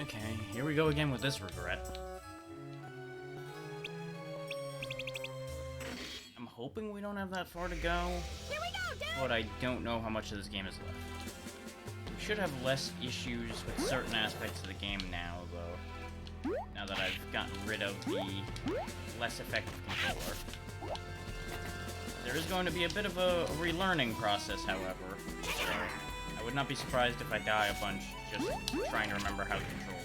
Okay, here we go again with this regret. I'm hoping we don't have that far to go. Here we go, dude! But I don't know how much of this game is left. We should have less issues with certain aspects of the game now, though. Now that I've gotten rid of the less effective controller. There is going to be a bit of a relearning process, however. So I would not be surprised if I die a bunch just trying to remember how the controls work.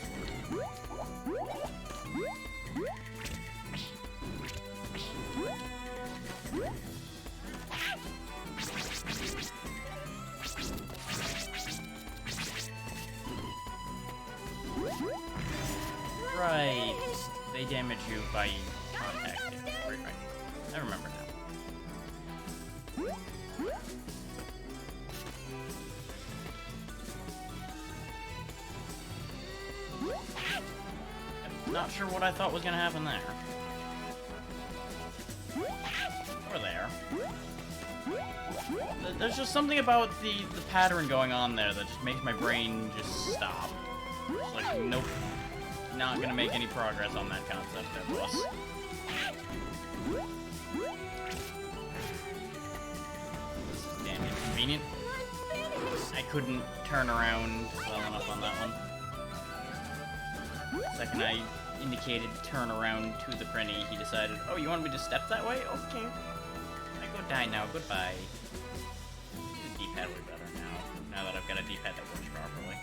Right. They damage you by contact. Right. I remember now. I'm not sure what I thought was gonna happen there. Or there. There's just something about the pattern going on there that just makes my brain just stop. It's like, nope. Not gonna make any progress on that concept, that boss. This is damn inconvenient. I couldn't turn around well enough on that one. The second I indicated turn around to the Prinny, he decided, oh, you want me to step that way? Okay. I go die now, goodbye. The D-pad way better now that I've got a D-pad that works properly.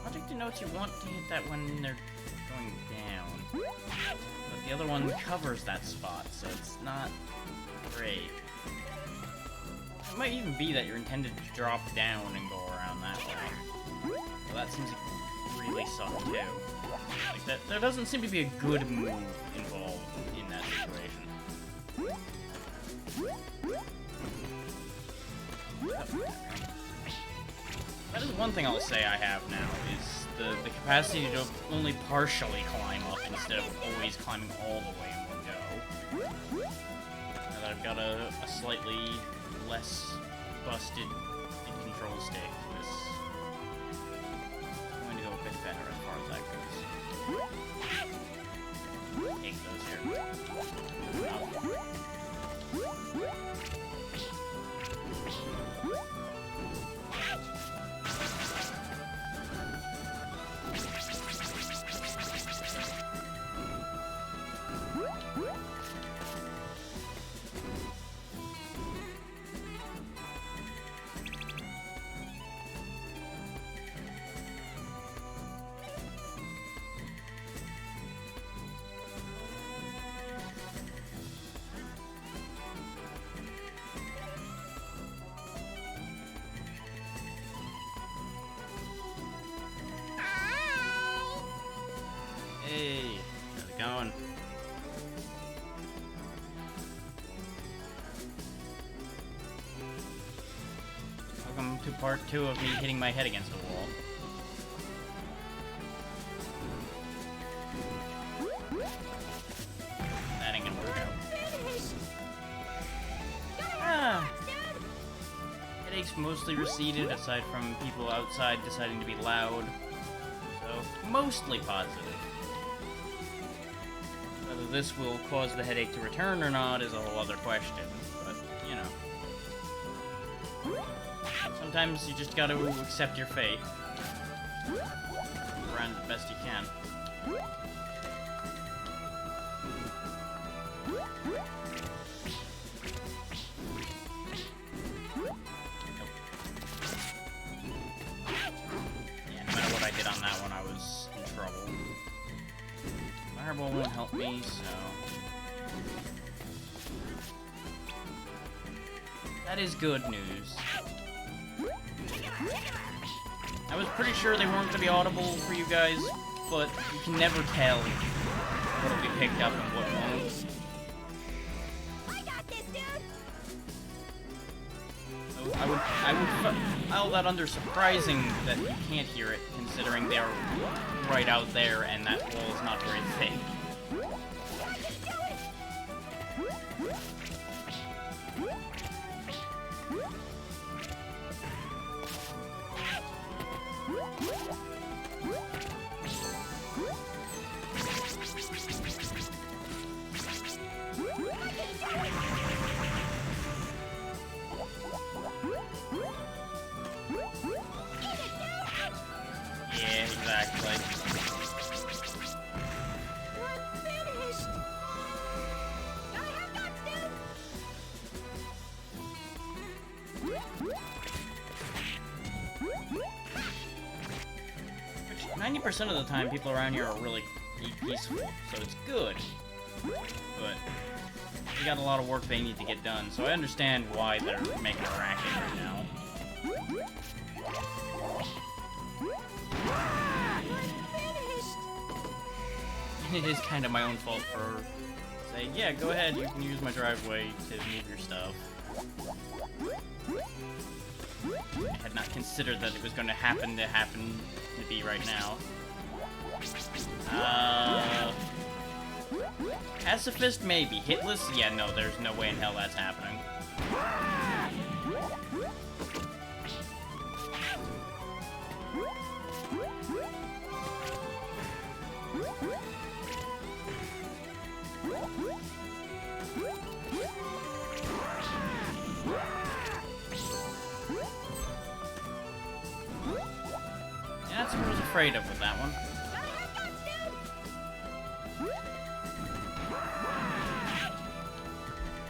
Logic denotes you want to hit that when they're going down. But the other one covers that spot, so it's not great. It might even be that you're intended to drop down and go around that way. Well, that seems really soft too. Like that, there doesn't seem to be a good move involved in that situation. That is one thing I'll say I have now, is the capacity to only partially climb up instead of always climbing all the way in one go. Now that I've got a slightly less busted control stick, this I'm going to go a bit better as far as that goes. Take those here. Hey, how's it going? Welcome to part 2 of me hitting my head against a wall. That ain't gonna work out. Headaches mostly receded, aside from people outside deciding to be loud. So, mostly positive. Whether this will cause the headache to return or not is a whole other question, but, you know. Sometimes you just gotta accept your fate. Move around the best you can. Yeah, no matter what I did on that one, I was in trouble. Fireball won't help me, so... That is good news. I was pretty sure they weren't going to be audible for you guys, but you can never tell what'll be picked up and what won't. I got this, dude. So I would file that under surprising that you can't hear it, considering they're right out there and that wall is not very thick. Yeah, exactly. We're finished. Gotta have guts, Which 90% of the time, people around here are really peaceful, so it's good. But they got a lot of work they need to get done, so I understand why they're making a racket right now. And it is kind of my own fault for saying, yeah, go ahead, you can use my driveway to move your stuff. I had not considered that it was going to happen to be right now. Pacifist, maybe. Hitless? Yeah, no, there's no way in hell that's happening. Yeah, that's what I was afraid of with that one.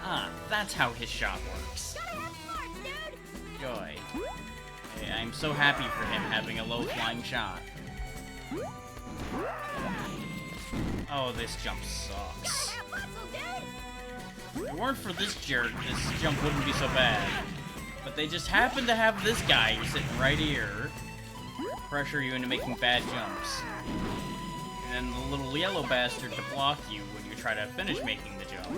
Ah, that's how his shot works. Joy. Hey, I'm so happy for him having a low-flying shot. Oh, this jump sucks. If it weren't for this jerk, this jump wouldn't be so bad. But they just happen to have this guy sitting right here, pressure you into making bad jumps. And then the little yellow bastard to block you when you try to finish making the jump.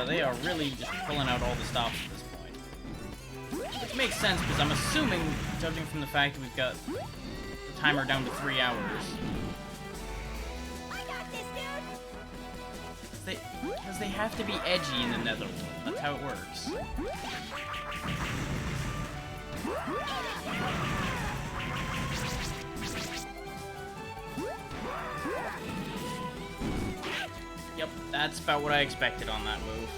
They are really just pulling out all the stops at this point. Which makes sense, because I'm assuming, judging from the fact that we've got the timer down to 3 hours. Because they have to be edgy in the Netherworld. That's how it works. Yep, that's about what I expected on that move.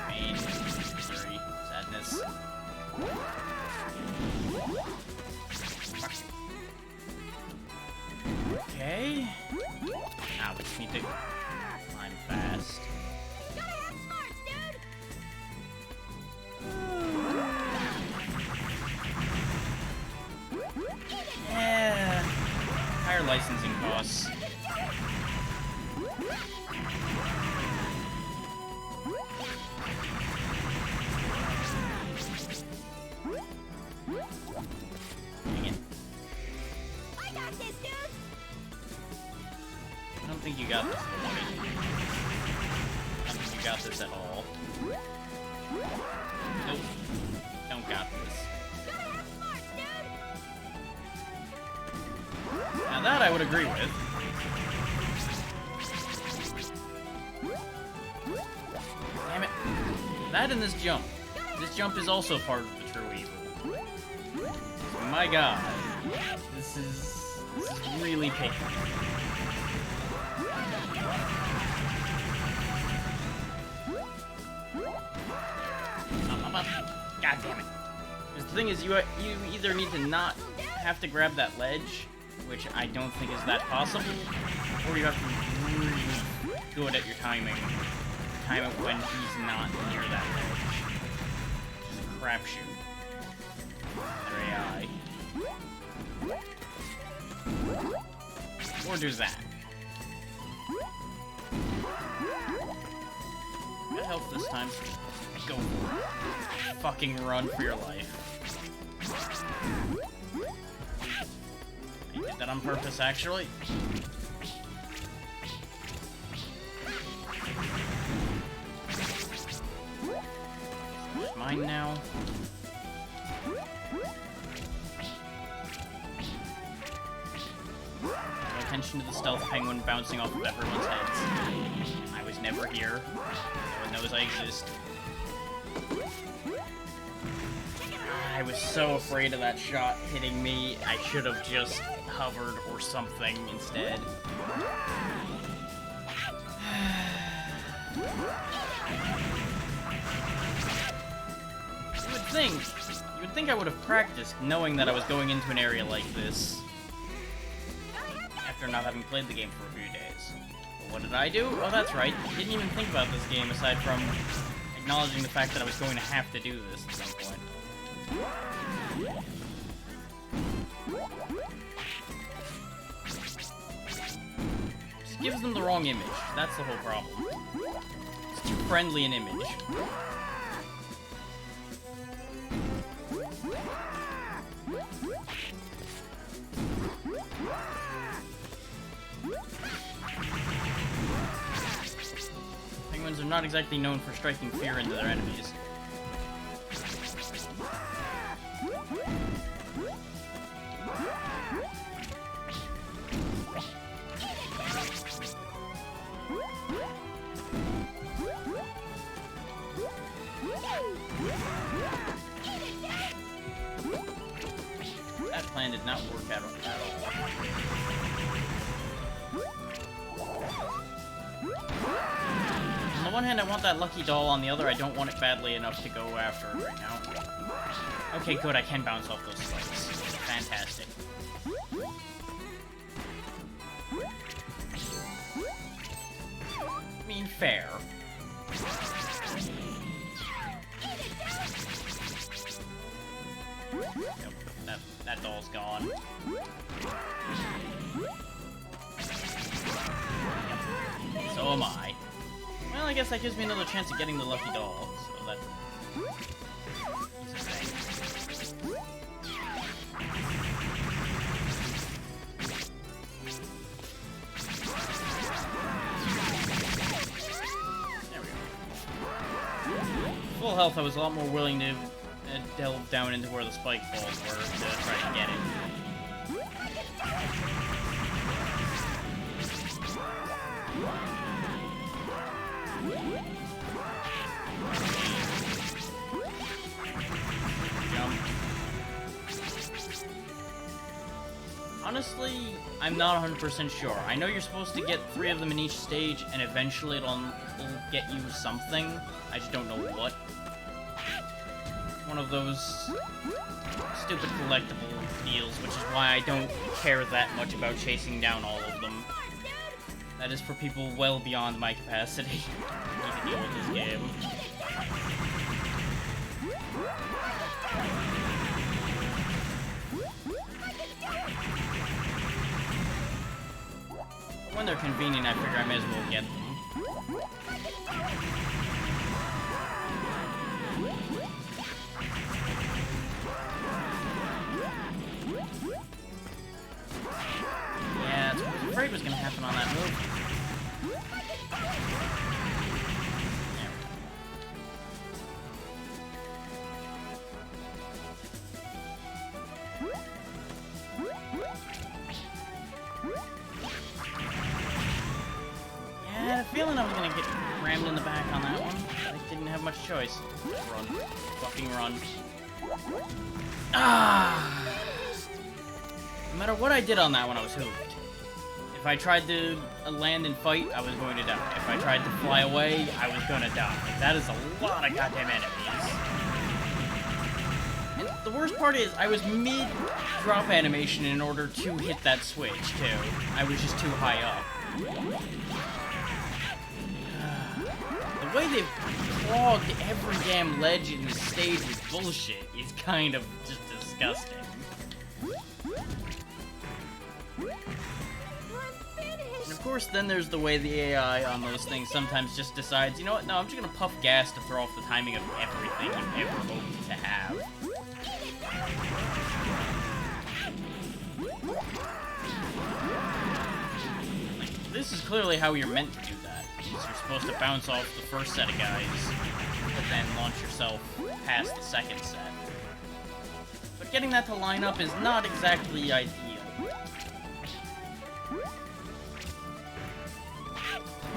Pain, misery, sadness. Okay. Now we just need to climb fast. Yeah. Higher licensing costs. Dang it. I got this, dude. I don't think you got this, Prinny. I don't think you got this at all. Nope. Don't got this. Now that I would agree with. Damn it. That and this jump. This jump is also part of the true evil. My god. This is really painful. God damn it. The thing is, you either need to not have to grab that ledge, which I don't think is that possible, or you have to be really good at your timing. Time it when he's not near that ledge. Just a crapshoot. Their AI. Or do that. Got health this time. Go for it. Fucking run for your life. You did that on purpose, actually. It's mine now. attention to the stealth penguin bouncing off of everyone's heads. I was never here. No one knows I exist. I was so afraid of that shot hitting me, I should have just hovered or something instead. You would think I would have practiced knowing that I was going into an area like this after not having played the game for a few days. But what did I do? Oh, that's right. Didn't even think about this game aside from acknowledging the fact that I was going to have to do this at some point. Just gives them the wrong image. That's the whole problem. It's too friendly an image. Penguins are not exactly known for striking fear into their enemies. That plan did not work out at all. On the one hand, I want that lucky doll. On the other, I don't want it badly enough to go after it right now. Okay, good. I can bounce off those spikes. Fantastic. I mean, fair. Yep, that doll's gone. Yep. So am I. Well, I guess that gives me another chance of getting the lucky doll, so that... There we go. Full health, I was a lot more willing to delve down into where the spike balls were to try to get it. Jump. Honestly, I'm not 100% sure. I know you're supposed to get 3 of them in each stage, and eventually it'll get you something. I just don't know what. One of those stupid collectible deals, which is why I don't care that much about chasing down all of them. That is for people well beyond my capacity to deal with this game. When they're convenient, I figure I may as well get them. Yeah, that's what I was afraid was going to happen on that move. Yeah, I had a feeling I was going to get rammed in the back on that one. I didn't have much choice. Run. Fucking run. Ah! No matter what I did on that one, I was hooked. If I tried to land and fight, I was going to die. If I tried to fly away, I was going to die. That is a lot of goddamn enemies. And the worst part is, I was mid-drop animation in order to hit that switch, too. I was just too high up. The way they've clogged every damn ledge in this stage with bullshit is kind of just disgusting. And of course, then there's the way the AI on those things sometimes just decides, you know what, no, I'm just gonna puff gas to throw off the timing of everything you ever hoped to have. Like, this is clearly how you're meant to do that. You're supposed to bounce off the first set of guys, but then launch yourself past the second set. But getting that to line up is not exactly ideal.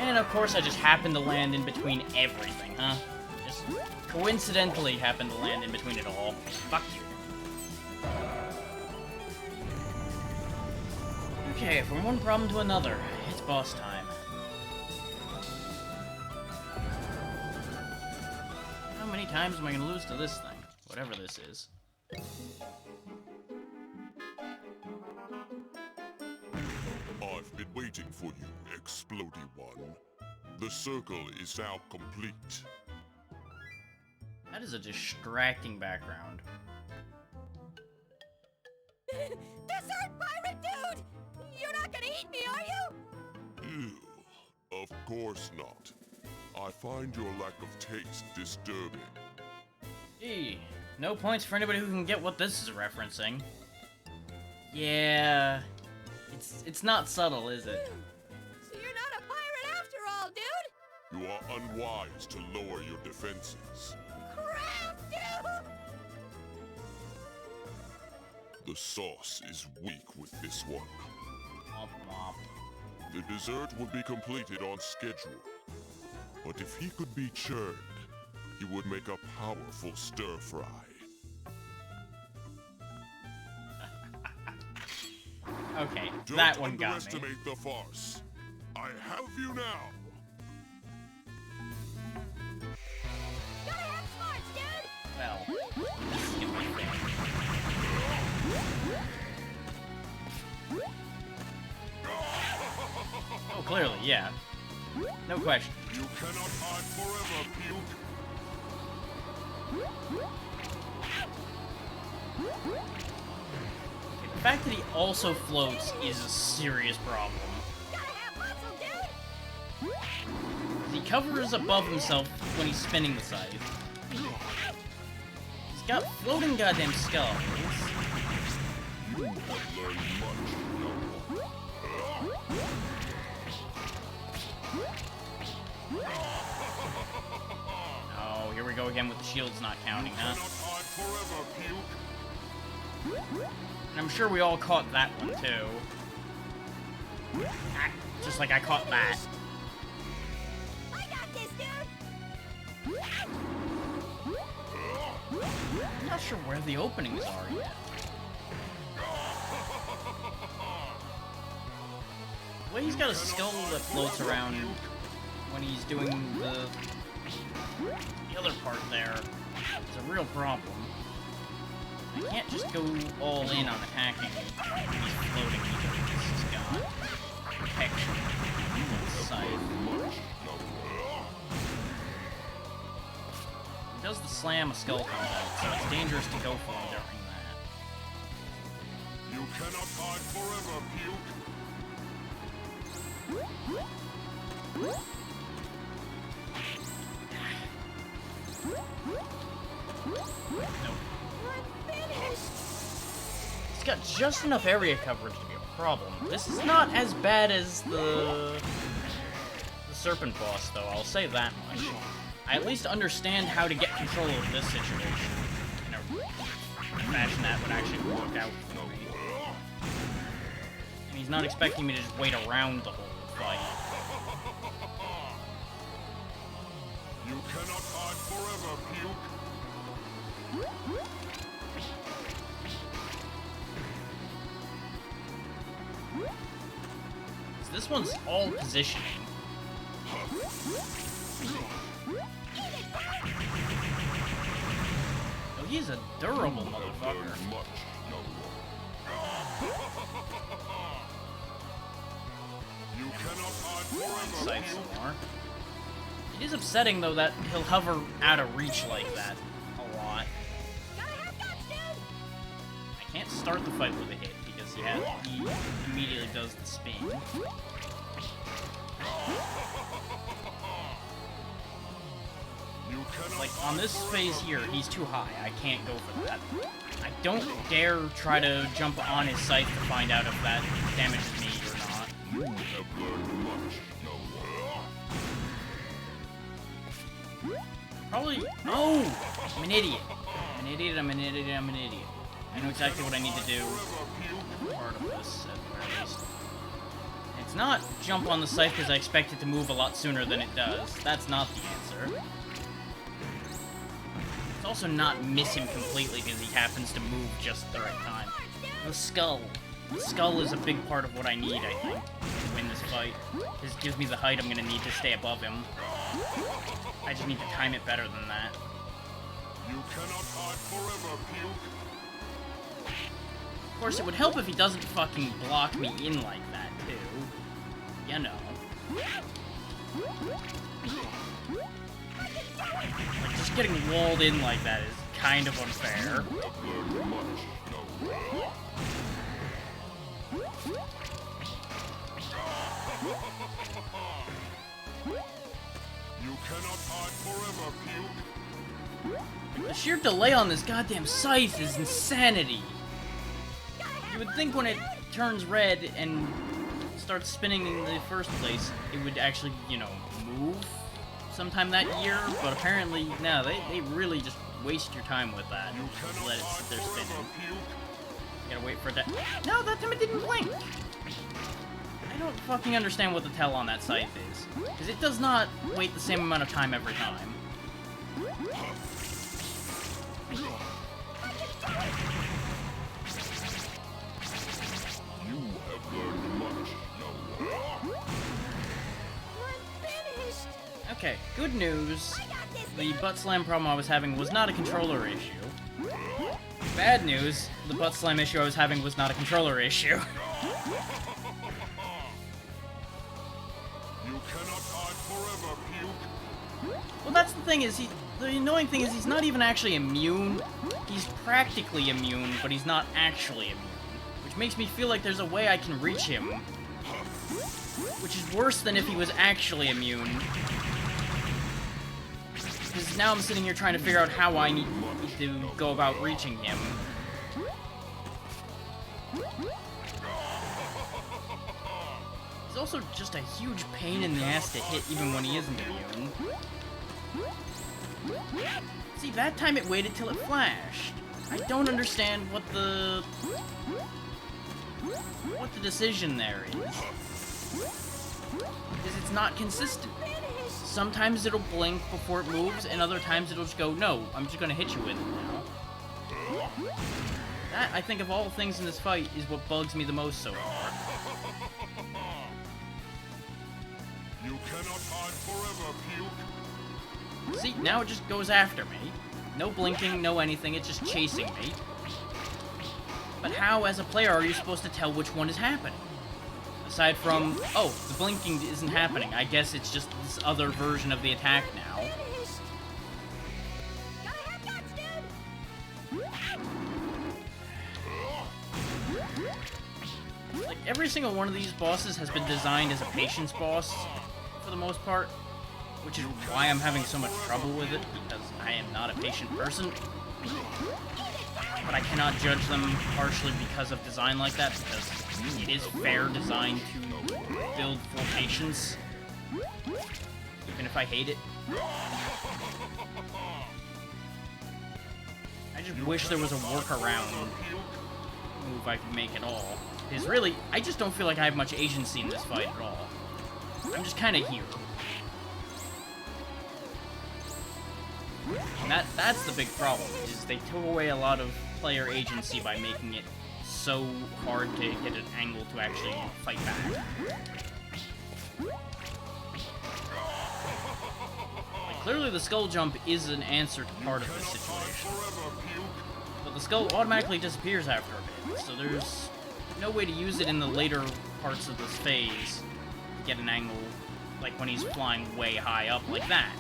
And of course I just happened to land in between everything, huh? Just coincidentally happened to land in between it all. Fuck you. Okay, from one problem to another, it's boss time. How many times am I gonna lose to this thing? Whatever this is. I've been waiting for you, Explodey One. The circle is now complete. That is a distracting background. Dessert pirate dude! You're not gonna eat me, are you? Ew, of course not. I find your lack of taste disturbing. Gee, no points for anybody who can get what this is referencing. Yeah, it's not subtle, is it? So you're not a pirate after all, dude? You are unwise to lower your defenses. Crap, dude! The sauce is weak with this one. Womp womp. The dessert would be completed on schedule. But if he could be churned, he would make a powerful stir-fry. Okay, Don't that one got me. underestimate the farce. I have you now. Gotta have smarts, dude! Well, this is gonna be bad. Oh, clearly, yeah. No question. You cannot hide forever, Puke. The fact that he also floats is a serious problem. Gotta have muscle, dude! He covers above himself when he's spinning the scythe. He's got floating goddamn skulls. You have learned much, young one. Oh, here we go again with the shields not counting, huh? Cannot hide forever, Puke. And I'm sure we all caught that one, too. Ah, just like I caught that. I got this, dude! I'm not sure where the openings are yet. Well, he's got a skull that floats around when he's doing the other part there. It's a real problem. I can't just go all in on attacking when he's floating because he's got protection from the scythe. He does the slam a skull combo, so it's dangerous to go for him during that. You cannot hide forever, Puke. Nope. I'm finished! It's got just enough area coverage to be a problem. This is not as bad as the Serpent boss, though, I'll say that much. I at least understand how to get control of this situation in a fashion that would actually work out for me. And he's not expecting me to just wait around the whole fight. You cannot hide forever, Puke. So this one's all positioning. Oh, he's a durable motherfucker. Much, young one. You cannot hide forever, Scythe Puke. some more. It is upsetting, though, that he'll hover out of reach like that a lot. Gotta have guts, dude! I can't start the fight with a hit because he immediately does the spin. You cannot Like, on this phase here, he's too high. I can't go for that. I don't dare try to jump on his scythe to find out if that damages me or not. You have learned much, young one. Probably... Oh! I'm an idiot. I'm an idiot, I'm an idiot, I'm an idiot. I know exactly what I need to do. Forever, Puke. Part of this, at the very least. It's not jump on the scythe because I expect it to move a lot sooner than it does. That's not the answer. It's also not miss him completely because he happens to move just the right time. The skull. The skull is a big part of what I need, I think, to win this fight. This gives me the height I'm gonna need to stay above him. I just need to time it better than that. You cannot hide forever, Puke. Of course, it would help if he doesn't fucking block me in like that, too. You know. Like, just getting walled in like that is kind of unfair. You cannot hide forever, Puke. The sheer delay on this goddamn scythe is insanity. You would think when it turns red and starts spinning in the first place, it would actually, you know, move sometime that year, but apparently, no, they really just waste your time with that. Just let it sit there spinning. You gotta wait for that. No, that time it didn't blink! I don't fucking understand what the tell on that scythe is. Because it does not wait the same amount of time every time. You have learned much, Okay, good news. The butt slam problem I was having was not a controller issue. Bad news, the butt slam issue I was having was not a controller issue. You cannot hide forever, Puke. Well, that's the thing is, the annoying thing is he's not even actually immune. He's practically immune, but he's not actually immune. Which makes me feel like there's a way I can reach him. Which is worse than if he was actually immune. Because now I'm sitting here trying to figure out how I need to go about reaching him. He's also just a huge pain in the ass to hit even when he isn't immune. See, that time it waited till it flashed. I don't understand what the decision there is. Because it's not consistent. Sometimes it'll blink before it moves, and other times it'll just go, no, I'm just gonna hit you with it now. That, I think of all things in this fight, is what bugs me the most so far. You cannot hide forever, Puke. See, now it just goes after me. No blinking, no anything, it's just chasing me. But how, as a player, are you supposed to tell which one is happening? Aside from, oh, the blinking isn't happening. I guess it's just this other version of the attack now. Like, every single one of these bosses has been designed as a patience boss, for the most part. Which is why I'm having so much trouble with it, because I am not a patient person. But I cannot judge them partially because of design like that, because it is fair design to build full patience, even if I hate it. I just wish there was a workaround move I could make at all. Because really, I just don't feel like I have much agency in this fight at all. I'm just kind of here. And that's the big problem, is they took away a lot of player agency by making it so hard to hit an angle to actually fight back. Like, clearly the skull jump is an answer to part of this situation. But the skull automatically disappears after a bit, so there's no way to use it in the later parts of this phase to get an angle, like when he's flying way high up like that.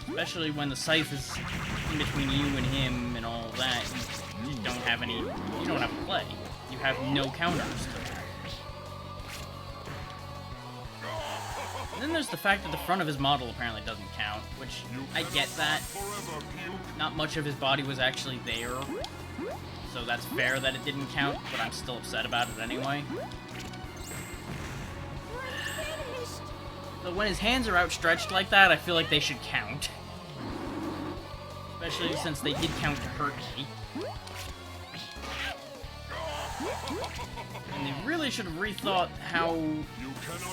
Especially when the scythe is in between you and him and all that, you don't have any, you don't have play. You have no counters to that. And then there's the fact that the front of his model apparently doesn't count, which I get that. Not much of his body was actually there, so that's fair that it didn't count, but I'm still upset about it anyway. But when his hands are outstretched like that, I feel like they should count. Especially since they did count to hurt me. And they really should have rethought how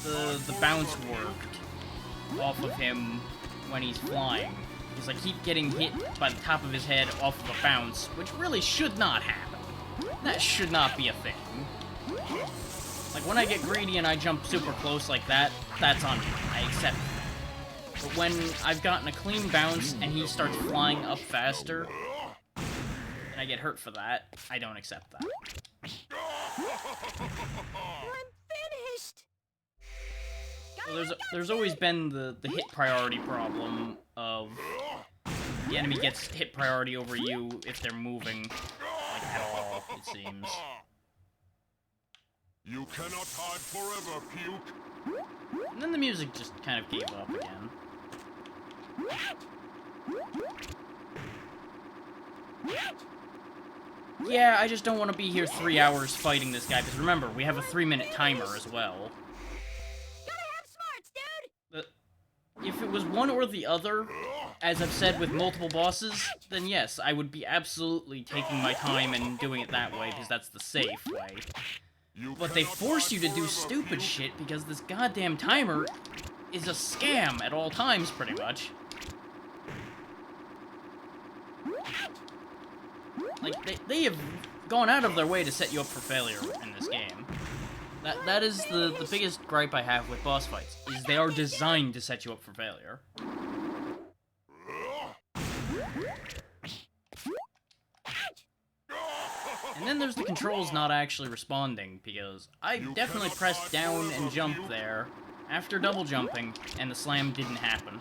the bounce worked off of him when he's flying. Because I keep getting hit by the top of his head off of a bounce, which really should not happen. That should not be a thing. Like, when I get greedy and I jump super close like that, that's on me. I accept it. But when I've gotten a clean bounce and he starts flying up faster, and I get hurt for that, I don't accept that. I'm finished. So there's always been the hit priority problem of the enemy gets hit priority over you if they're moving, like, at all, it seems. You cannot hide forever, Puke. And then the music just kind of gave up again. Yeah, I just don't want to be here 3 hours fighting this guy, because remember, we have a 3-minute timer as well. Gotta have smarts, dude. If it was one or the other, as I've said with multiple bosses, then yes, I would be absolutely taking my time and doing it that way, because that's the safe way. But they force you to do stupid shit because this goddamn timer is a scam at all times, pretty much. Like, they have gone out of their way to set you up for failure in this game. That is the biggest gripe I have with boss fights, is they are designed to set you up for failure. And then there's the controls not actually responding, because I definitely pressed down and jump there after double jumping, and the slam didn't happen.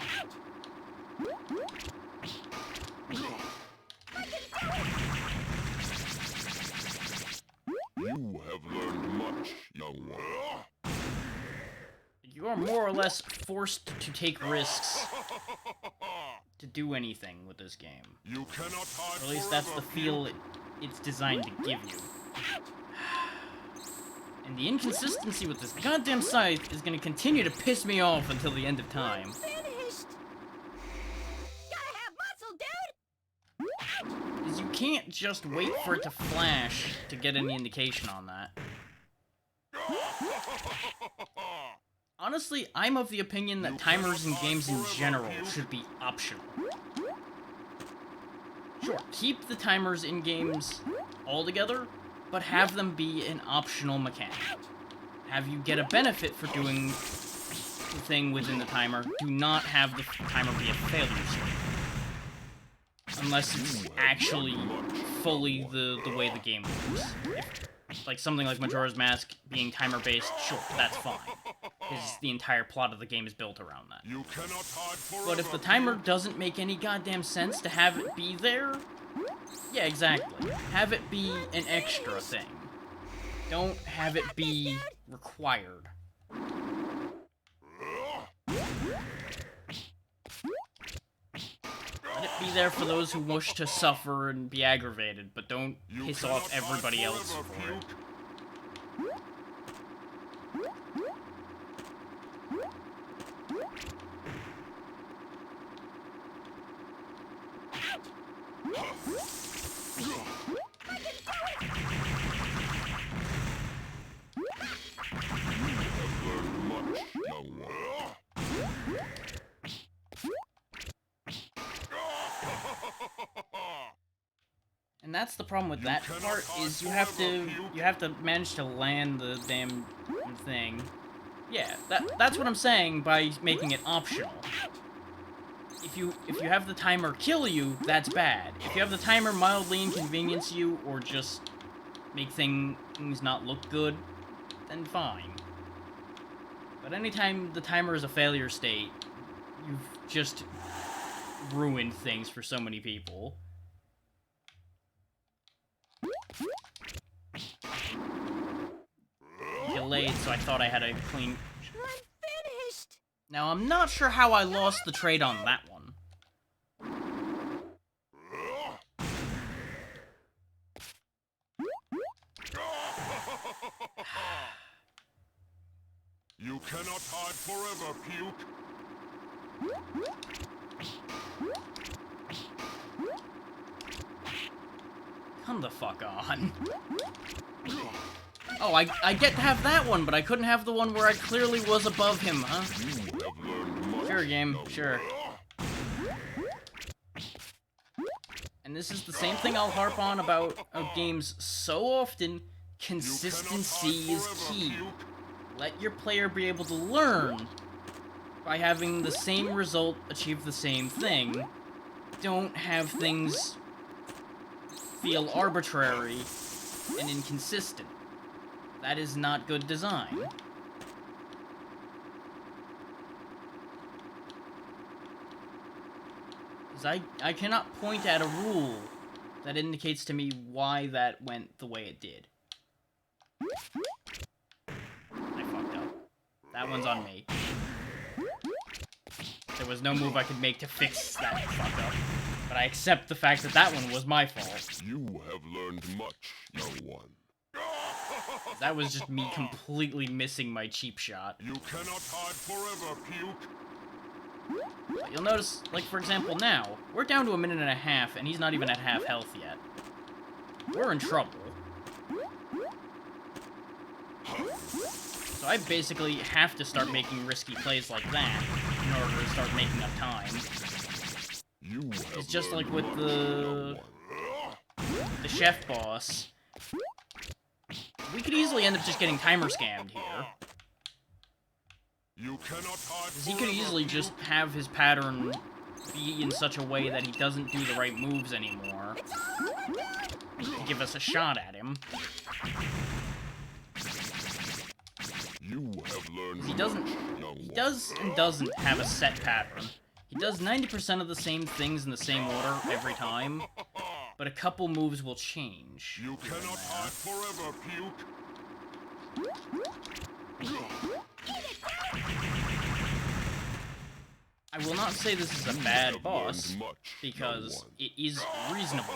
You have learned much, young one. You are more or less forced to take risks to do anything with this game. You cannot hide Or at least that's the forever, feel it's designed to give you. And the inconsistency with this goddamn scythe is gonna continue to piss me off until the end of time. Finished. Gotta have muscle, dude. Is you can't just wait for it to flash to get any indication on that. Honestly, I'm of the opinion that timers in games in general should be optional. Sure, keep the timers in games altogether, but have them be an optional mechanic. Have you get a benefit for doing the thing within the timer. Do not have the timer be a failure state. Unless it's actually fully the way the game works. If, like something like Majora's Mask being timer-based, sure, that's fine. Because the entire plot of the game is built around that. You cannot hide forever. But if the timer doesn't make any goddamn sense to have it be there, yeah, exactly. Have it be an extra thing. Don't have it be required. Let it be there for those who wish to suffer and be aggravated, but don't piss off everybody else for it. And that's the problem with that part, is you have to manage to land the damn thing. Yeah, that's what I'm saying by making it optional. If you have the timer kill you, that's bad. If you have the timer mildly inconvenience you or just make things not look good, then fine. But anytime the timer is a failure state, you've just ruined things for so many people. Delayed, so I thought I had a clean... I'm finished. Now, I'm not sure how I lost the trade on that one. You cannot hide forever, Puke. Come the fuck on. Oh, I get to have that one, but I couldn't have the one where I clearly was above him, huh? You have learned much, Sure, game, young sure. one. And this is the same thing I'll harp on about games so often. Consistency is key. Let your player be able to learn by having the same result achieve the same thing. Don't have things feel arbitrary and inconsistent. That is not good design. Because I cannot point at a rule that indicates to me why that went the way it did. I fucked up. That one's on me. There was no move I could make to fix that fuck up. But I accept the fact that that one was my fault. You have learned much, young one. That was just me completely missing my cheap shot. You cannot hide forever, Puke. But you'll notice, like for example now, we're down to 1.5 minutes and he's not even at half health yet. We're in trouble. So I basically have to start making risky plays like that in order to start making up time. It's just like with the chef boss. We could easily end up just getting timer scammed here. Because he could easily just have his pattern be in such a way that he doesn't do the right moves anymore. To give us a shot at him. You have learned He does and doesn't have a set pattern. He does 90% of the same things in the same order every time, but a couple moves will change. You cannot hide forever, Puke. I will not say this is a bad boss, because it is reasonable.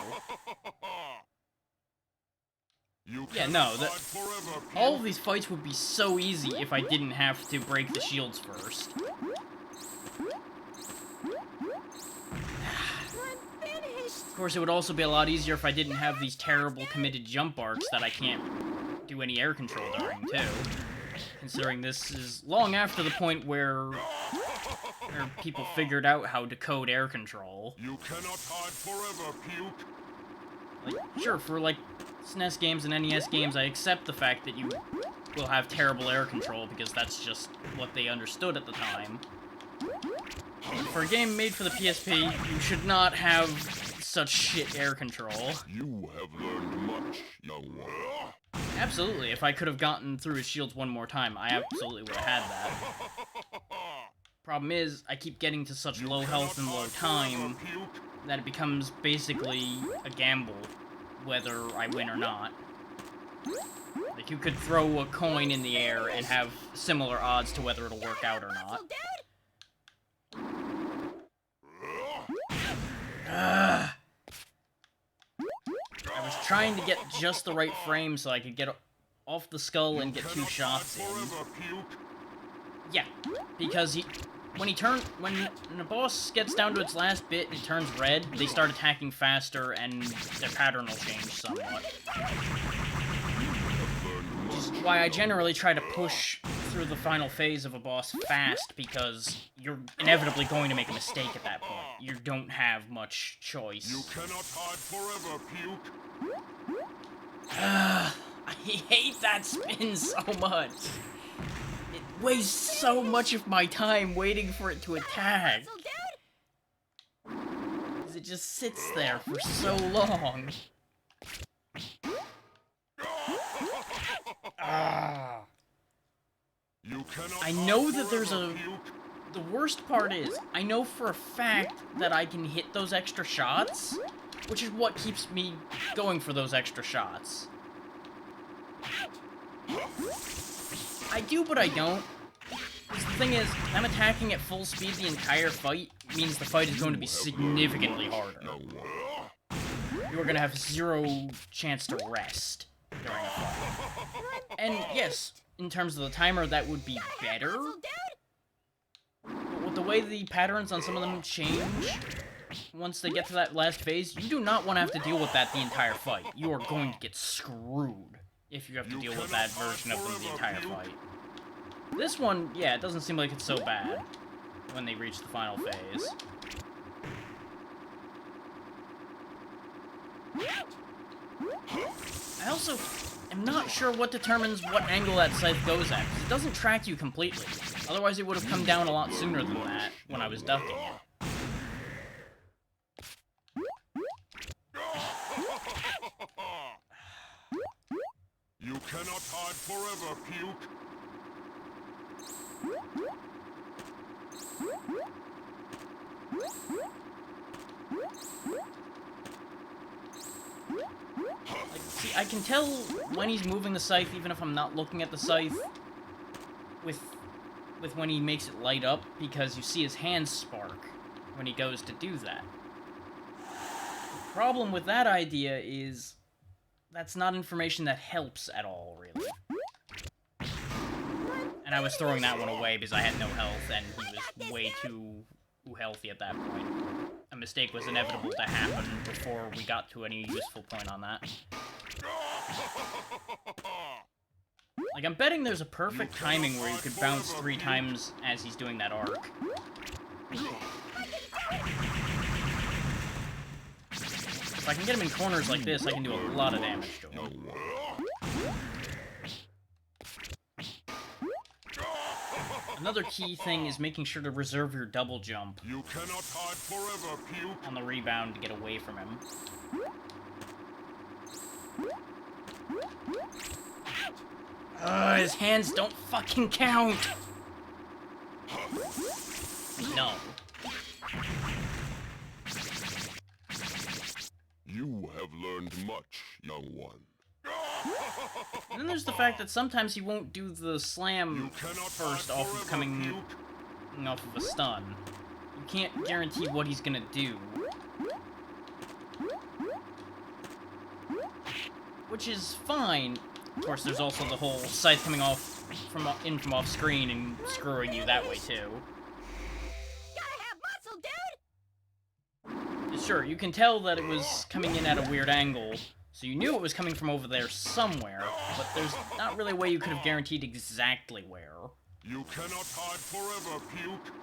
Yeah, no, all of these fights would be so easy if I didn't have to break the shields first. Of course, it would also be a lot easier if I didn't have these terrible committed jump arcs that I can't do any air control during, too. Considering this is long after the point where people figured out how to code air control. You cannot hide forever, Puke. Like, sure, for like SNES games and NES games, I accept the fact that you will have terrible air control because that's just what they understood at the time. For a game made for the PSP, you should not have such shit air control. You have learned much, young one. Absolutely, if I could have gotten through his shields one more time, I absolutely would have had that. Problem is, I keep getting to such low health and low time that it becomes basically a gamble whether I win or not. Like, you could throw a coin in the air and have similar odds to whether it'll work out or not. I was trying to get just the right frame so I could get off the skull and get 2 shots in. Yeah, because when the boss gets down to its last bit and it turns red, they start attacking faster and their pattern will change somewhat. Which is why I generally try to push through the final phase of a boss fast, because you're inevitably going to make a mistake at that point. You don't have much choice. You cannot hide forever, Puke. I hate that spin so much. It wastes so much of my time waiting for it to attack. Because it just sits there for so long. I know that there's a... The worst part is, I know for a fact that I can hit those extra shots, which is what keeps me going for those extra shots. I do, but I don't. Because the thing is, I'm attacking at full speed the entire fight, means the fight is going to be significantly harder. You are going to have 0 chance to rest during a fight. And yes, in terms of the timer, that would be better. But with the way the patterns on some of them change, once they get to that last phase, you do not want to have to deal with that the entire fight. You are going to get screwed if you have to deal with that version of them the entire fight. This one, yeah, it doesn't seem like it's so bad when they reach the final phase. I also am not sure what determines what angle that scythe goes at, because it doesn't track you completely. Otherwise it would have come down a lot sooner than that when I was ducking it. You cannot hide forever, Puke. Like, see, I can tell when he's moving the scythe, even if I'm not looking at the scythe, with when he makes it light up, because you see his hands spark when he goes to do that. The problem with that idea is that's not information that helps at all, really. And I was throwing that one away because I had no health, and he was way too healthy at that point. A mistake was inevitable to happen before we got to any useful point on that. Like, I'm betting there's a perfect timing where you could bounce 3 times as he's doing that arc. If I can get him in corners like this, I can do a lot of damage to him. Another key thing is making sure to reserve your double jump You cannot hide forever, Puke. on the rebound to get away from him. His hands don't fucking count! No. You have learned much, young one. And then there's the fact that sometimes he won't do the slam first off of coming off of a stun. You can't guarantee what he's gonna do. Which is fine. Of course, there's also the whole scythe coming off from off screen and screwing you that way too. Gotta have muscle, dude! Sure, you can tell that it was coming in at a weird angle, so you knew it was coming from over there somewhere, but there's not really a way you could have guaranteed exactly where. You cannot hide forever, Puke.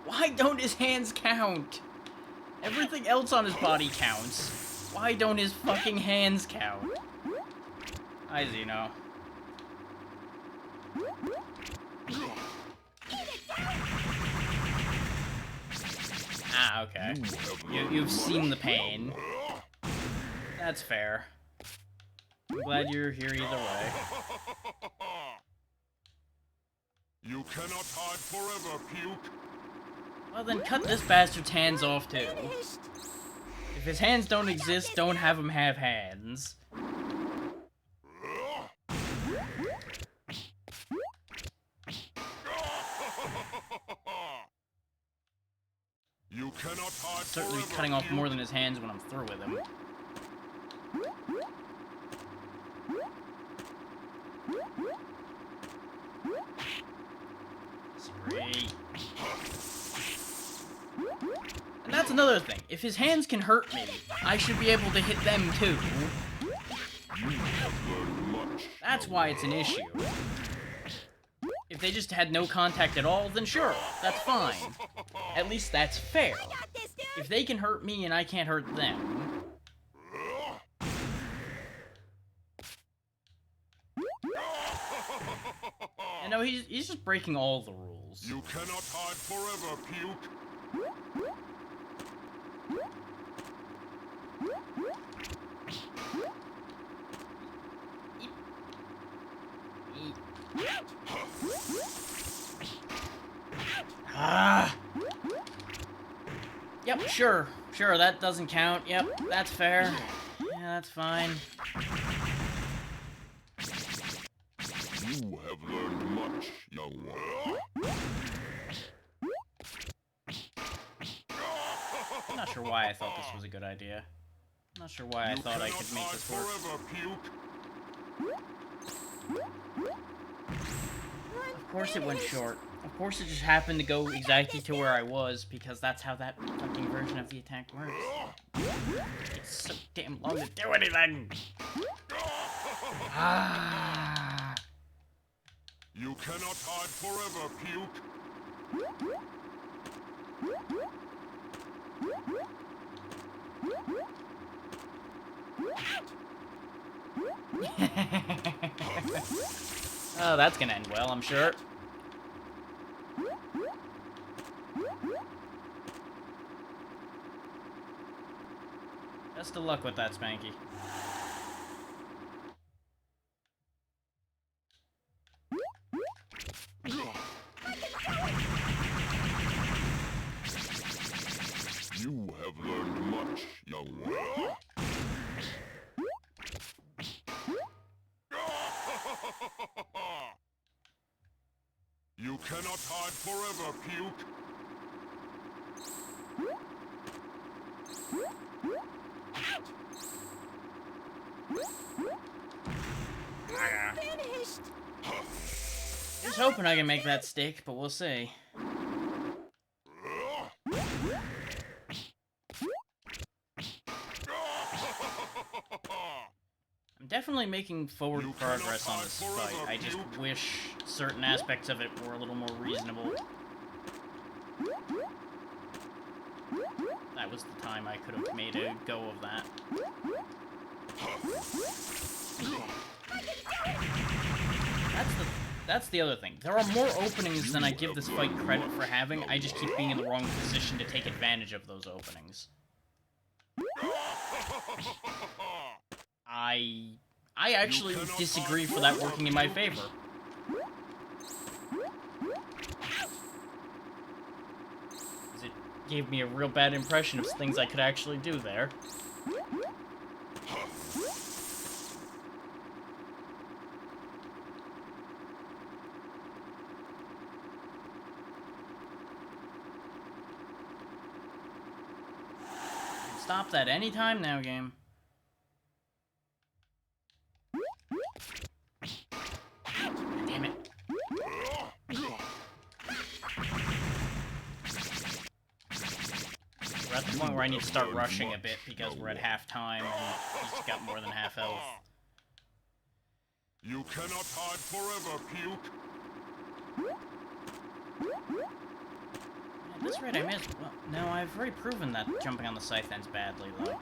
Why don't his hands count? Everything else on his body counts. Why don't his fucking hands count? Hi, Zeno. Ah, okay. You've seen the pain. That's fair. I'm glad you're here either way. You cannot hide forever, Puke. Well then cut this bastard's hands off too. If his hands don't exist, don't have him have hands. You cannot hide Certainly forever, cutting off Puke. more than his hands when I'm through with him. Great. And that's another thing. If his hands can hurt me, I should be able to hit them too. You have learned much. That's why it's an issue. If they just had no contact at all, then sure, that's fine. At least that's fair. Got this, dude! If they can hurt me and I can't hurt them... And no, he's just breaking all the rules. You cannot hide forever, Puke. Ah! Yep, sure, that doesn't count. Yep, that's fair. Yeah, that's fine. You have learned much, young one. I'm not sure why I thought this was a good idea. I'm not sure why I thought I could make this work. Forever, Puke. Of course it went short. Of course, it just happened to go exactly to where I was, because that's how that fucking version of the attack works. It's so damn long to do anything! Ah! You cannot hide forever, Puke. Oh, that's gonna end well, I'm sure. Best of luck with that, Spanky. You have learned much, young one. You cannot hide forever, Puke. Finished. Just hoping I can make that stick, but we'll see. I'm definitely making forward progress on this fight. I just wish certain aspects of it were a little more reasonable. That was the time I could have made a go of that. That's the other thing. There are more openings than I give this fight credit for having. I just keep being in the wrong position to take advantage of those openings. I actually disagree for that working in my favor. It gave me a real bad impression of things I could actually do there. Stop that anytime now, game. Damn it. We're at the point where I need to start rushing a bit because we're at halftime and he's got more than half health. You cannot hide forever, Puke. At this rate, I missed. Well, no, I've already proven that jumping on the scythe ends badly, though.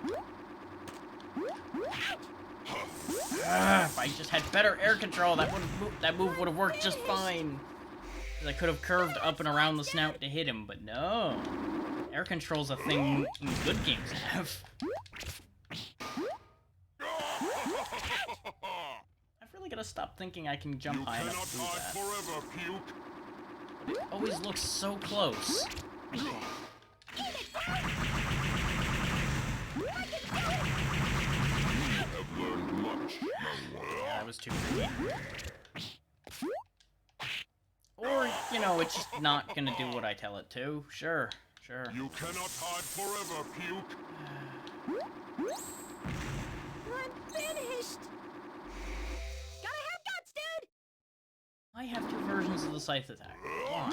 If I just had better air control, that move would have worked just fine. I could have curved up and around the snout to hit him, but no. Air control's a thing good games have. I've really gotta stop thinking I can jump high enough to do that. Forever, Puke. But it always looks so close. You have learned much, young one. Yeah, that was too freaky. Or, you know, it's just not gonna do what I tell it to. Sure, sure. You cannot hide forever, Puke. I'm finished. Gotta have guts, dude. I have two versions of the scythe attack. Why?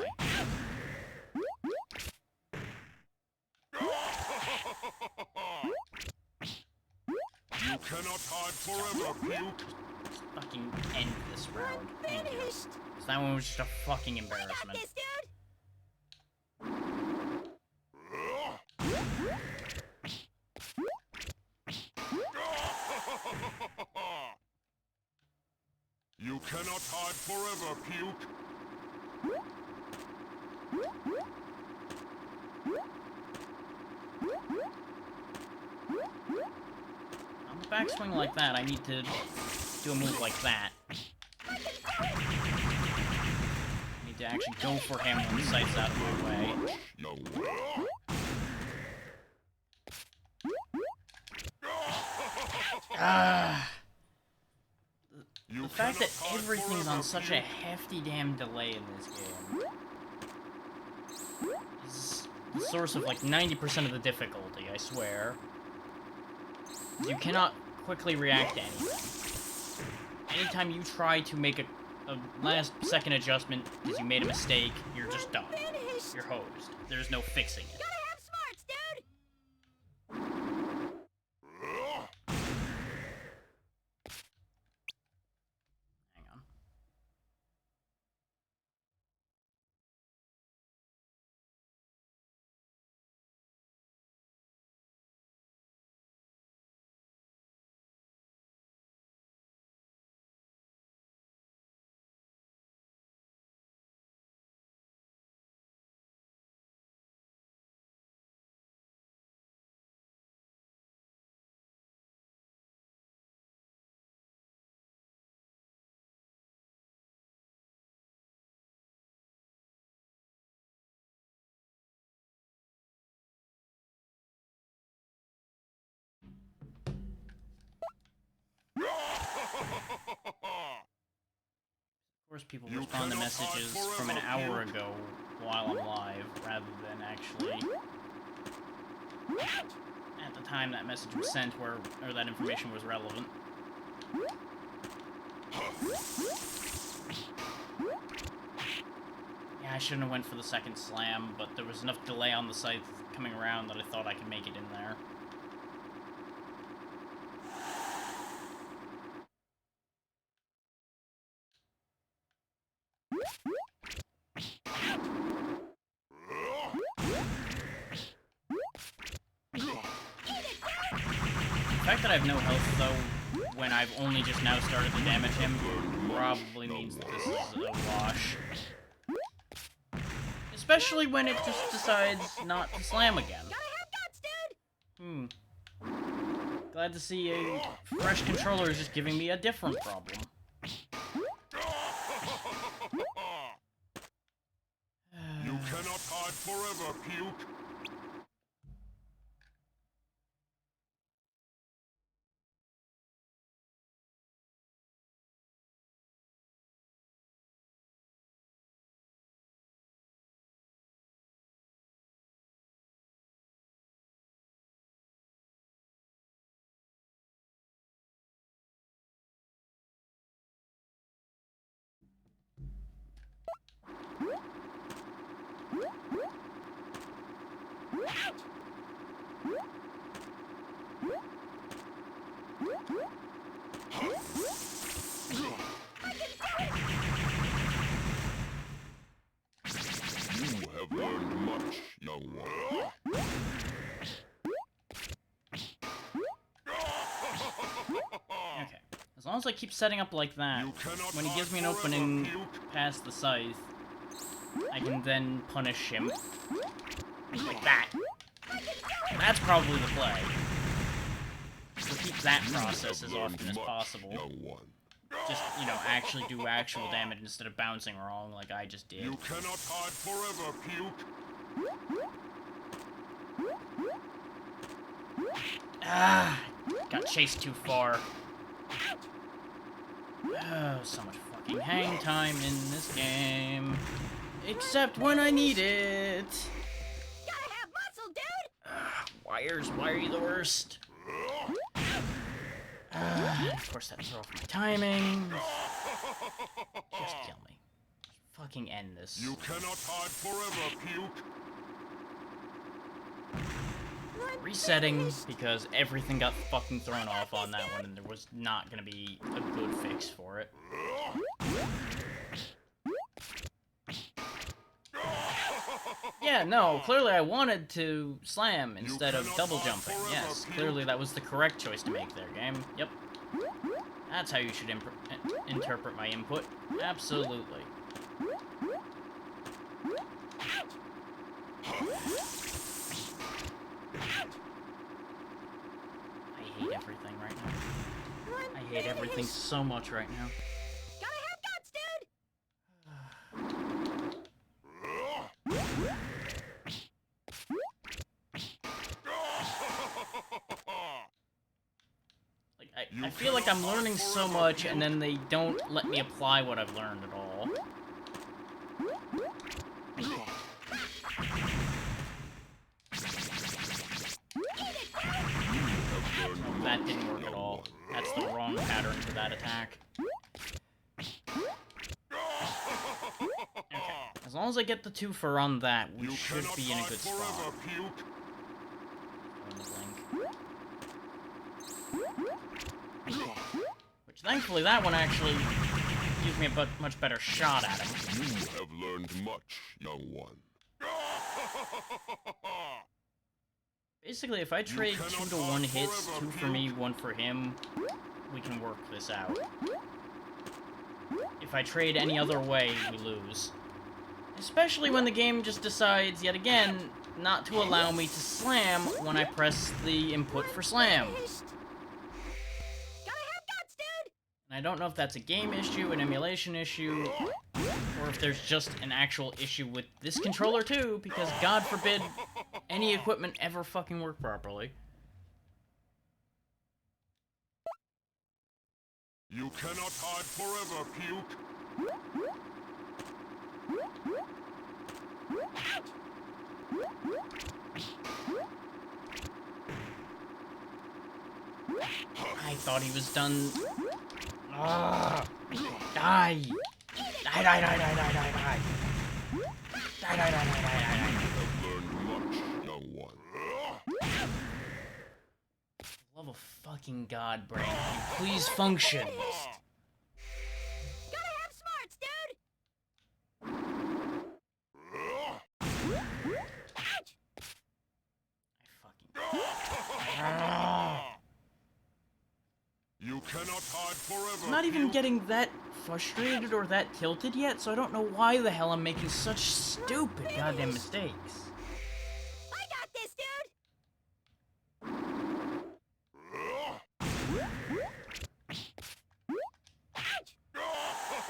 You cannot hide forever, Puke. Just fucking end this round. I'm Thank you. finished. 'Cause that one was just a fucking I got embarrassment. this, dude. You cannot hide forever, Puke. On the backswing like that, I need to do a move like that. I need to actually go for him when the scythe's out of my way. Young one. Ah. You The fact that cannot hide everything's on forever, such a Puke. hefty damn delay in this game is the source of like 90% of the difficulty, I swear. You cannot quickly react to anything. Anytime you try to make a a last-second adjustment because you made a mistake, you're just done. Finished. You're hosed. There's no fixing it. Gotta have smarts, dude. Hang on. Of course, people respond to messages from an hour ago while I'm live, rather than actually at the time that message was sent, or that information was relevant. Yeah, I shouldn't have went for the second slam, but there was enough delay on the scythe coming around that I thought I could make it in there. The fact that I have no health, though, when I've only just now started to damage him, probably means that this is a wash. Especially when it just decides not to slam again. Gotta have guts, dude. Glad to see a fresh controller is just giving me a different problem. You cannot hide forever, Puke. You have learned much, young one. Okay. As long as I keep setting up like that, when he gives me an opening past the scythe, I can then punish him. Like that. That's probably the play. So keep that process as often as possible. Young one. Just, you know, actually do actual damage instead of bouncing wrong like I just did. You cannot hide forever, Puke. Ah! Got chased too far. Oh, so much fucking hang time in this game. Except when I need it. Gotta have muscle, dude. Wires, why are you the worst? Of course that throw off my timing. Just kill me. Fucking end this. You cannot hide forever, Puke. Resetting, because everything got fucking thrown off on that one, and there was not gonna be a good fix for it. Yeah, no, clearly I wanted to slam instead of double jumping. Yes, clearly that was the correct choice to make there, game. Yep. That's how you should interpret my input. Absolutely. I hate everything right now. I hate everything so much right now. Gotta have guts, Like, I feel like I'm learning so much, and then they don't let me apply what I've learned at all. That didn't work at all. That's the wrong pattern for that attack. As long as I get the twofer on that, we You should cannot be in a hide good forever, spot. Puke. On the blink. Which, thankfully, that one actually gives me a much better shot at him. You have learned much, young one. Basically, if I trade 2 to 1 hits, 2 for me, 1 for him, we can work this out. If I trade any other way, we lose. Especially when the game just decides, yet again, not to allow me to slam when I press the input for slam. Gotta have guts, dude! And I don't know if that's a game issue, an emulation issue, or if there's just an actual issue with this controller too, because God forbid any equipment ever fucking work properly. You cannot hide forever, Puke. I thought he was done. Ah! Die! Die, die, die, die, die, die, die! Die, die, die, die, die, die, die! Have learned much, young one. Love of fucking God, brain. Can you please function? Gotta have smarts, dude! You cannot hide forever. I'm not even Puke. getting that frustrated or that tilted yet, so I don't know why the hell I'm making such stupid goddamn mistakes. I got this, dude!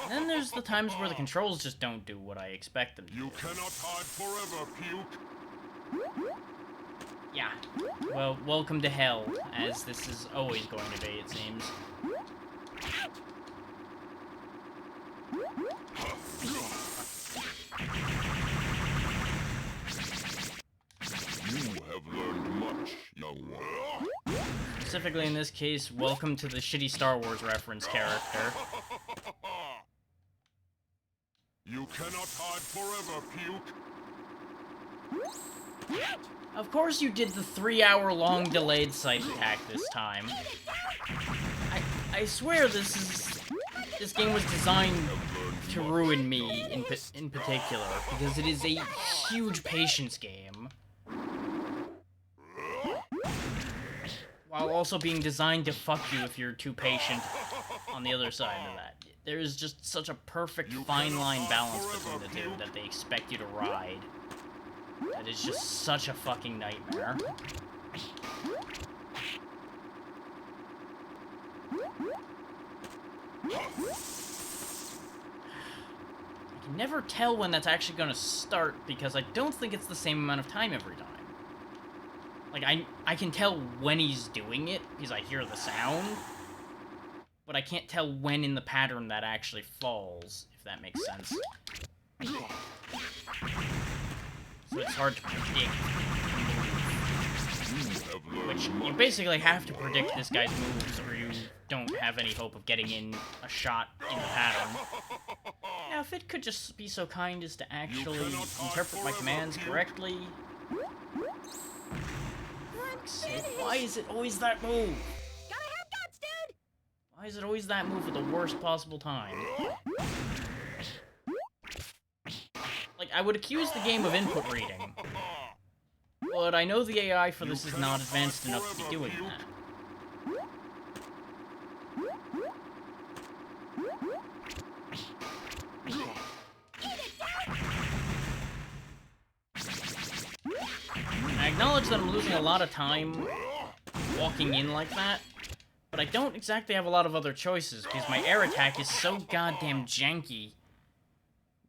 And then there's the times where the controls just don't do what I expect them to. You cannot hide forever, Puke. Yeah. Well, welcome to hell, as this is always going to be, it seems. You have learned much, young one. Specifically in this case, welcome to the shitty Star Wars reference character. You cannot hide forever, Puke. Of course you did the 3-hour-long delayed sight attack this time. I swear this game was designed to ruin me in particular, because it is a huge patience game. While also being designed to fuck you if you're too patient on the other side of that. There is just such a perfect fine line balance between the two that they expect you to ride. That is just such a fucking nightmare. I can never tell when that's actually gonna start because I don't think it's the same amount of time every time. Like, I can tell when he's doing it because I hear the sound, but I can't tell when in the pattern that actually falls, if that makes sense. So it's hard to predict. Which, you basically have to predict this guy's moves or you don't have any hope of getting in a shot in the pattern. Now, if it could just be so kind as to actually interpret my commands correctly... Why is it always that move? Gotta have guts, dude! Why is it always that move at the worst possible time? Like, I would accuse the game of input reading. But I know the AI for this is not advanced enough to be doing that. I acknowledge that I'm losing a lot of time walking in like that, but I don't exactly have a lot of other choices, because my air attack is so goddamn janky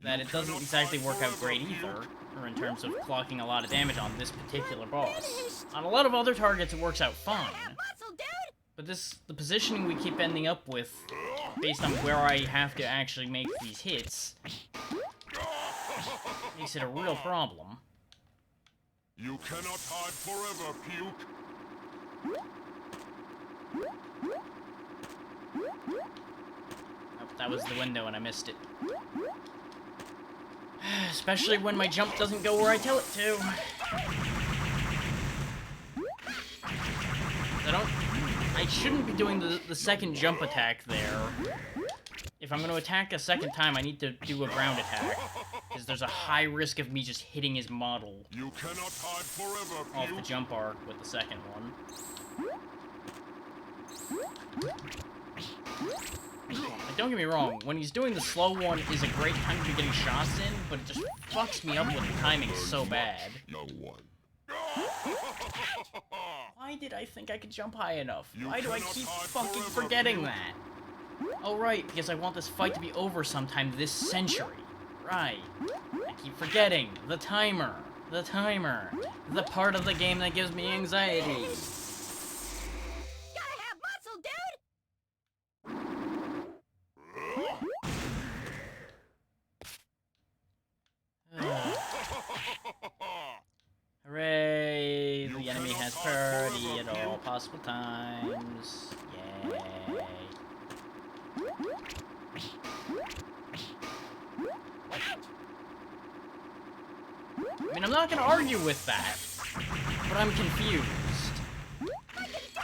that it doesn't exactly work out great either, or in terms of clocking a lot of damage on this particular boss. On a lot of other targets it works out fine, Muscle, dude! but the positioning we keep ending up with, based on where I have to actually make these hits, makes it a real problem. You cannot hide forever, Puke. Oh, that was the window and I missed it. Especially when my jump doesn't go where I tell it to. I shouldn't be doing the second jump attack there. If I'm going to attack a second time, I need to do a ground attack. Because there's a high risk of me just hitting his model. You cannot hide forever, off the jump arc with the second one. Like, don't get me wrong, when he's doing the slow one is a great time to be getting shots in, but it just fucks me up with the timing so bad. Young one. Why did I think I could jump high enough? Why do I keep fucking forgetting that? Oh right, because I want this fight to be over sometime this century. Right. I keep forgetting. The timer. The timer. The part of the game that gives me anxiety. Gotta have muscle, dude! Hooray! The enemy has priority at all possible times. Yay. I mean, I'm not gonna argue with that, but I'm confused.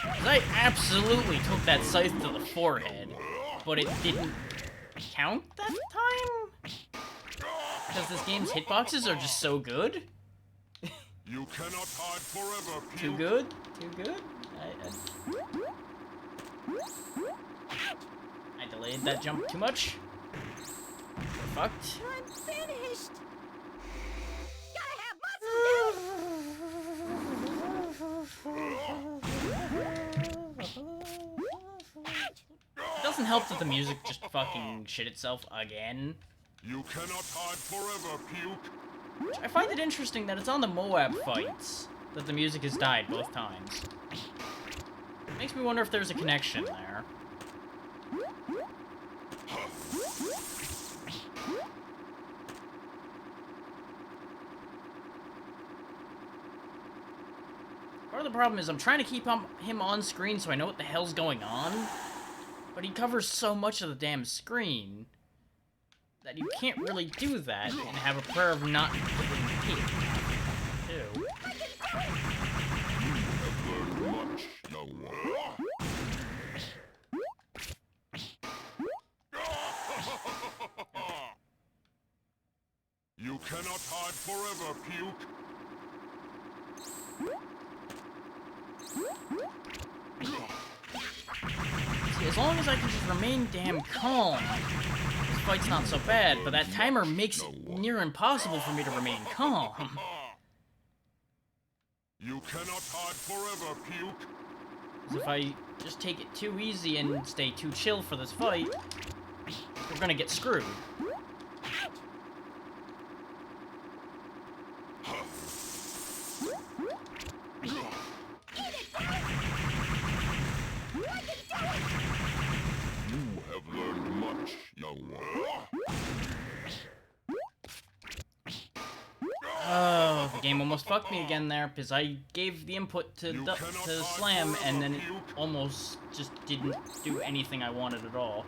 'Cause I absolutely took that scythe to the forehead, but it didn't count that time? Because this game's hitboxes are just so good? You cannot hide forever, Too good? Too good? I delayed that jump too much. We're fucked. I'm finished! Gotta have muscle, It doesn't help that the music just fucking shit itself again. You cannot hide forever, puke. I find it interesting that it's on the Moab fights that the music has died both times. Makes me wonder if there's a connection there. Part of the problem is I'm trying to keep him on screen so I know what the hell's going on, but he covers so much of the damn screen that you can't really do that and have a prayer of not getting hit, too. Much, young one. You cannot hide forever, puke. See, as long as I can just remain damn calm, this fight's not so bad, but that timer makes it near impossible for me to remain calm. You cannot hide forever, puke. Because if I just take it too easy and stay too chill for this fight, we're gonna get screwed. Oh, the game almost fucked me again there, because I gave the input to slam, and then it almost just didn't do anything I wanted at all.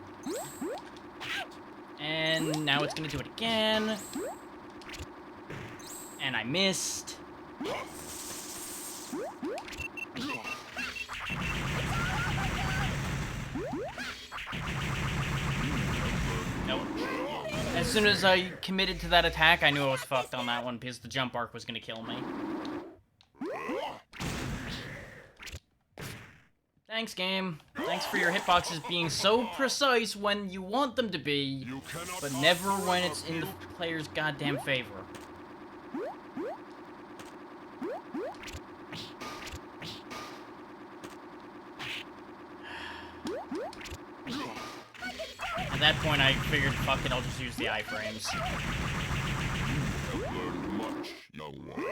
And now it's gonna do it again. And I missed. Nope. As soon as I committed to that attack, I knew I was fucked on that one because the jump arc was gonna kill me. Thanks, game. Thanks for your hitboxes being so precise when you want them to be, but never when it's in the player's goddamn favor. At that point, I figured, fuck it, I'll just use the iframes. You have learned much, young one.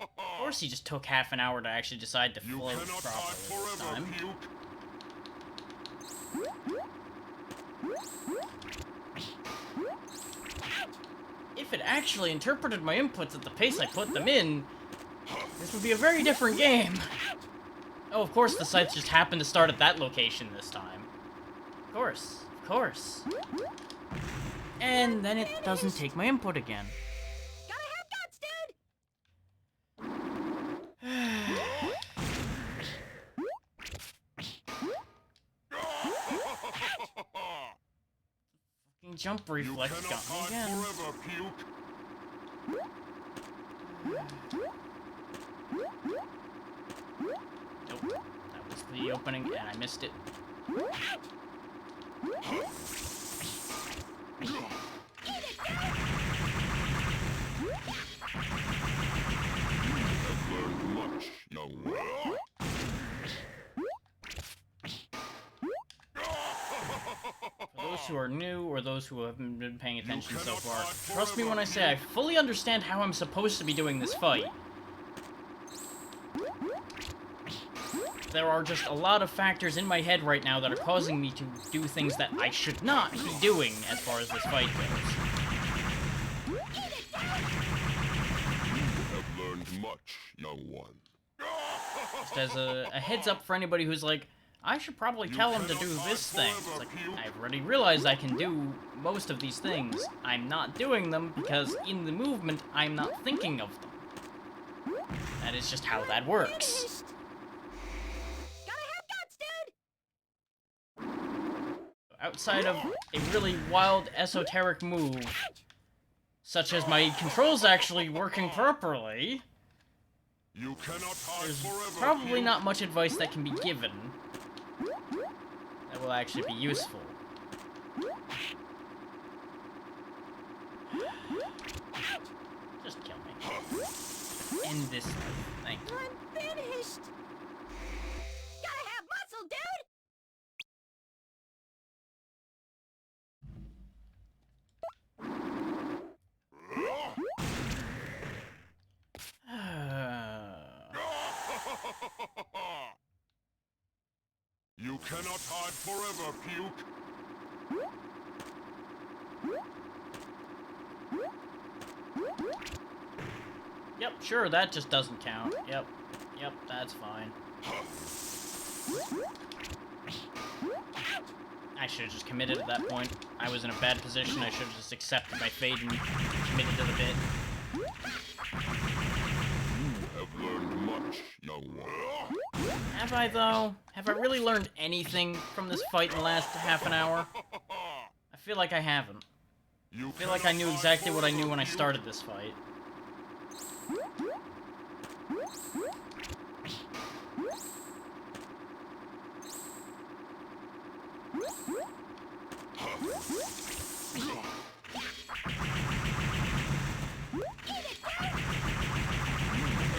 Of course, he just took half an hour to actually decide to float properly this time. If it actually interpreted my inputs at the pace I put them in, this would be a very different game. Oh, of course the sites just happened to start at that location this time. Of course. Of course. And then it doesn't take my input again. Gotta have guts, Fucking jump You reflex cannot got me hide again. forever, Puke. Nope. That was the opening, and I missed it. Have learned much, young one. For those who are new, or those who haven't been paying attention so far, trust me when I say I fully understand how I'm supposed to be doing this fight. There are just a lot of factors in my head right now that are causing me to do things that I should not be doing as far as this fight goes. You have learned much, young one. Just as a heads up for anybody who's like, I should probably tell him to do this thing. It's like, I've already realized I can do most of these things. I'm not doing them because in the movement, I'm not thinking of them. That is just how that works. Gotta have guts, dude! Outside of a really wild, esoteric move, such as my controls actually working properly, You cannot hide there's forever, probably Puke. not much advice that can be given that will actually be useful. Just kill me. End this life. Thank you. I'm finished! Gotta have muscle, dude! You cannot hide forever, Puke. Yep, sure, that just doesn't count. Yep, that's fine. I should have just committed at that point. I was in a bad position, I should have just accepted my fate and committed to the bit. You have learned much, young one. Have I, though? Have I really learned anything from this fight in the last half an hour? I feel like I haven't. You I feel like I knew exactly what I knew when I started this fight.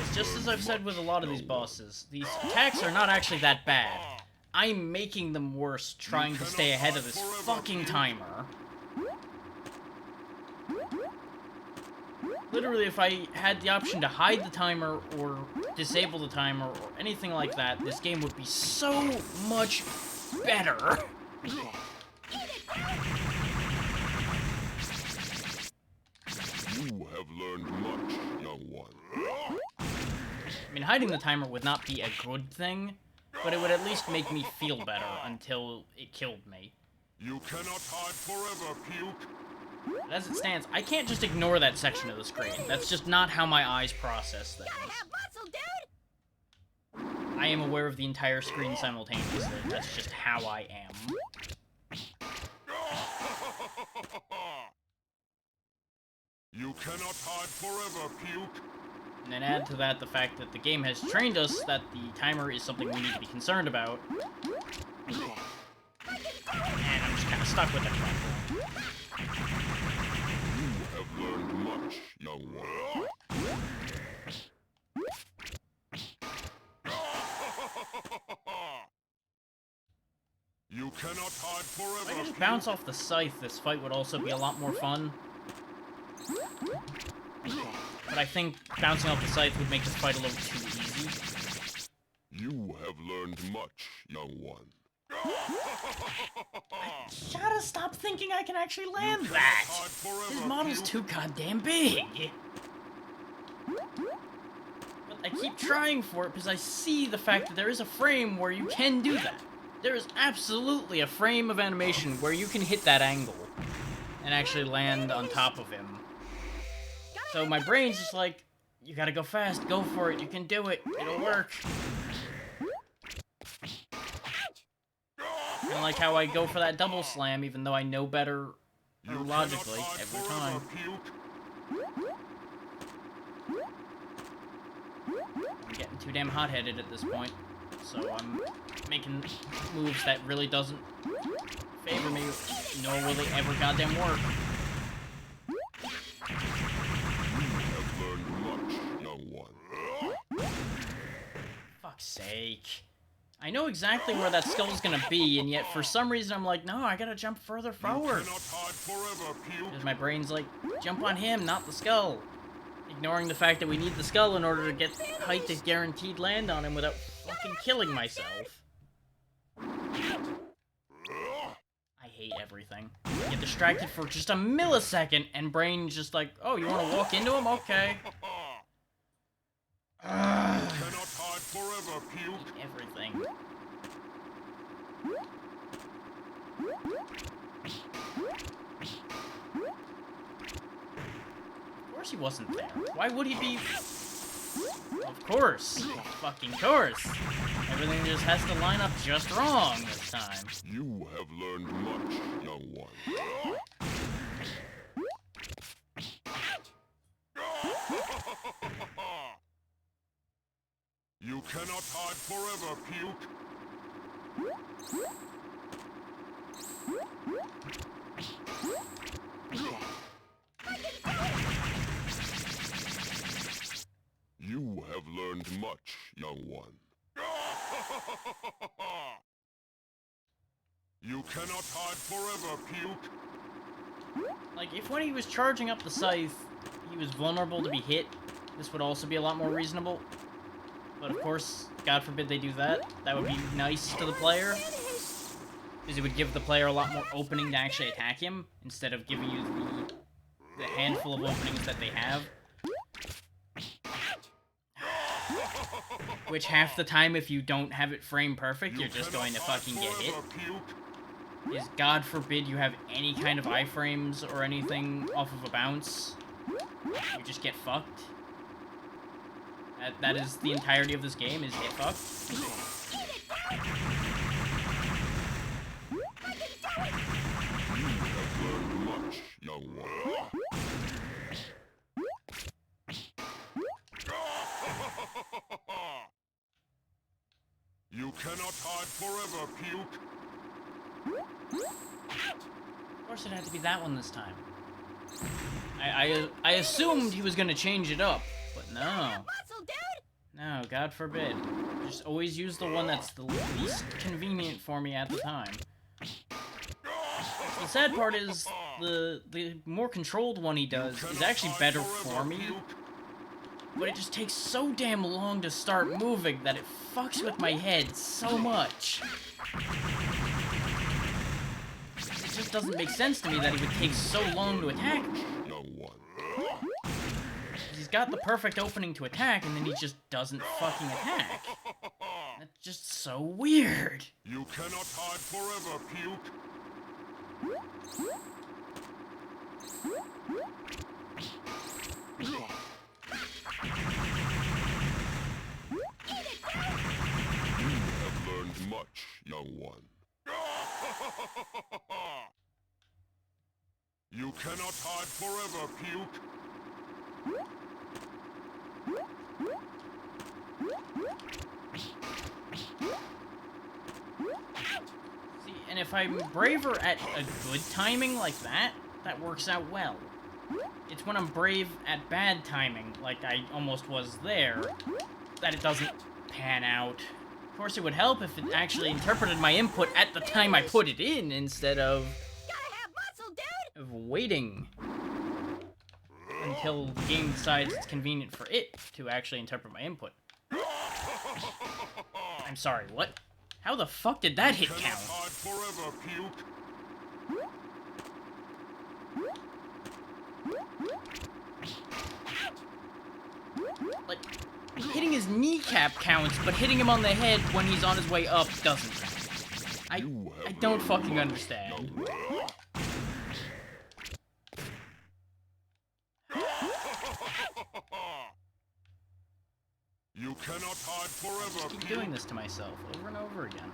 It's just as I've said with a lot of these bosses, these attacks are not actually that bad. I'm making them worse trying to stay ahead of this fucking timer. Literally, if I had the option to hide the timer or disable the timer or anything like that, this game would be so much better. You have learned much, young one. I mean, hiding the timer would not be a good thing, but it would at least make me feel better until it killed me. You cannot hide forever, Puke. But as it stands, I can't just ignore that section of the screen. That's just not how my eyes process things. Gotta have muscle, dude! I am aware of the entire screen simultaneously. That's just how I am. You cannot hide forever, Puke. And then add to that the fact that the game has trained us that the timer is something we need to be concerned about. And I'm just kind of stuck with that platform. You have learned much, young one. You cannot hide If I forever, could just bounce off the scythe, this fight would also be a lot more fun. But I think bouncing off the scythe would make this fight a little too easy. You have learned much, young one. Gotta stop thinking I can actually land that! Hide forever, His model's Puke. too goddamn big! But I keep trying for it because I see the fact that there is a frame where you can do that. There's absolutely a frame of animation where you can hit that angle and actually land on top of him. So my brain's just like, you gotta go fast, go for it, you can do it, it'll work. Kinda like how I go for that double slam even though I know better logically every time. I'm getting too damn hot-headed at this point, so I'm making moves that really doesn't favor me, nor will they ever goddamn work. Have learned much, young one. Fuck's sake. I know exactly where that skull's gonna be, and yet for some reason I'm like, no, I gotta jump further forward. You cannot hide forever, Puke. Because my brain's like, jump on him, not the skull. Ignoring the fact that we need the skull in order to get height to guaranteed land on him without fucking killing myself. I hate everything. Get distracted for just a millisecond, and brain's just like, oh, you wanna walk into him? Okay. You cannot hide forever, Puke. Everything. Of course he wasn't there. Why would he be? Of course. Fucking course. Everything just has to line up just wrong this time. You have learned much, young one. You cannot hide forever, Puke. You have learned much, young one. You cannot hide forever, Puke. Like, if when he was charging up the scythe, he was vulnerable to be hit, this would also be a lot more reasonable. But of course, God forbid they do that. That would be nice to the player. Because it would give the player a lot more opening to actually attack him, instead of giving you the handful of openings that they have. Which half the time, if you don't have it frame perfect, you're just going to fucking get hit. Is God forbid you have any kind of iframes or anything off of a bounce. You just get fucked. That is the entirety of this game, is get fucked. You have learned much, young one. You cannot hide forever, Puke. Of course it had to be that one this time. I assumed he was gonna change it up, but no. Muscle, dude! No, God forbid. Just always use the one that's the least convenient for me at the time. The sad part is, the more controlled one he does is actually better for me, but it just takes so damn long to start moving that it fucks with my head so much. It just doesn't make sense to me that he would take so long to attack me. Young one. He's got the perfect opening to attack, and then he just doesn't fucking attack. That's just so weird. You cannot hide forever, Puke. You have learned much, young one. You cannot hide forever, Puke. See, and if I'm braver at a good timing like that, that works out well. It's when I'm brave at bad timing, like I almost was there, that it doesn't pan out. Of course, it would help if it actually interpreted my input at the time I put it in, instead of Gotta have muscle, dude! waiting until the game decides it's convenient for it to actually interpret my input. I'm sorry, what? How the fuck did that hit Cannot count? hide forever, Puke. Like, hitting his kneecap counts, but hitting him on the head when he's on his way up doesn't count. I You have don't learned fucking much, understand. young one. You cannot hide forever, Keep Puke. doing this to myself over and over again.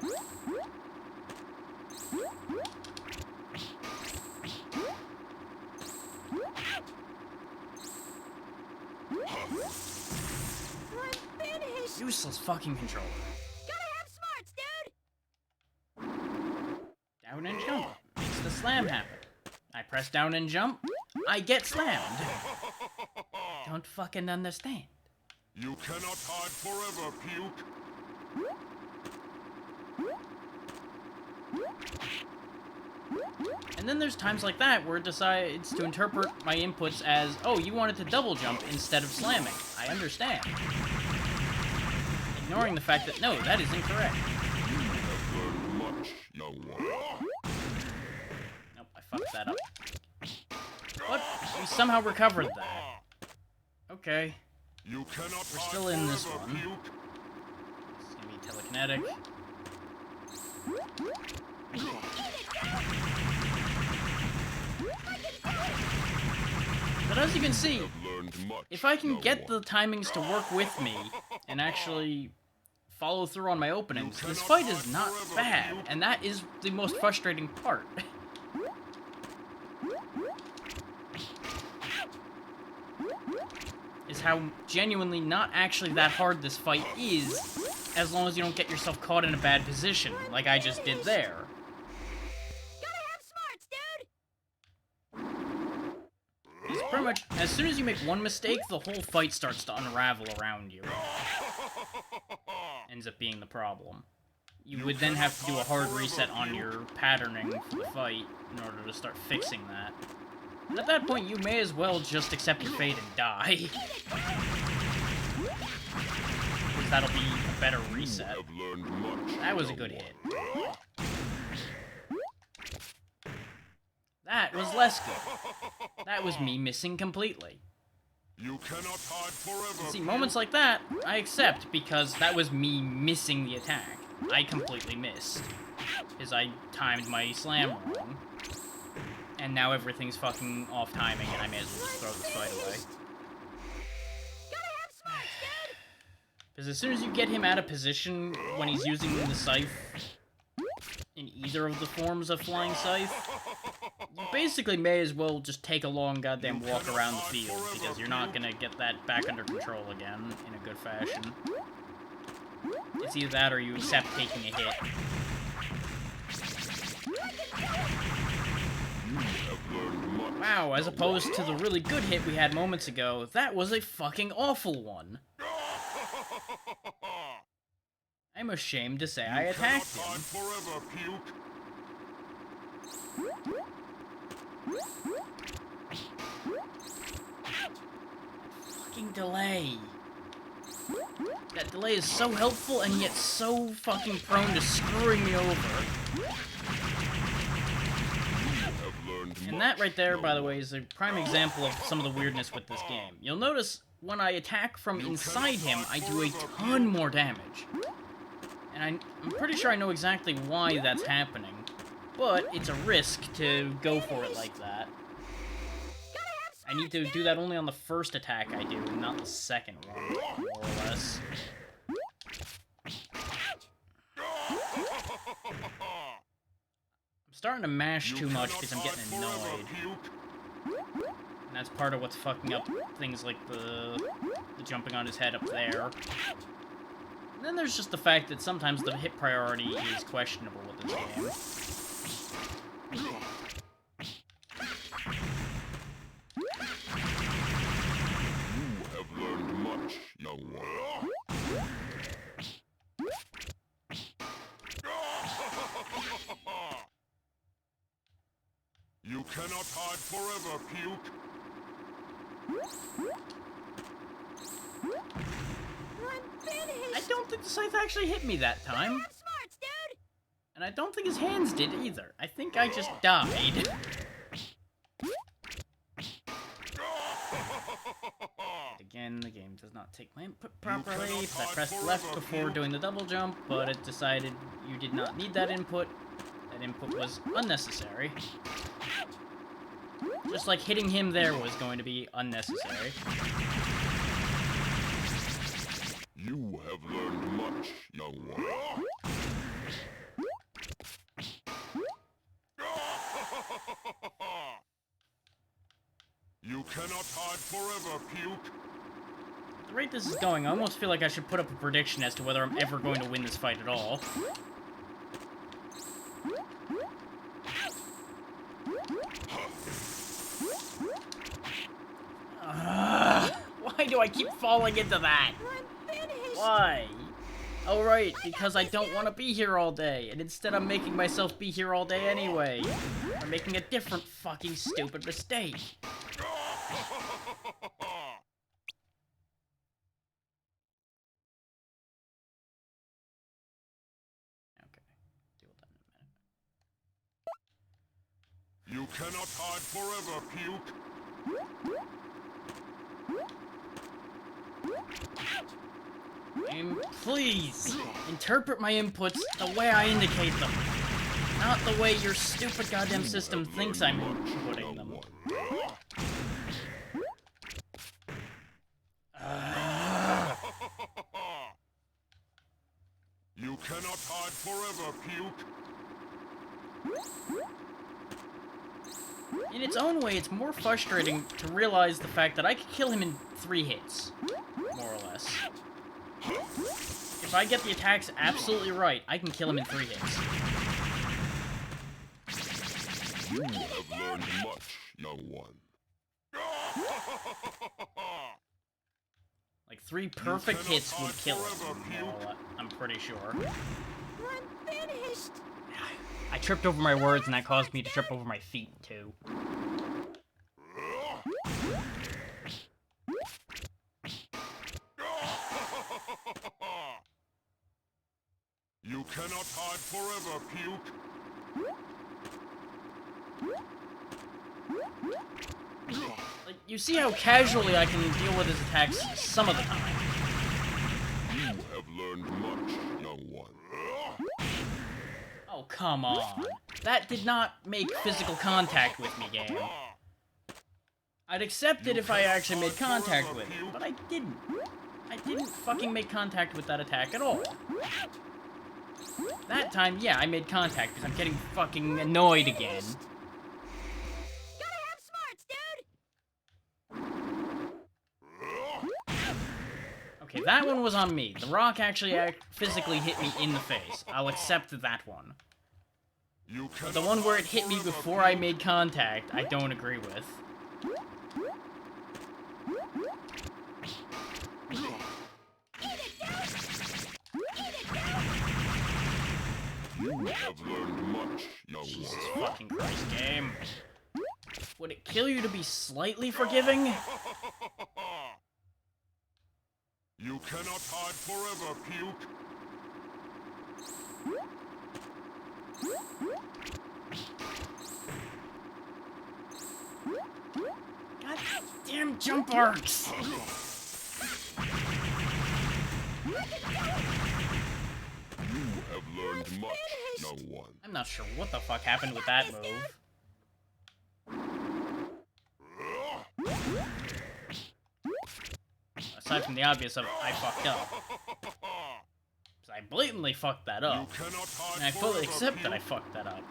I'm finished. Useless fucking controller. Gotta have smarts, dude. Down and jump. Makes the slam happen. I press down and jump. I get slammed. Don't fucking understand. You cannot hide forever, Puke. And then there's times like that where it decides to interpret my inputs as, oh, you wanted to double jump instead of slamming. I understand. Ignoring the fact that, no, that is incorrect. You have learned much, young one. Nope, I fucked that up. But we somehow recovered that. Okay. You cannot We're hide still in this forever, one. Puke. It's gonna be telekinetic. But as you can see, You have learned much, if I can young get one. the timings to work with me and actually follow through on my openings, this fight is not bad, and that is the most frustrating part. Is how genuinely not actually that hard this fight is, as long as you don't get yourself caught in a bad position, like I just did there. Gotta have smarts, dude. It's pretty much, as soon as you make one mistake, the whole fight starts to unravel around you. Ends up being the problem. You would then have to do a hard reset on your patterning for the fight in order to start fixing that. And at that point, you may as well just accept your fate and die. Because that'll be a better reset. You have learned much, That was a young good one. hit. That was less good. That was me missing completely. You cannot hide forever. See, moments like that, I accept, because that was me missing the attack. I completely missed. Because I timed my slam wrong. And now everything's fucking off timing, and I may as well just throw this fight away. Gotta have smarts, dude. Because as soon as you get him out of position when he's using the scythe, in either of the forms of flying scythe, you basically may as well just take a long goddamn walk around the field, because you're not gonna get that back under control again in a good fashion. It's either that or you accept taking a hit. You have learned much. Wow, as opposed to the really good hit we had moments ago, that was a fucking awful one. I'm ashamed to say I attacked Cannot hide him. forever, Puke. Fucking delay. That delay is so helpful and yet so fucking prone to screwing me over. You have learned And much, that right there, young by the one. way, is a prime example of some of the weirdness with this game. You'll notice when I attack from inside him, I do a ton more damage. And I'm pretty sure I know exactly why that's happening. But it's a risk to go for it like that. I need to do that only on the first attack I do, and not the second one, more or less. I'm starting to mash too much because I'm getting annoyed. And that's part of what's fucking up things like the jumping on his head up there. And then there's just the fact that sometimes the hit priority is questionable with this game. You have learned much, young one. You cannot hide forever, Puke. I'm finished. I don't think the scythe actually hit me that time. Have smarts, dude. And I don't think his hands did either. I think I just died. Again, the game does not take my input properly, because I pressed left before doing the double jump, but it decided you did not need that input, That input was unnecessary. Just like hitting him there was going to be unnecessary. You have learned much, young one. You cannot hide forever, Puke. At the rate this is going, I almost feel like I should put up a prediction as to whether I'm ever going to win this fight at all. Why do I keep falling into that? I'm finished. Why? Oh right, because I don't want to be here all day, and instead I'm making myself be here all day anyway. I'm making a different fucking stupid mistake. Okay, deal with that in a minute. You cannot hide forever, Puke. And please, interpret my inputs the way I indicate them. Not the way your stupid goddamn system thinks I'm inputting them. You cannot hide forever, Puke. In its own way, it's more frustrating to realize the fact that I could kill him in 3 hits. More or less. If I get the attacks absolutely right, I can kill him in 3 hits. You have learned much, young one. Like 3 perfect hits would kill him. Well, I'm pretty sure. I'm finished. I tripped over my words, and that caused me to trip over my feet, too. You cannot hide forever, Puke. Like, you see how casually I can deal with his attacks some of the time. You have learned much, young one. Oh, come on. That did not make physical contact with me, game. I'd accept it if I actually made contact with it, but I didn't. I didn't fucking make contact with that attack at all. That time, yeah, I made contact because I'm getting fucking annoyed again. Gotta have smarts, dude. Okay, that one was on me. The rock actually physically hit me in the face. I'll accept that one. But the one where it hit me before I made contact, I don't agree with. You have learned much, young Jesus one. fucking Christ, game. Would it kill you to be slightly forgiving? You cannot hide forever, Puke. God damn jump arcs! You have learned much, young one. I'm not sure what the fuck happened with that move. Aside from the obvious of I fucked up. 'Cause I blatantly fucked that up. And I fully accept that I fucked that up.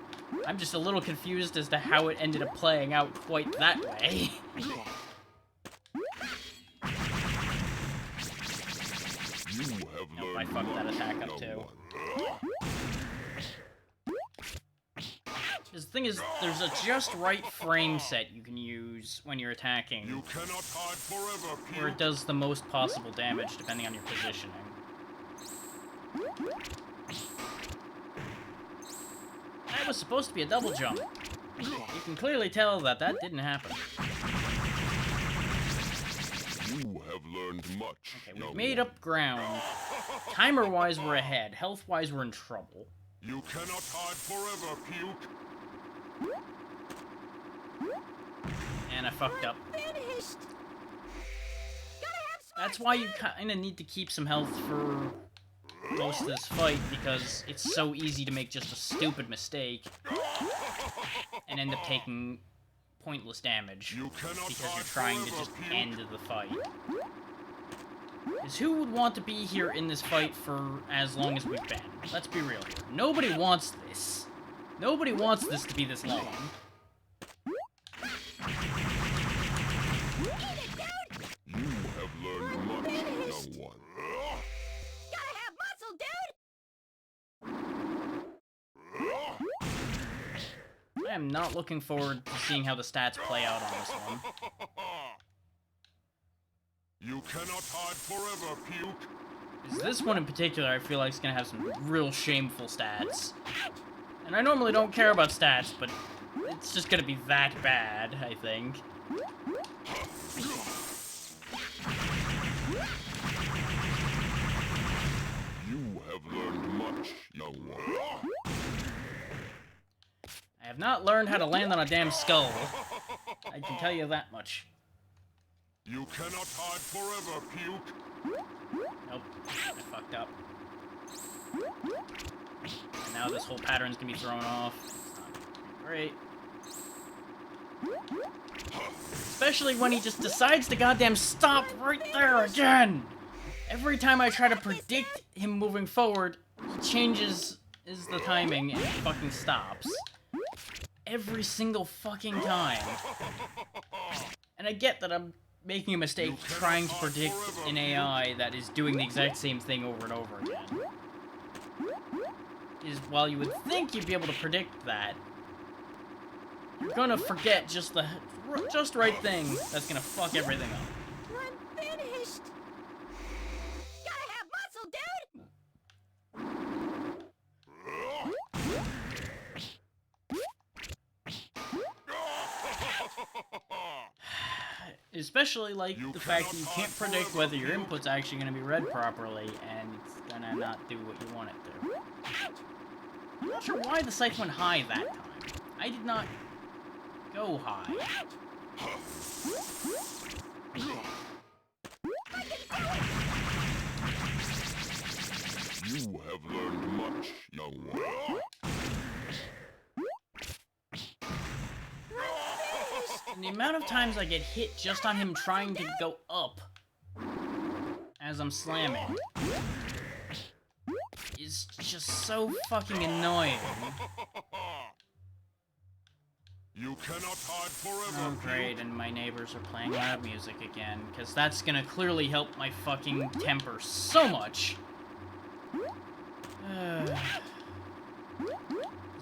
I'm just a little confused as to how it ended up playing out quite that way. Nope, I fucked that attack up too. The thing is, there's a just right frame set you can use when you're attacking, You cannot hide forever, where it Puke. does the most possible damage depending on your positioning. That was supposed to be a double jump. You can clearly tell that that didn't happen. You have learned much. Okay, we've young made one. up ground. Timer-wise, we're ahead. Health-wise, we're in trouble. You cannot hide forever, Puke. And I fucked up. Finished. Gotta have smarts. That's why you kind of need to keep some health for most of this fight because it's so easy to make just a stupid mistake and end up taking pointless damage because you're trying to just end the fight. Is who would want to be here in this fight for as long as we've been? Let's be real here. Nobody wants this. Nobody wants this to be this long. You have learned much, young one. Gotta have muscle, dude! I am not looking forward to seeing how the stats play out on this one. You cannot hide forever, Puke. Because this one in particular, I feel like is going to have some real shameful stats. And I normally don't care about stats, but it's just going to be that bad, I think. You have learned much, young one. I have not learned how to land on a damn skull. I can tell you that much. You cannot hide forever, Puke. Nope, I fucked up. And now this whole pattern's gonna be thrown off. It's not great. Especially when he just decides to goddamn stop right there again! Every time I try to predict him moving forward, he changes the timing and he fucking stops. Every single fucking time. And I get that I'm making a mistake trying to predict an AI that is doing the exact same thing over and over again. While you would think you'd be able to predict that, you're gonna forget just the right thing that's gonna fuck everything up. I'm finished! Gotta have muscle, Especially like the fact that you can't predict whether your input's actually gonna be read properly and it's gonna not do what you want it to. I'm not sure why the scythe went high that time. I did not go high. You have learned much, young one. And the amount of times I get hit just on him trying to go up as I'm slamming is just so fucking annoying. You cannot hide forever. Oh great, and my neighbors are playing loud music again, because that's gonna clearly help my fucking temper so much.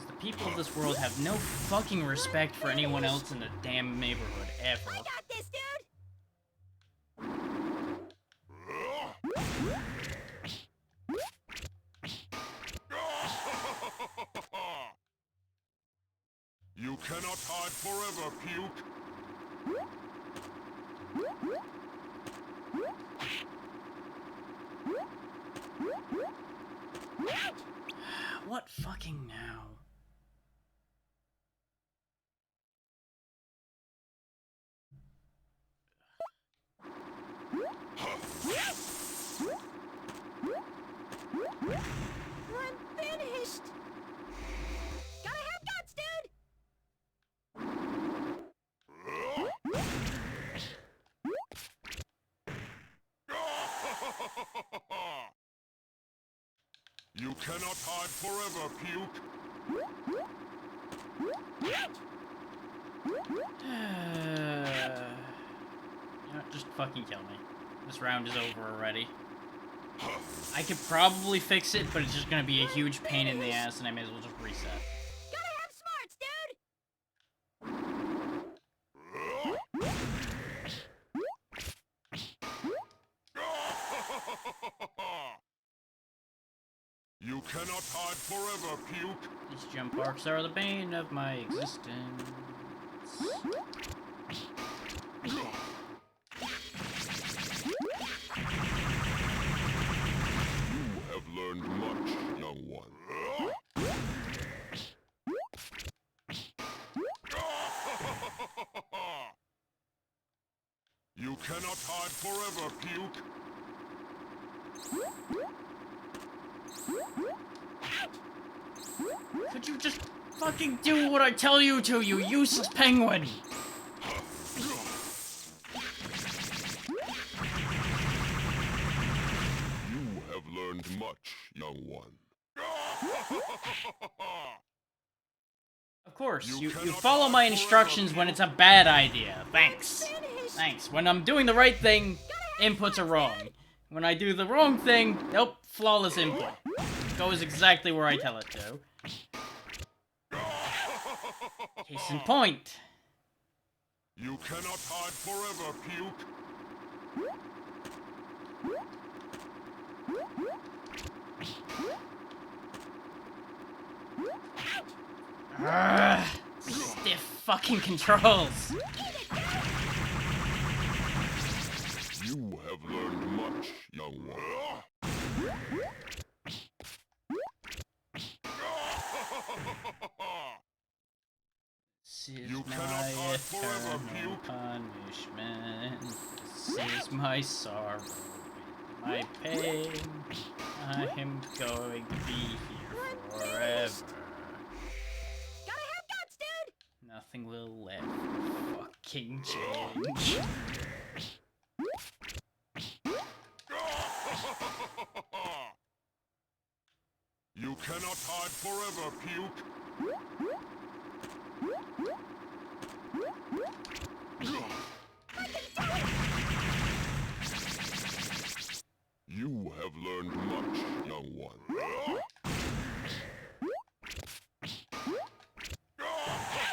The people of this world have no fucking respect for anyone else in the damn neighborhood, ever. I got this, dude! You cannot hide forever, Puke. What fucking now? I'm finished! Gotta have guts, dude! You cannot hide forever, Puke. You know, just fucking kill me. This round is over already. I could probably fix it, but it's just gonna be a huge pain in the ass, and I may as well just reset. Gotta have smarts, dude! You cannot hide forever, Puke. These jump arcs are the bane of my existence. You have learned much, young one. You cannot hide forever, Puke. Could you just fucking do what I tell you to, you useless penguin? You have learned much, young one. Of course, You you cannot follow my hide instructions forever, when it's a bad idea. Thanks. Thanks. When I'm doing the right thing, inputs are wrong. When I do the wrong thing, nope, flawless input. Goes exactly where I tell it to. Case in point. You cannot hide forever, Puke. Ugh, stiff fucking controls. You have learned much, young one. This is You my cannot hide forever, eternal Puke. punishment. This is my sorrow, my pain. I am going to be here forever. Gotta have guts, dude! Nothing will ever fucking change. You cannot hide forever, Puke. You have learned much, young one.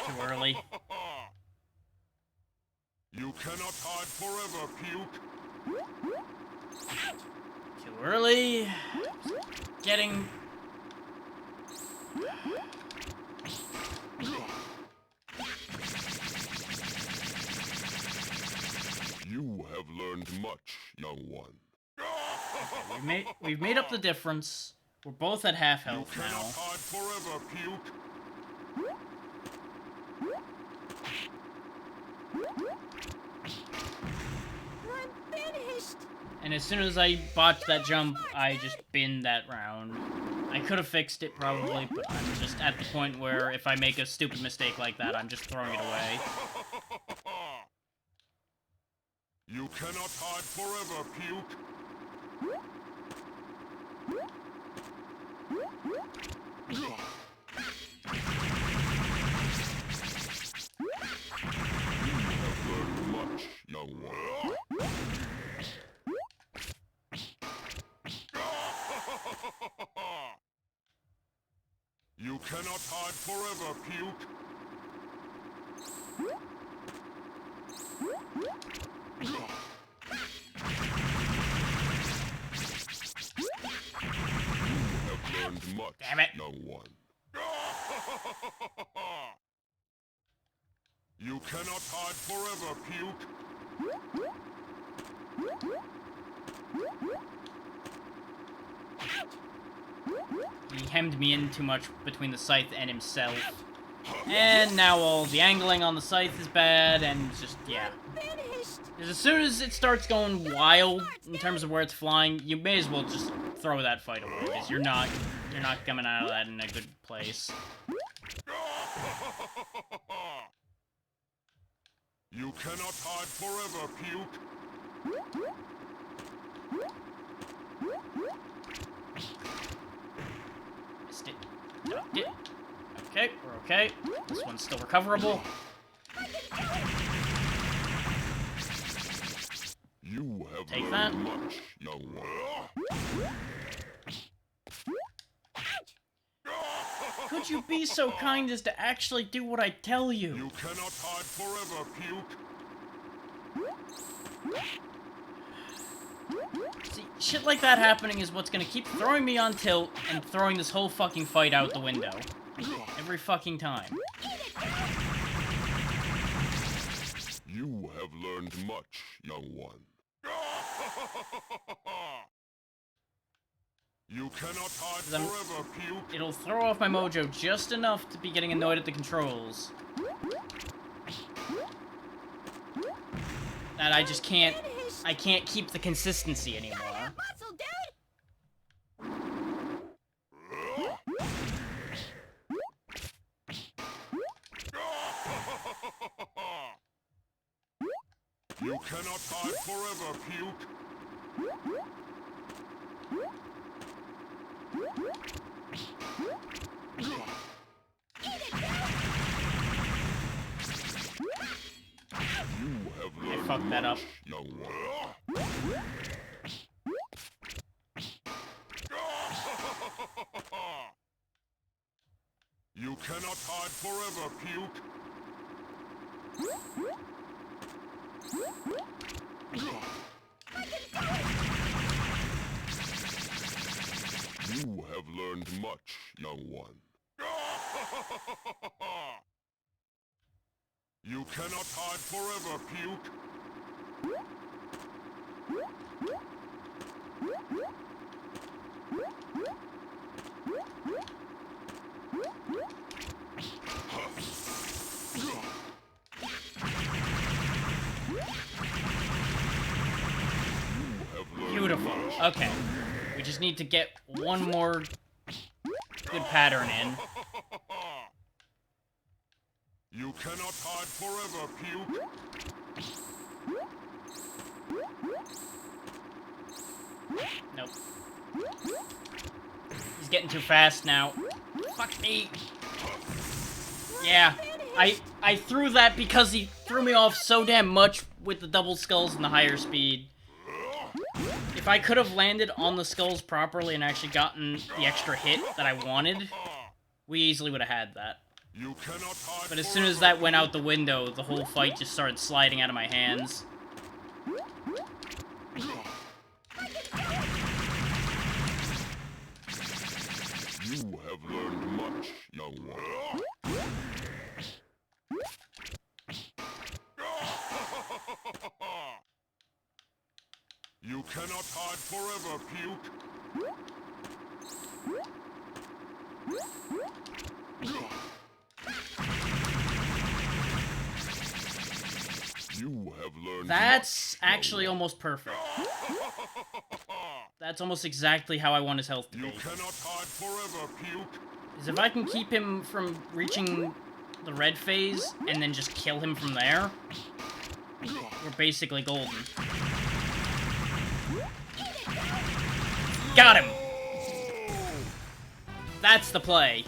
Too early. You cannot hide forever, Puke. Too early. Getting... You have learned much, young one. We've made up the difference. We're both at half You health cannot now. hide forever, Puke. I'm finished! And as soon as I botched that jump, I just binned that round. I could have fixed it probably, but I'm just at the point where if I make a stupid mistake like that, I'm just throwing it away. You cannot hide forever, Puke. You have learned much, young one. You cannot hide forever, Puke. You have learned much, Damn it. young one. You cannot hide forever, Puke. He hemmed me in too much between the scythe and himself. And now all the angling on the scythe is bad, and just, yeah. Finished! Because as soon as it starts going wild in terms of where it's flying, you may as well just throw that fight away, because you're not coming out of that in a good place. You cannot hide forever, Puke. Missed it. Ducked it. Okay, we're okay. This one's still recoverable. You have Take learned that. much, young one. Could you be so kind as to actually do what I tell you? You cannot hide forever, Puke. See, shit like that happening is what's gonna keep throwing me on tilt and throwing this whole fucking fight out the window. Every fucking time. You have learned much, young one. You cannot hide I'm- forever, Puke. It'll throw off my mojo just enough to be getting annoyed at the controls. That I just can't... I can't keep the consistency anymore. Muscle, dude! You cannot hide forever, Puke. You have learned I fucked that up. much, young one. You cannot hide forever, Puke. You have learned much, young one. You cannot hide forever, Puke. Beautiful. Okay. We just need to get one more good pattern in. You cannot hide forever, Puke. Nope. He's getting too fast now. Fuck me. Yeah. I threw that because he threw me off so damn much with the double skulls and the higher speed. If I could have landed on the skulls properly and actually gotten the extra hit that I wanted, we easily would have had that. You cannot hide But as soon as that went out the window, the whole fight just started sliding out of my hands. You have learned much, young one. You cannot hide forever, Puke. You have learned That's much, actually young almost perfect. That's almost exactly how I want his health to one. be. You cannot hide forever, Puke. Is if I can keep him from reaching the red phase and then just kill him from there, we're basically golden. Got him! That's the play.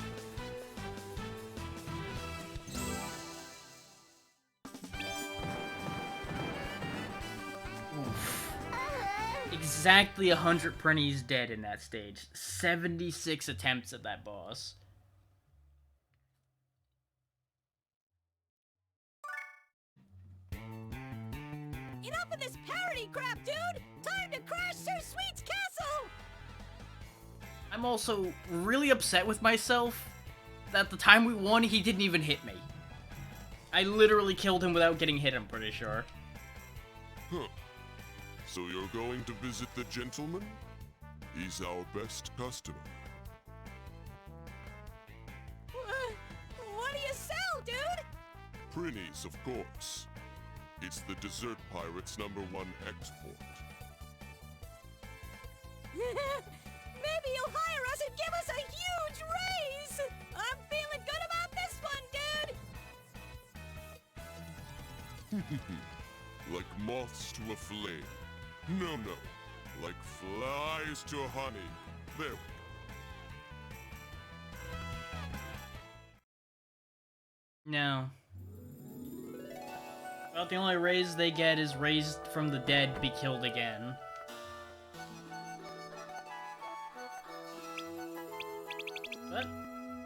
Oof. Exactly 100 Prinnies dead in that stage. 76 attempts at that boss. Enough of this parody crap, dude! Time to crash Sir Sweet's castle! I'm also really upset with myself that the time we won, he didn't even hit me. I literally killed him without getting hit, I'm pretty sure. Huh. So you're going to visit the gentleman? He's our best customer. What do you sell, dude? Prinny's, of course. It's the Desert Pirate's #1 export. Maybe you'll hire us and give us a huge raise! I'm feeling good about this one, dude! Like moths to a flame. No, like flies to honey. There we go. No. Well, the only raise they get is raised from the dead, be killed again. But,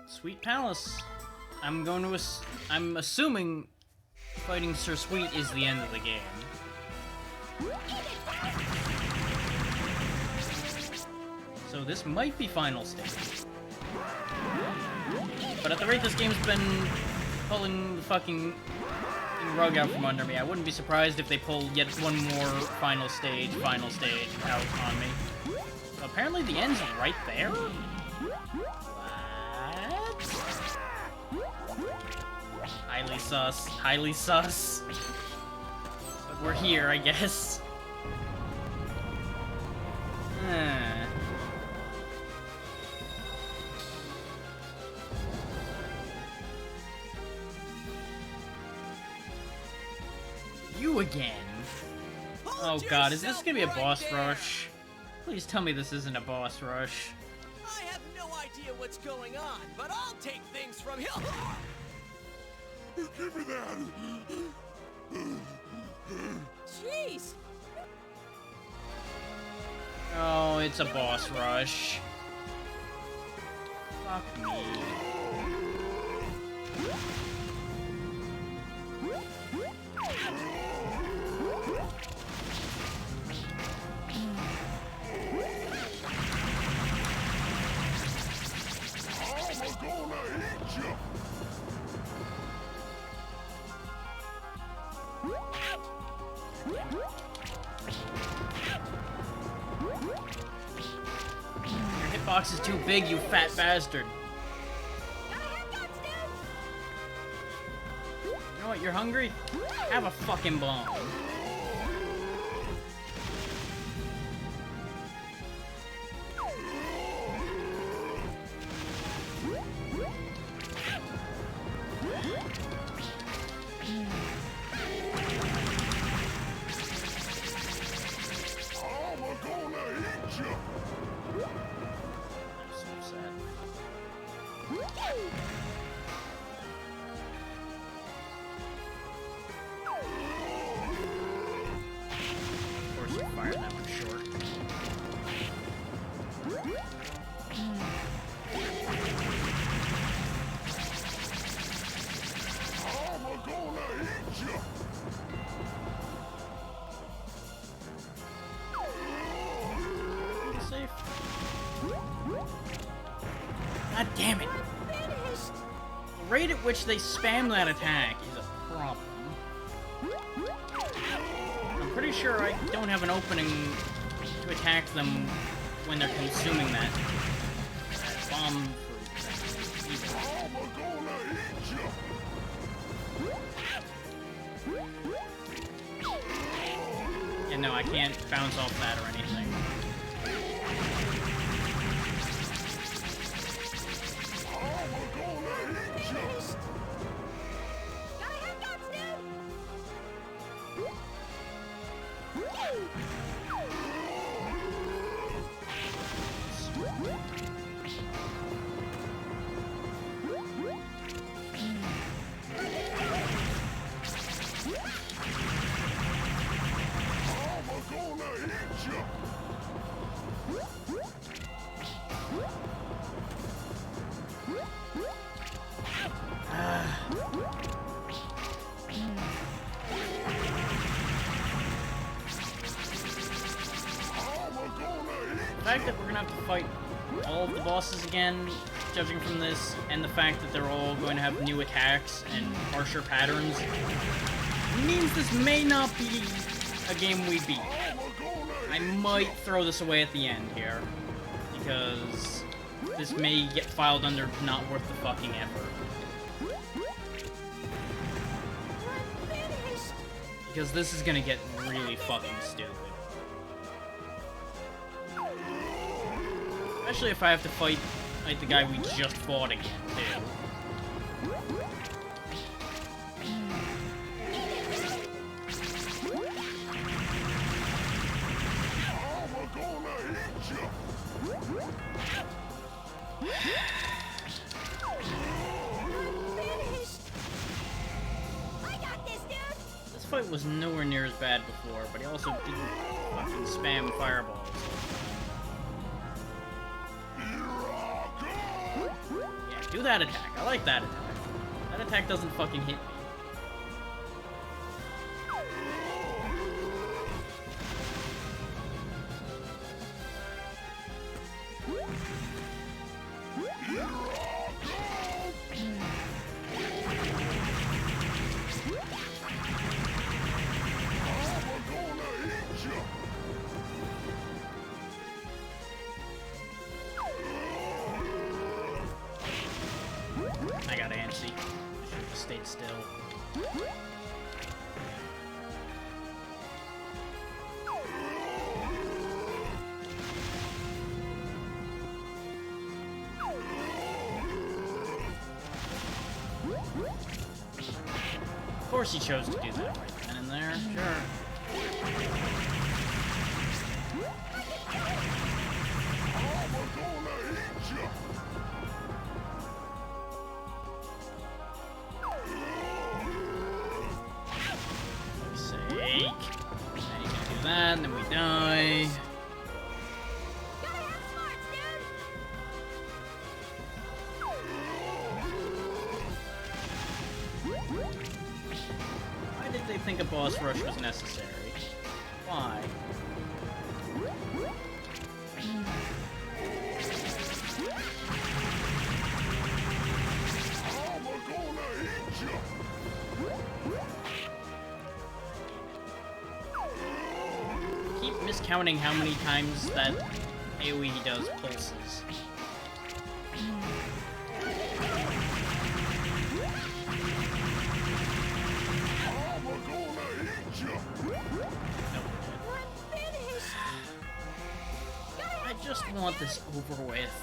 Sweet Palace. I'm assuming fighting Sir Sweet is the end of the game. So this might be final stage. But at the rate this game's been pulling the fucking rug out from under me, I wouldn't be surprised if they pull yet one more final stage out on me. So apparently the end's right there? What? Highly sus. But we're here, I guess. You again. Oh god, is this gonna be a boss rush? Please tell me this isn't a boss rush. I have no idea what's going on, but I'll take things from here. Give me that! Jeez! Oh, it's a boss rush. Fuck me. I'm gonna eat you! Your hitbox is too big, you fat bastard. You know what, you're hungry? Have a fucking bomb. I'm gonna eat you! I'm so upset. Of course you fired that one short. I'm gonna eat you! Safe. God damn it. Finished! The rate at which they spam that attack is a problem. I'm pretty sure I don't have an opening to attack them when they're consuming that bomb fruit thing. I'm gonna eat you! Yeah, no, I can't bounce off that or anything. I'm gonna eat you! Finished! Gotta have guts, I'm gonna eat you! I'm gonna eat The fact that we're gonna have to fight all of the bosses again, judging from this, and the fact that they're all going to have new attacks and harsher patterns, means this may not be a game we beat. I might throw this away at the end here, because this may get filed under not worth the fucking effort. finished! Because this is gonna get really fucking stupid. Especially if I have to fight, like, the guy we just fought again, too. I'm gonna eat you! Finished! I got this, dude! This fight was nowhere near as bad before, but he also didn't fucking spam fireballs. Yeah, do that attack. I like that attack. That attack doesn't fucking hit me. I got antsy. Should've just stayed still. Of course he chose to do that right then and there. Sure. Sake. Now you can do that, and then we die. Gotta have smarts, dude. Why did they think a boss rush was necessary? Why? I keep miscounting how many times that AoE does pulses. I just want this over with,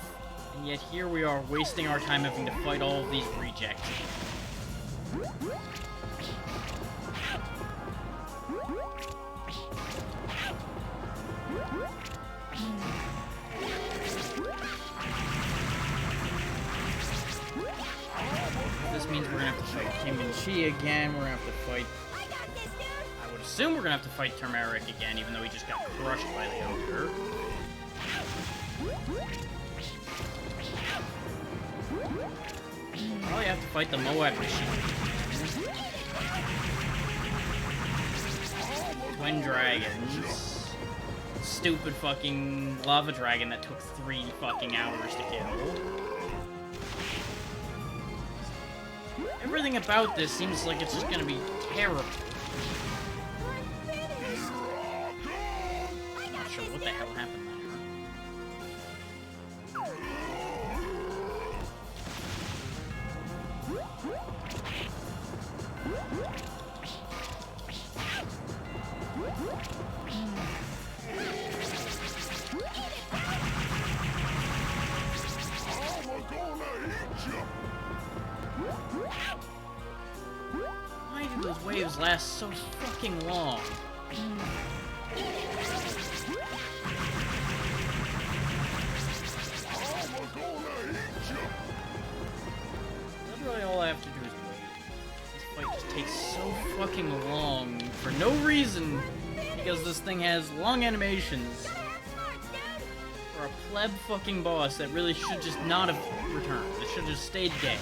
and yet here we are wasting our time having to fight all of these rejects. This means we're gonna have to fight Kim and Chi again, we're gonna have to fight... I got this, dude. I would assume we're gonna have to fight Turmeric again, even though he just got crushed by the ogre. Probably have to fight the Moab machine. Twin dragons. Stupid fucking lava dragon that took 3 fucking hours to kill. Everything about this seems like it's just gonna be terrible. I'm not sure what the hell happened there. Why do those waves last so fucking long? Literally all I have to do is wait. This fight just takes so fucking long for no reason because this thing has long animations for a pleb fucking boss that really should just not have returned. It should have just stayed dead.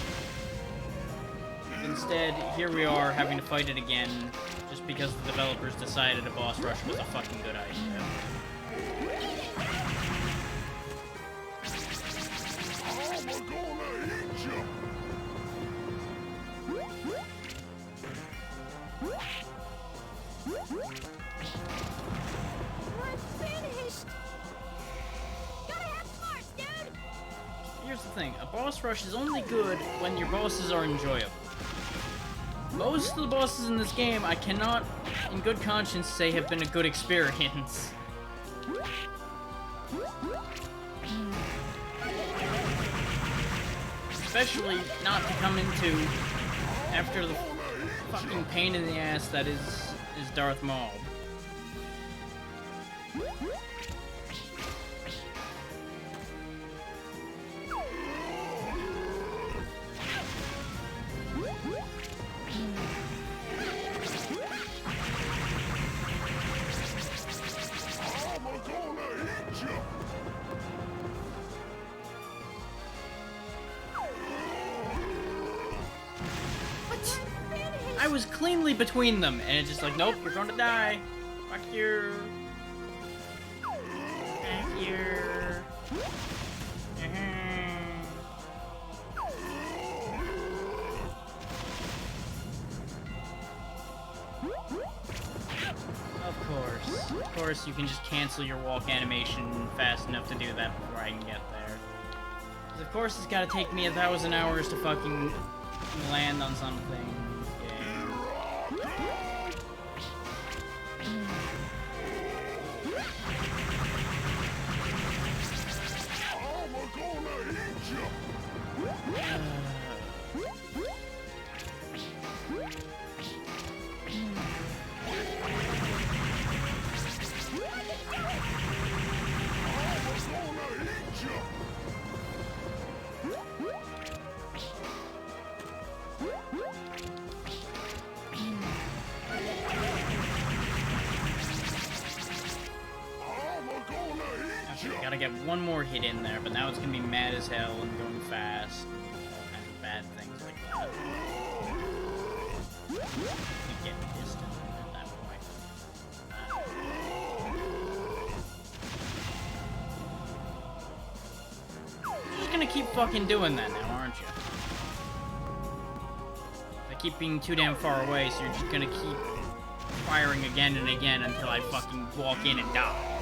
Instead, here we are having to fight it again just because the developers decided a boss rush was a fucking good idea. We're finished. Gotta have smarts, dude. Here's the thing, a boss rush is only good when your bosses are enjoyable. Most of the bosses in this game, I cannot, in good conscience, say have been a good experience. Especially not to come into after the fucking pain in the ass that is Darth Maul. I was cleanly between them, and it's just like, nope, you're gonna die. Fuck you. Fuck you. Of course, you can just cancel your walk animation fast enough to do that before I can get there. Because of course it's gotta take me 1,000 hours to fucking land on something. Gotta get one more hit in there, but now it's gonna be mad as hell and going fast. And all kinds of bad things like that. You get distant at that point. You're just gonna keep fucking doing that now, aren't you? I keep being too damn far away, so you're just gonna keep firing again and again until I fucking walk in and die.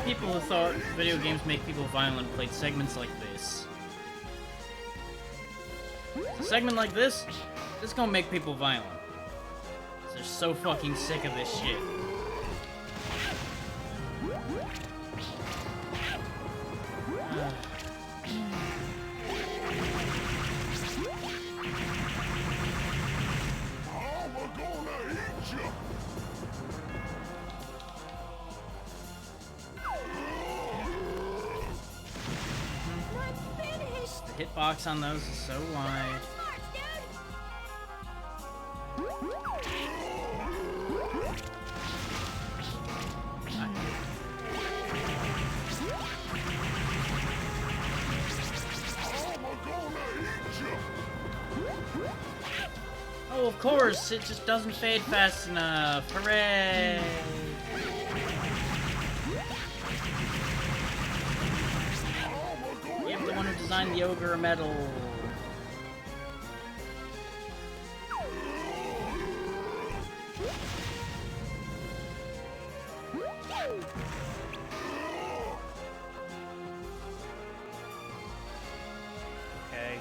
People who thought video games make people violent played segments like this. A segment like this is gonna make people violent. They're so fucking sick of this shit. The hitbox on those is so wide. Oh, of course, it just doesn't fade fast enough. Hooray! Give the one who designed the ogre a medal. Okay.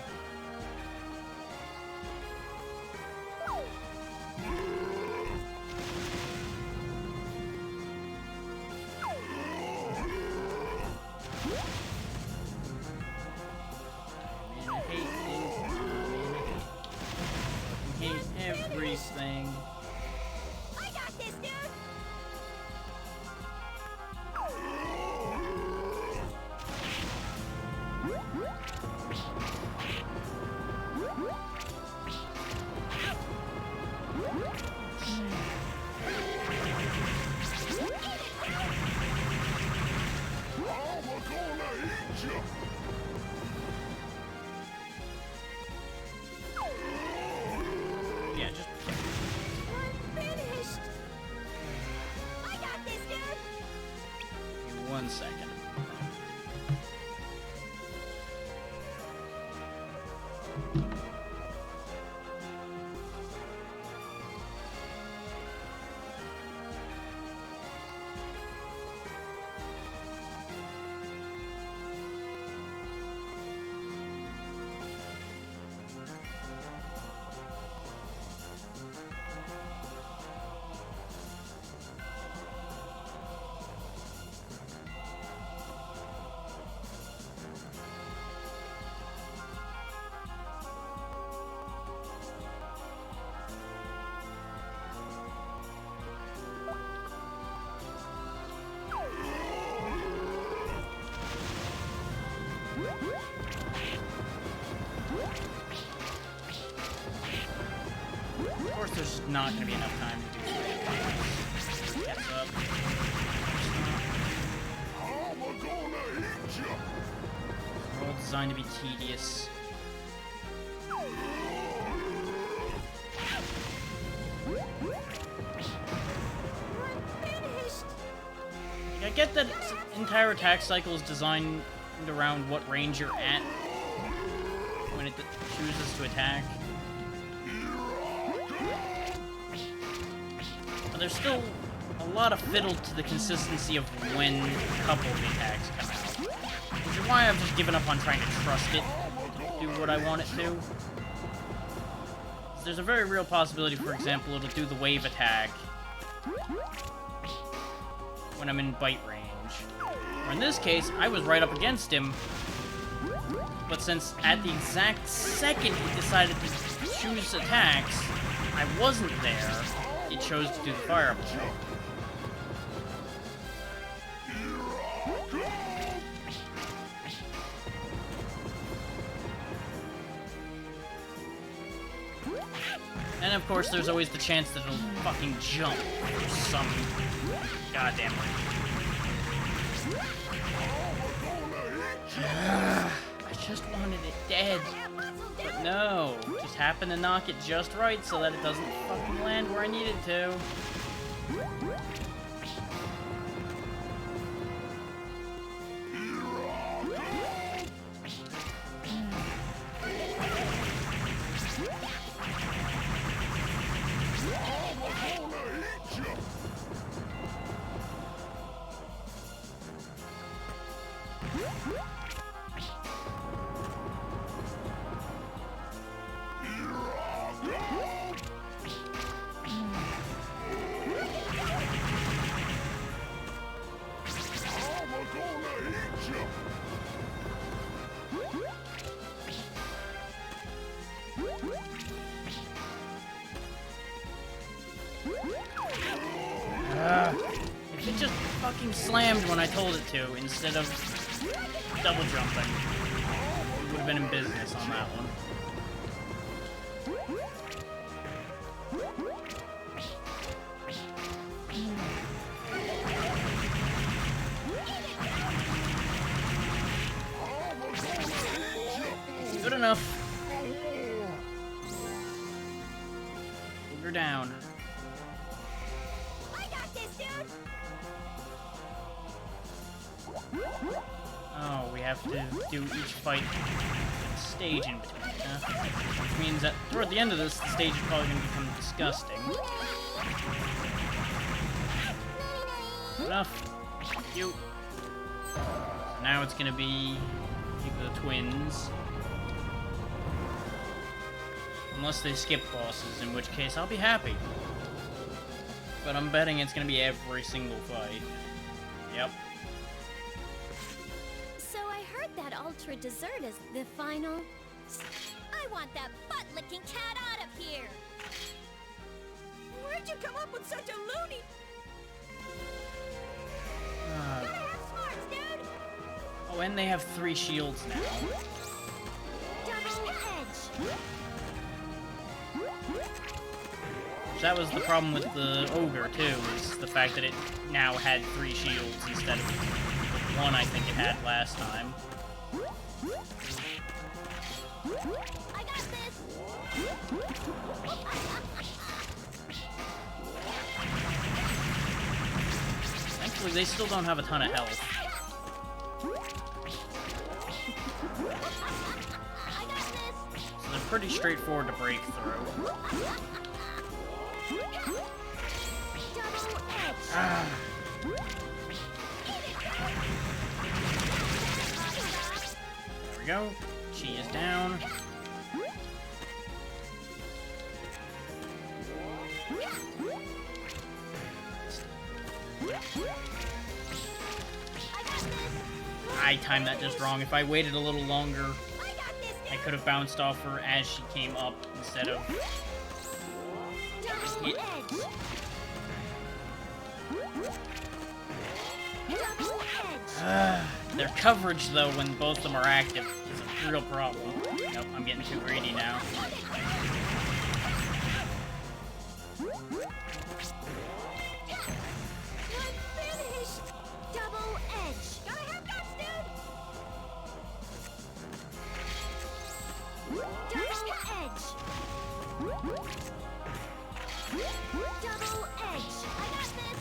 Everything. I got this, dude. Yeah, just I'm finished. I got this, dude. give me 1 second. Of course, there's just not going to be enough time to do that. Gets up. They're all designed to be tedious. I get that its entire attack cycle is designed around what range you're at when it chooses to attack. But there's still a lot of fiddle to the consistency of when a couple of the attacks come out. Which is why I've just given up on trying to trust it to do what I want it to. There's a very real possibility, for example, it'll do the wave attack when I'm in bite range. Or in this case, I was right up against him, but since at the exact second he decided to choose attacks, I wasn't there, it chose to do the fireball. And of course, there's always the chance that it'll fucking jump for some goddamn reason. I just wanted it dead. But no, just happened to knock it just right so that it doesn't fucking land where I need it to. If it just fucking slammed when I told it to, instead of double jumping, would have been in business on that one. Good enough. Booger down. I got this, dude. Oh, we have to do each fight with a stage in between, which means that toward the end of this, the stage is probably going to become disgusting. Enough. You. So now it's going to be either the twins. Unless they skip bosses, in which case I'll be happy. But I'm betting it's going to be every single fight. Yep. So I heard that ultra dessert is the final. I want that butt-licking cat out of here. Where'd you come up with such a loony? Gotta have smarts, dude. Oh, and they have 3 shields now. Double edge. That was the problem with the ogre too, is the fact that it now had 3 shields instead of the 1 I think it had last time. I got this. Thankfully, they still don't have a ton of health. I got this. So they're pretty straightforward to break through. Double edge. Ah. There we go. She is down. I timed that just wrong. If I waited a little longer, I could have bounced off her as she came up instead of... Double edge. Double edge. Their coverage, though, when both of them are active, is a real problem. Nope, I'm getting too greedy now. I'm finished. Double edge. Gotta have guts, dude. Double edge. Double edge. I got this.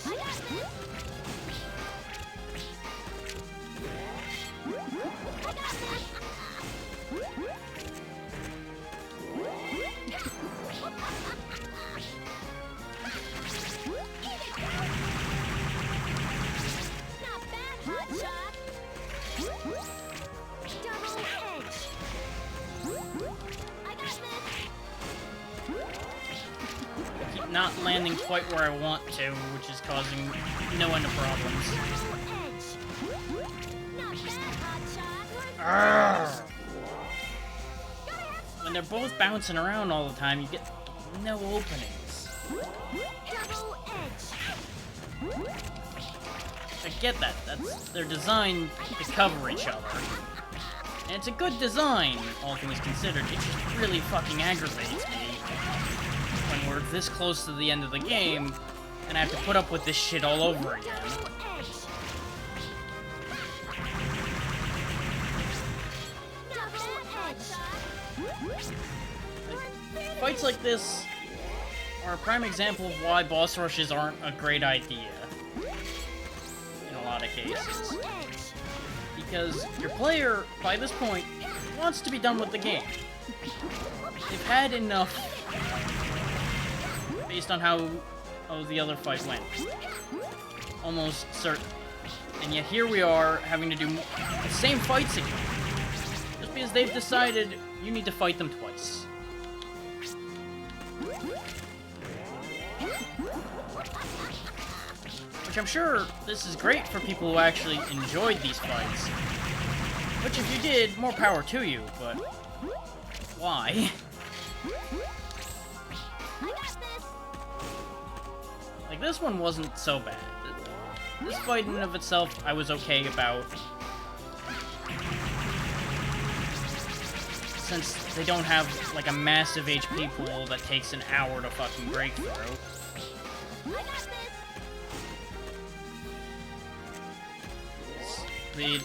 I got this. Double edge. I got this. I got this. Not bad, hotshot. Double edge. I got this. Keep not landing quite where I want to, which is causing no end of problems. Double edge. Not bad, hotshot. Arrgh. When they're both bouncing around all the time, you get no openings. Double edge. I get that. They're designed to cover each other. And it's a good design, all things considered. It just really fucking aggravates me when we're this close to the end of the game, and I have to put up with this shit all over again. Fights like this are a prime example of why boss rushes aren't a great idea. In a lot of cases. Because your player, by this point, wants to be done with the game. They've had enough based on how the other fight went. Almost certain. And yet here we are having to do the same fights again. Just because they've decided you need to fight them twice. Which I'm sure this is great for people who actually enjoyed these fights. Which if you did, more power to you, but why? Like, this one wasn't so bad. This fight in and of itself, I was okay about. Since they don't have, like, a massive HP pool that takes an hour to fucking break through. The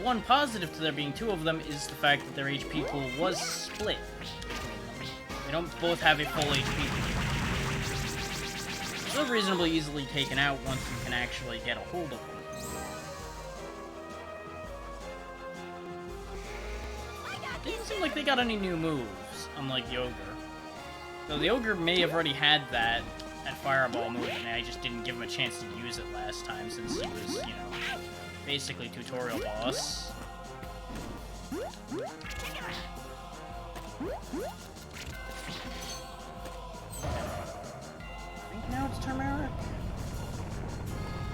one positive to there being two of them is the fact that their HP pool was split between them. They don't both have a full HP pool. So reasonably easily taken out once you can actually get a hold of them. It didn't seem like they got any new moves, unlike the Ogre. Though the Ogre may have already had that Fireball move, and I just didn't give him a chance to use it last time since he was, you know, basically tutorial boss. I think now it's turmeric?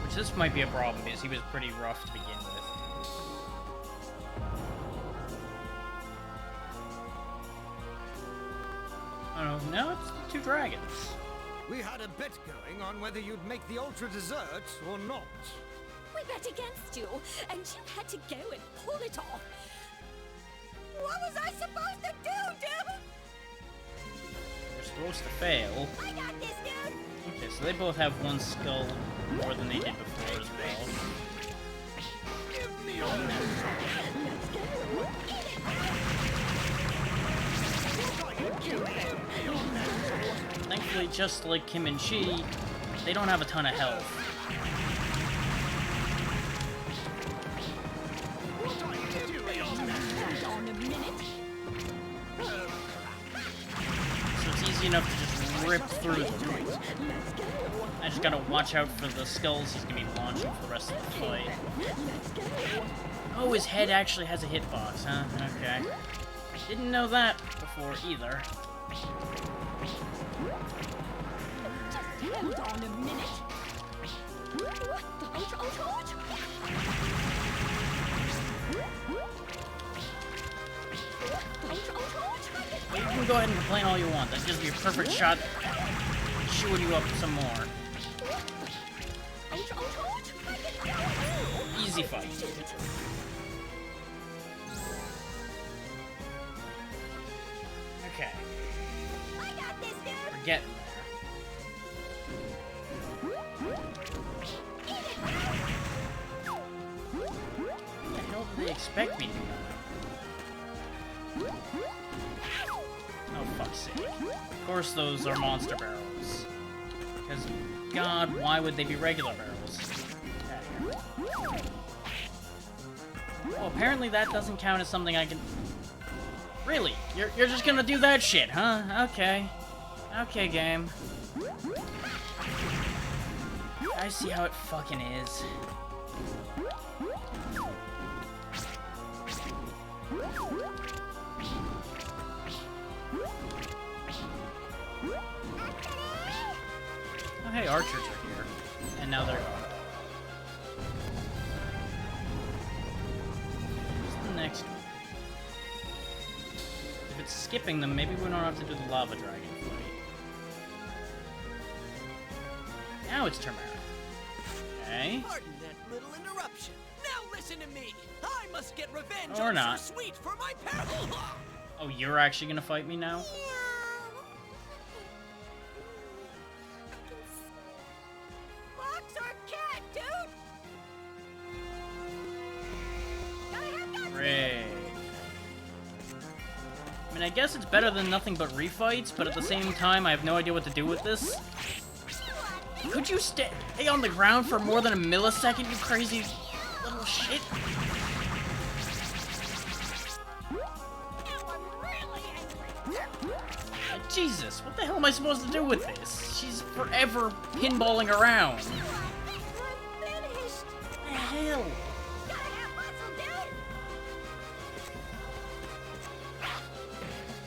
Which this might be a problem because he was pretty rough to begin with. Oh, now it's the two dragons. We had a bet going on whether you'd make the ultra dessert or not. We bet against you, and you had to go and pull it off. What was I supposed to do, dude? You're supposed to fail. I got this, dude. Okay, so they both have one skull more than they did before as well. Give me all that. Thankfully, just like Kim and Chi, they don't have a ton of health. So it's easy enough to just rip through them. I just gotta watch out for the skulls he's gonna be launching for the rest of the fight. Oh, his head actually has a hitbox, huh? Okay. Didn't know that before either. Just hold on a minute. Well, you can go ahead and complain all you want. That gives me a perfect shot shooting you up some more. Easy fight. Okay. We're getting there. What the hell do they expect me to do? Oh, fuck's sake. Of course those are monster barrels. Because, God, why would they be regular barrels? Okay. Well, apparently that doesn't count as something I can... Really? You're just gonna do that shit, huh? Okay. Okay, game. I see how it fucking is. Oh, hey, archers are here. And now they're gone. What's the next one? If it's skipping them, maybe we don't have to do the lava dragon fight. Now it's turmeric. Okay. Pardon that little interruption. Now listen to me. I must get revenge Or on not. Sir Sweet for my parents. Oh, you're actually gonna fight me now? Fox or cat, dude? Gotta have that. Great. I mean, I guess it's better than nothing but refights, but at the same time, I have no idea what to do with this. Could you stay on the ground for more than a millisecond, you crazy little shit? Now I'm really angry. Jesus, what the hell am I supposed to do with this? She's forever pinballing around. I'm finished. What the hell? Gotta have muscle,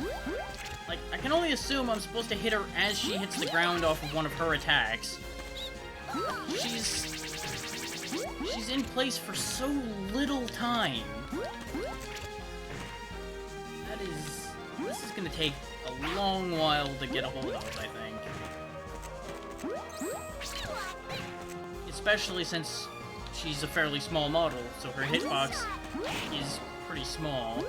dude. Like, I can only assume I'm supposed to hit her as she hits the ground off of one of her attacks. She's in place for so little time. This is gonna take a long while to get a hold of, I think. Especially since she's a fairly small model, so her hitbox is pretty small.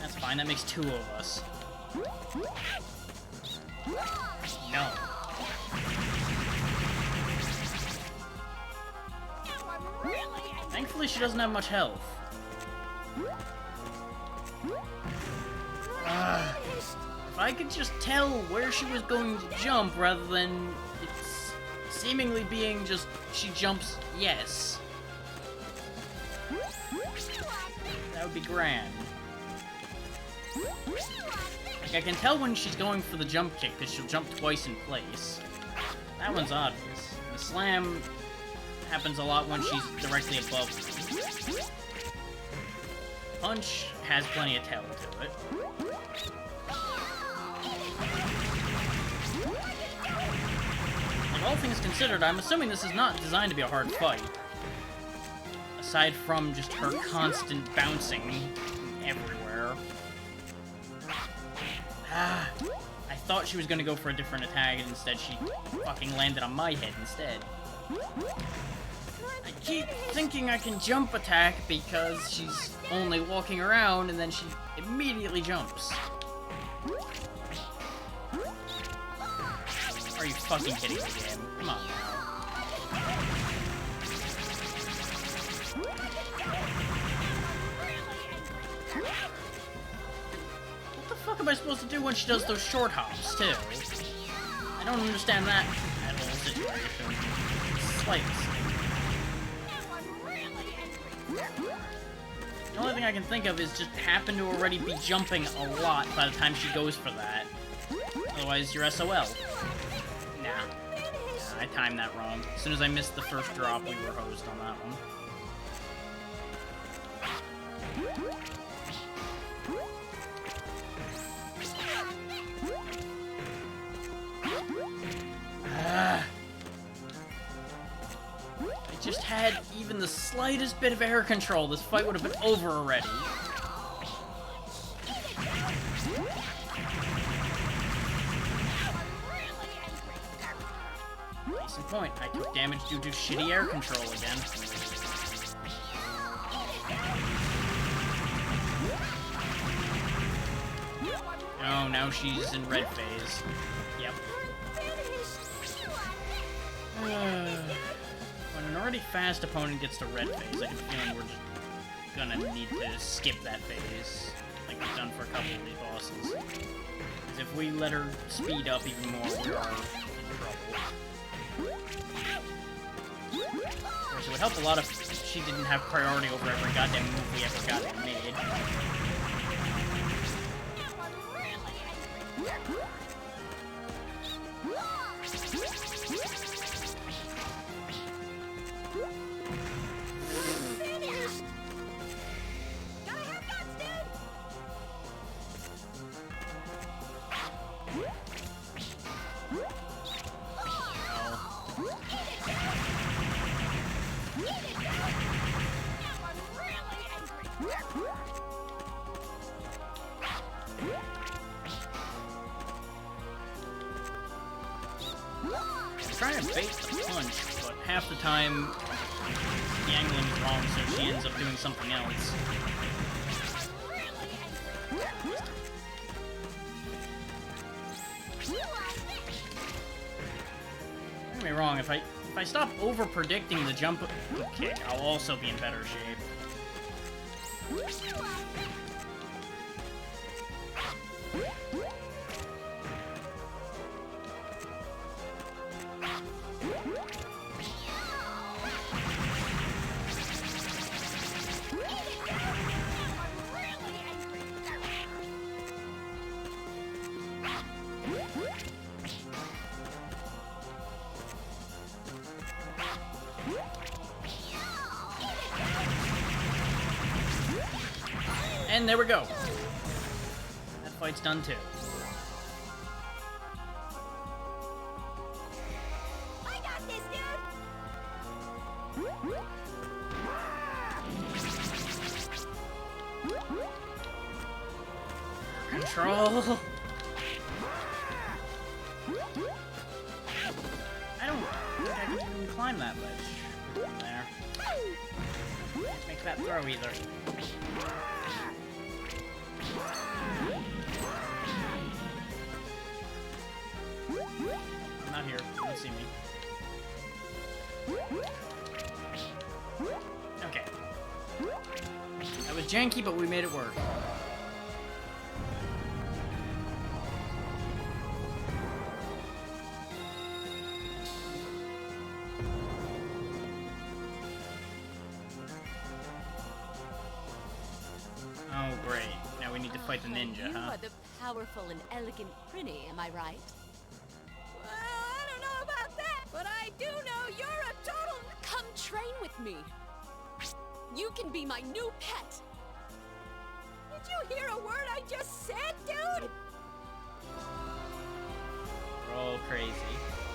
That's fine, that makes two of us. No. Thankfully, she doesn't have much health. If I could just tell where she was going to jump rather than it's seemingly being just she jumps yes. That would be grand. Like, I can tell when she's going for the jump kick because she'll jump twice in place. That one's obvious. The slam happens a lot when she's directly above me. Punch has plenty of tail to it. Like, all things considered, I'm assuming this is not designed to be a hard fight. Aside from just her constant bouncing everywhere. I thought she was gonna go for a different attack, and instead she fucking landed on my head instead. I keep thinking I can jump attack because she's only walking around, and then she immediately jumps. Are you fucking kidding me, game? Come on now. What the fuck am I supposed to do when she does those short hops, too? I don't understand that at all situation. Slightly. The only thing I can think of is just happen to already be jumping a lot by the time she goes for that. Otherwise, you're SOL. Nah. I timed that wrong. As soon as I missed the first drop, we were hosed on that one. I just had even the slightest bit of air control, this fight would have been over already. Case in point, I took damage due to shitty air control again. Oh, now she's in red phase. Yep. When an already fast opponent gets to red phase, I get the feeling we're just gonna need to skip that phase, like we've done for a couple of these bosses. Because if we let her speed up even more, we are in trouble. Of course, it would help a lot if she didn't have priority over every goddamn move we ever got made. I'm trying to bait the punch, but half the time the angling is wrong, so she ends up doing something else. Don't get me wrong, if I stop over-predicting the jump kick, I'll also be in better shape. And there we go. That fight's done too. I got this, dude! Control. I don't think I can even climb that ledge. There. Can't make that throw either. I'm not here. You don't see me. Okay. That was janky, but we made it work. Oh, great. Now we need to fight the ninja, You huh? are the powerful and elegant Prinny, am I right? Well, I don't know about that, but I do know you're a total... Come train with me. You can be my new pet. Did you hear a word I just said, dude? We're all crazy.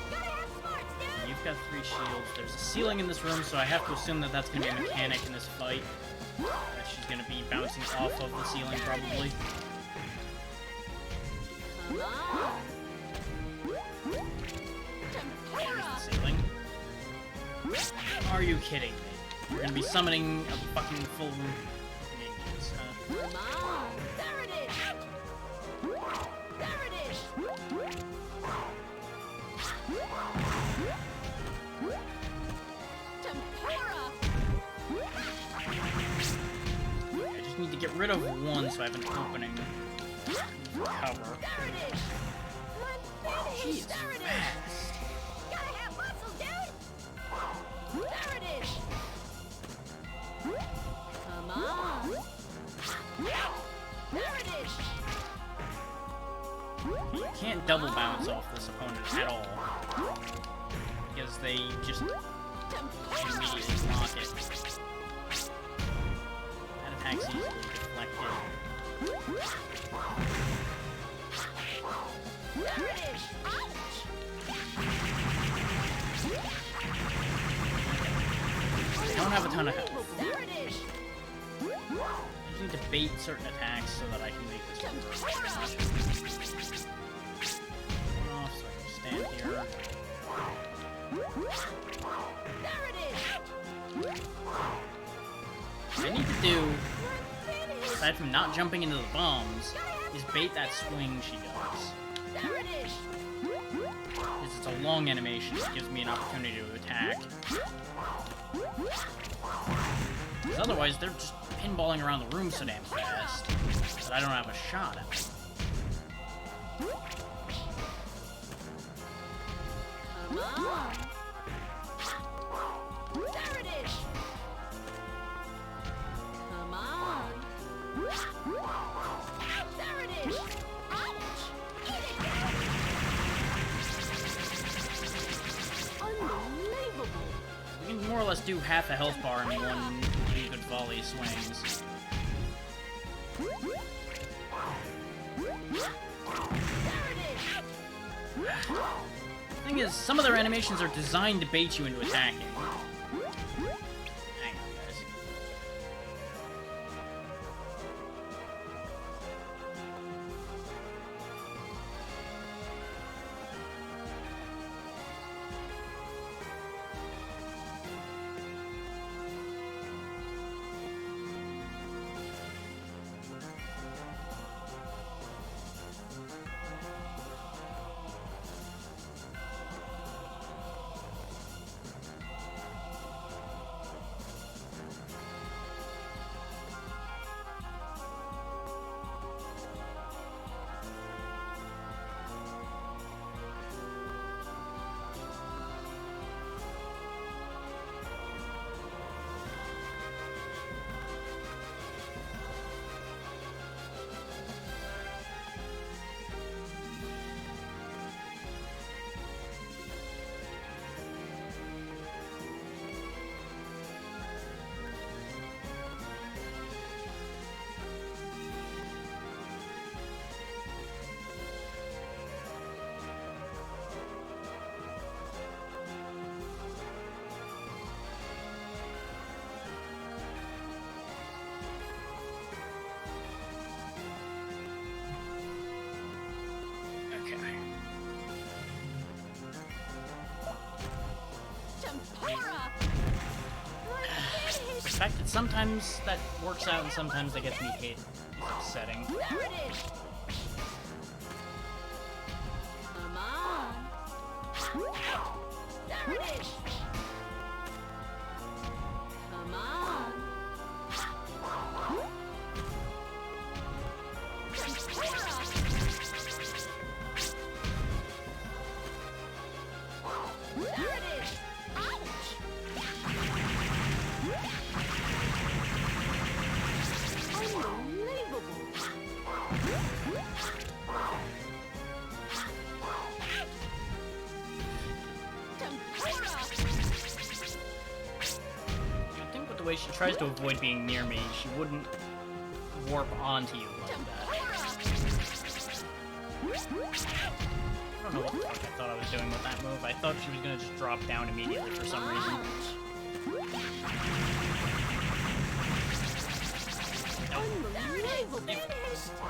Gotta have smarts, dude! You've got 3 shields. There's a ceiling in this room, so I have to assume that that's going to be a mechanic in this fight. That she's going to be bouncing off of the ceiling, probably. Come on. Here's the ceiling. Are you kidding me? You're going to be summoning a fucking full ninjas, huh? Come on. There it is. There it is. Tempura. I just need to get rid of one so I have an opening to cover. There it is. I'm She finished. is There it is. fast. Gotta have muscle, dude. There it is. Come on. There it is. You can't double bounce off this opponent at all. Because they just immediately block it. That attack's easily deflected. There it is. Ouch. I don't have a ton of health. There it is. I just need to bait certain attacks so that I can make this work. Off so I can stand here. There it is. What I need to do, aside from not jumping into the bombs, is bait that swing she does. There it is. Because it's a long animation, it gives me an opportunity to attack. Because otherwise, they're just pinballing around the room so damn fast that I don't have a shot at them. Come on. There it is. Come on. There it is. Ouch. Eat it, unbelievable. We can more or less do half a health bar in one good volley swings. There it is. Thing is, some of their animations are designed to bait you into attacking. Hang on, guys. Tempura! You're The finished! fact that sometimes that works out and sometimes that gets me hit is upsetting. There it is! Come on! There it is! Come on! Tempura! There it is! Ouch! I think with the way she tries to avoid being near me, she wouldn't warp onto you like that. I don't know what the fuck I thought I was doing with that move. I thought she was gonna just drop down immediately for some reason.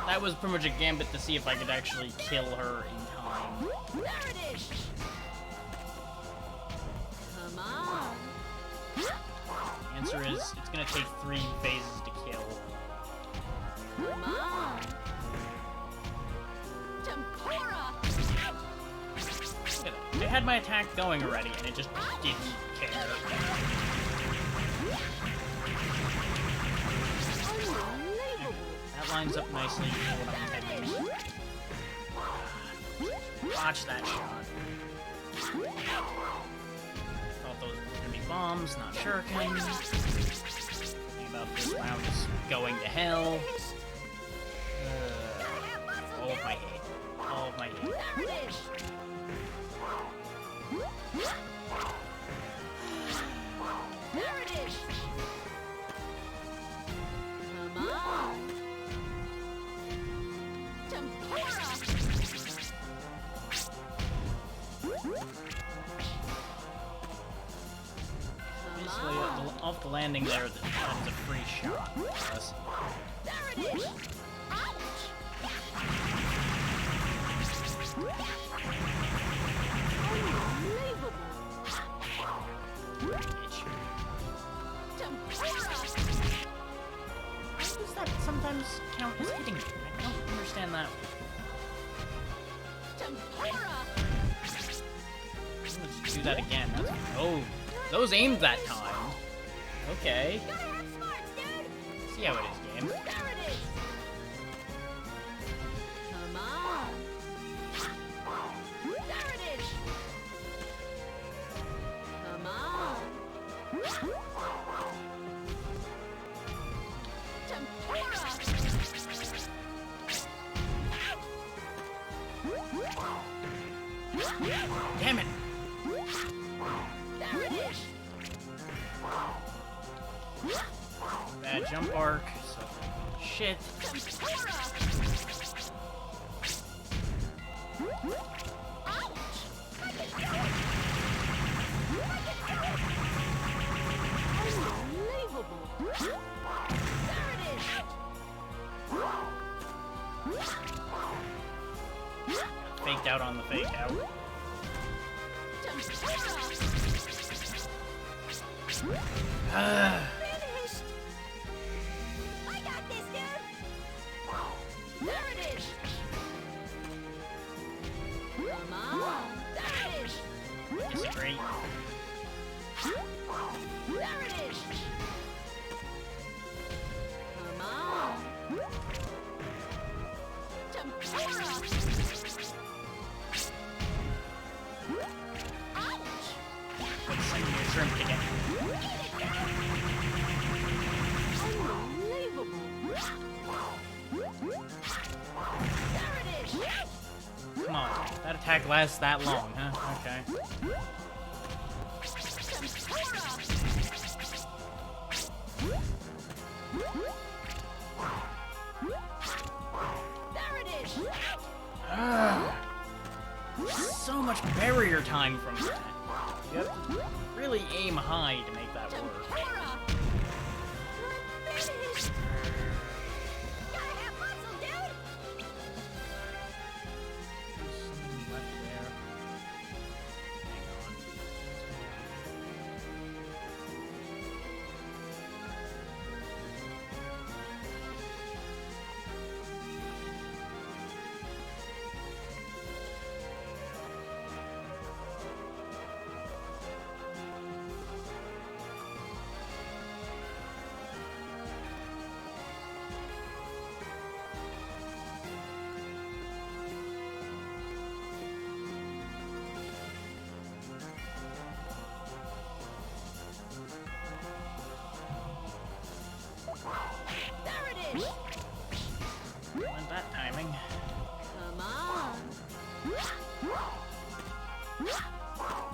That was pretty much a gambit to see if I could actually kill her in time. There it is! Come on! The answer is, it's gonna take 3 phases to kill. Come on! Tempura! Look at that. I had my attack going already, and it just didn't care. Unbelievable! That lines up nicely for what I'm intending. Watch that shot. Thought those were gonna be bombs, not shurikens. Thinking about this round is going to hell. All of my hate. All of my hate. There it is! There it is! Come on! Tempura! Basically, off the landing there, that is a free shot. Yes. There it is! Ouch! Unbelievable! Bitch. Tempura! Why does that sometimes count as hitting me? I don't understand that. Tempura! Let's do that again. That's, oh, those aimed that time. Okay. Gotta have smarts, dude! See how it is, game. There it is! Come on! There it is! Come on! Tempura! Damn it! There it is! Bad jump arc. So shit. Tempura! Ouch! I can do it! I can do it! Unbelievable! There it is! Faked out on the fake out. Tempura! Finished! I got this, dude! There it is! Come on! There it is! Disagree. There it is! Come on! Tempura! Ouch! Let's send your shrimp to get. Unbelievable! There it is! Come on. That attack lasts that long, huh? Okay. There it is! So much barrier time from that. You have to really aim high to make that work. Tempura! You're finished! Gotta have muscle, dude! There's something left there. Hang on.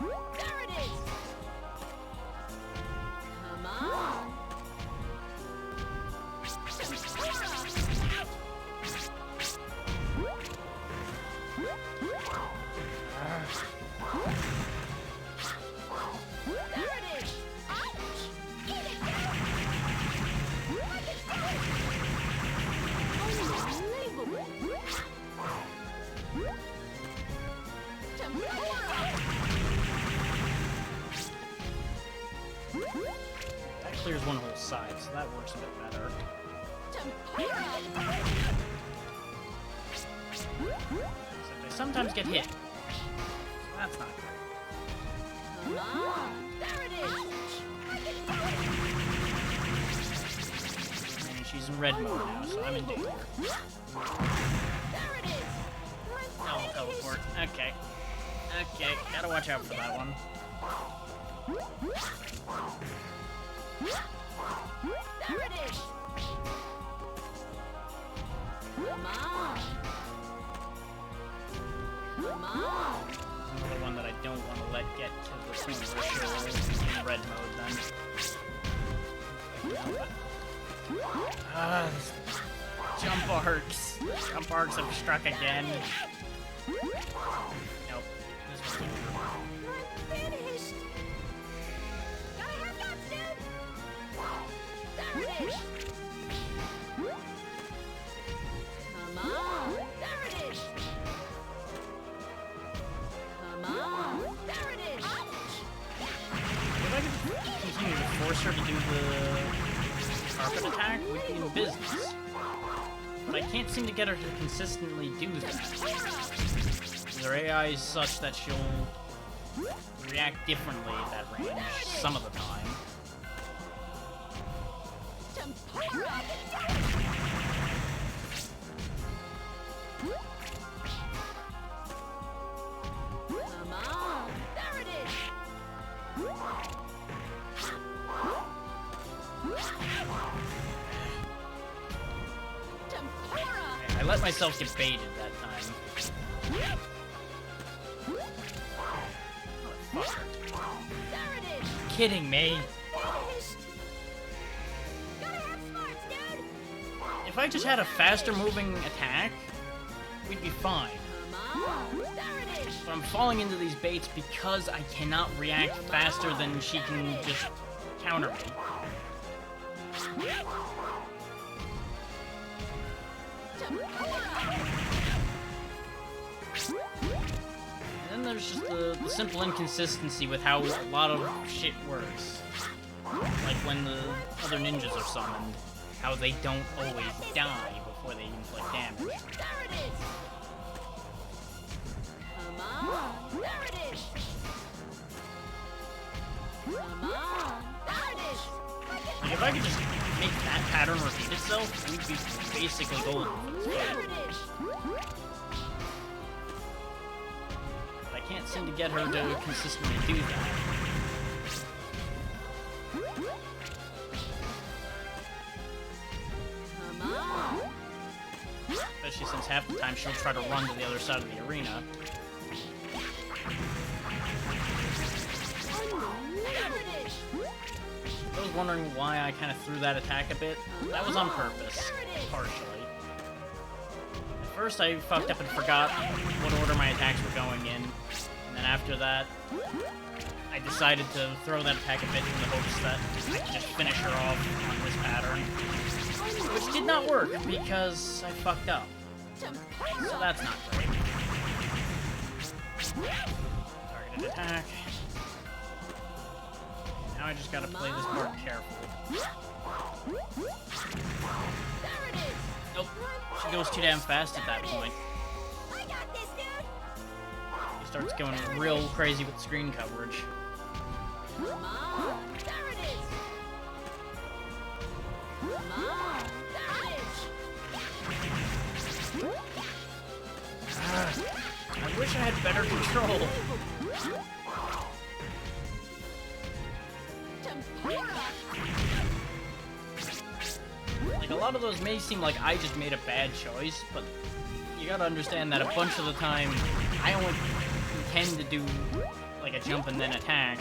There it is! Come on! There it is! Ouch! Eat it! Unbelievable! That clears one whole side, so that works a bit better. Except they sometimes get hit. So that's not great. There it is! And she's in red mode now, so I'm in danger. There it is! I'll teleport. Okay. Okay, gotta watch out for that one. There it is! Come on! Come on! Another one that I don't want to let get to the point where she's in red mode then. Jump arcs! Jump arcs have struck again. Nope. This one's over. I'm finished! Gotta have guts, dude! There it is! Come on! There it is! Come on! There it is! Ouch! If I could continue to force her to do the carpet attack, we'd be in business. But I can't seem to get her to consistently do that. Her AI is such that she'll react differently at that range some of the time. Come on! There it is! I let myself get baited that time. There it is! Kidding me? Gotta have smarts, dude! If I just had a faster moving attack, we'd be fine. Come on! There it is! But I'm falling into these baits because I cannot react faster than she can just counter me. And then there's just the simple inconsistency with how a lot of shit works. Like when the other ninjas are summoned, how they don't always die before they inflict damage. There it is! Come on! There it is! Come on! There it is! Like if I could just make that pattern repeat itself, we'd be basically golden for this There fight. it is! But I can't seem to get her to consistently do that. Come on! Especially since half the time she'll try to run to the other side of the arena. There it is! I was wondering why I kind of threw that attack a bit. That was on purpose, partially. At first I fucked up and forgot what order my attacks were going in. And then after that, I decided to throw that attack a bit in the hopes that I could just finish her off on this pattern. Which did not work because I fucked up. So that's not great. Targeted attack. Now I just gotta play this more carefully. There it is! Nope. She goes too damn fast at that point. I got this, dude! She starts going real crazy with screen coverage. Come on! There it is! Come on! There it is! I wish I had better control. Like, a lot of those may seem like I just made a bad choice, but you gotta understand that a bunch of the time, I only intend to do, like, like a jump and then attack,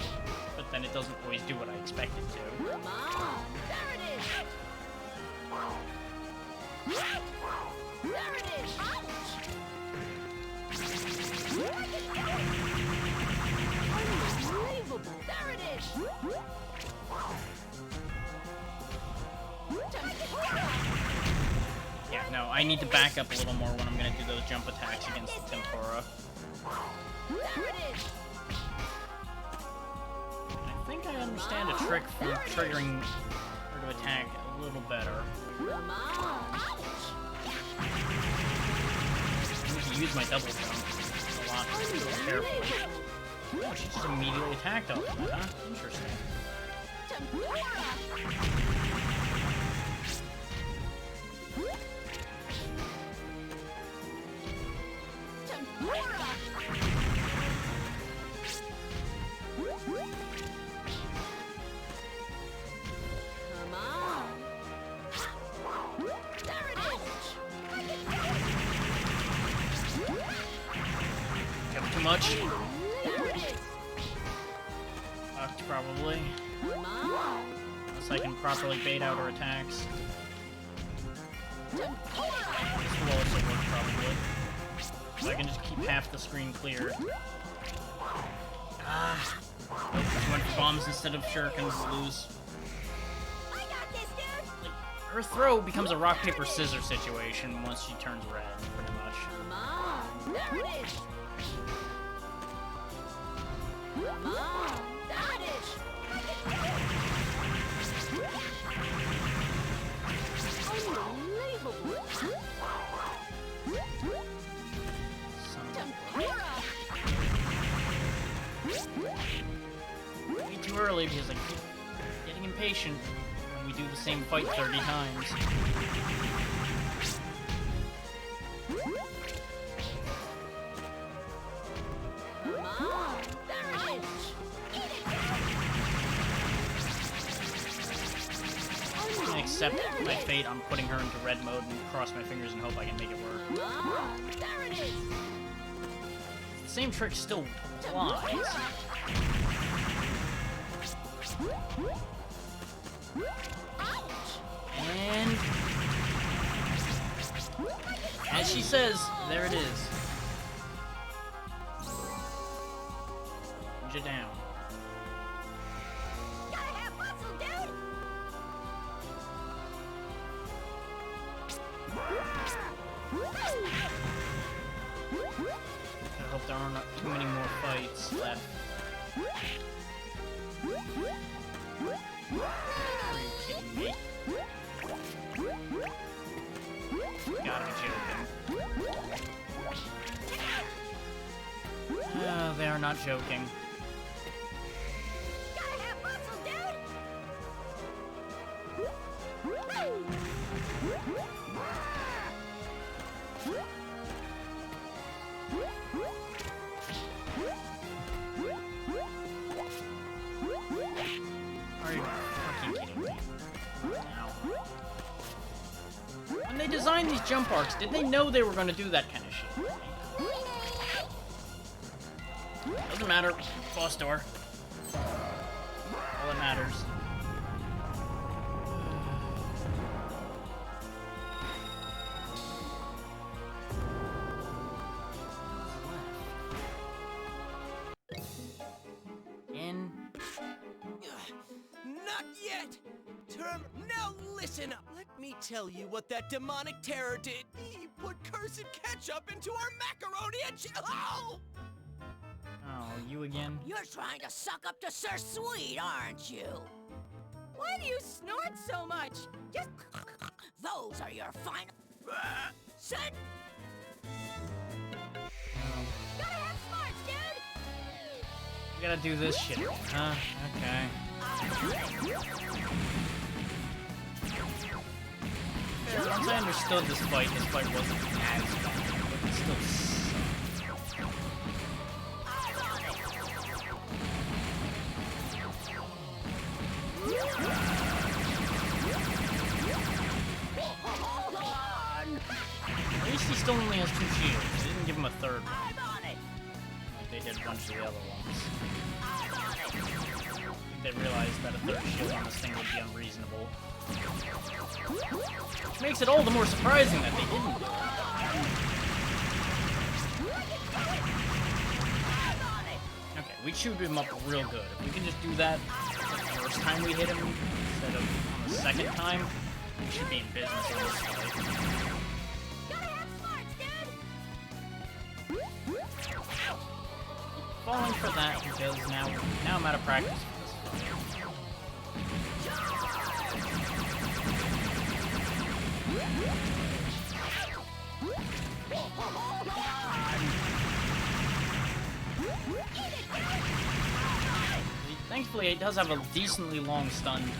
but then it doesn't always do what I expect it to. Come on! There it is! There it is! Ouch! Unbelievable! There it is! Yeah, no, I need to back up a little more when I'm gonna do those jump attacks against the Tempura. There it is! I think I understand a trick for triggering her to attack a little better. Come on! Ouch! I need to use my double jump a lot more carefully. Oh, she just immediately attacked off of that, huh? Interesting. Tempura! Tempura! Come on! There it is! Jump too much? There it is! Fucked, probably. Come on! Unless I can properly bait out her attacks. Tempura! This will also work, probably. So I can just keep half the screen cleared. Ah. Nope, she went for bombs instead of shurikens. Lose. I got this, dude! Like, her throw becomes a rock, paper, scissors situation once she turns red, pretty much. Come on! There it is! Come on! There it is! Unbelievable! Tempura! Way too early because I keep getting impatient when we do the same fight 30 times. Come on! There it is! I'm gonna accept my fate on putting her into red mode and cross my fingers and hope I can make it work. Come on! There it is! The same trick still applies. And as she says, there it is. Ninja down. Gotta have muscle, dude! I hope there aren't too many more fights left. Are you kidding me? Gotta be joking. They are not joking. Gotta have muscle, dude! Are you fucking kidding me? Now. When they designed these jump arcs, did they know they were going to do that kind of shit? Doesn't matter. Boss door. All that matters. In. Not yet! Now listen up! Let me tell you what that demonic terror did. He put cursed ketchup into our macaroni and oh! Oh, you again? You're trying to suck up to Sir Sweet, aren't you? Why do you snort so much? Just... Those are your final... Sit! Gotta have smarts, dude! You gotta do this shit, huh? Okay. Yeah, once I understood this fight wasn't as bad, but it still sucked. At least he still only has 2 shields. They didn't give him a third one. I'm on it! Like they hit a bunch of the other ones. They realized that a third shield on this thing would be unreasonable. Which makes it all the more surprising that they didn't do it. Okay, we chewed him up real good. If we can just do that the first time we hit him instead of on the second time, we should be in business on this fight. Falling for that because now I'm out of practice for this fight. Thankfully, it does have a decently long stun time.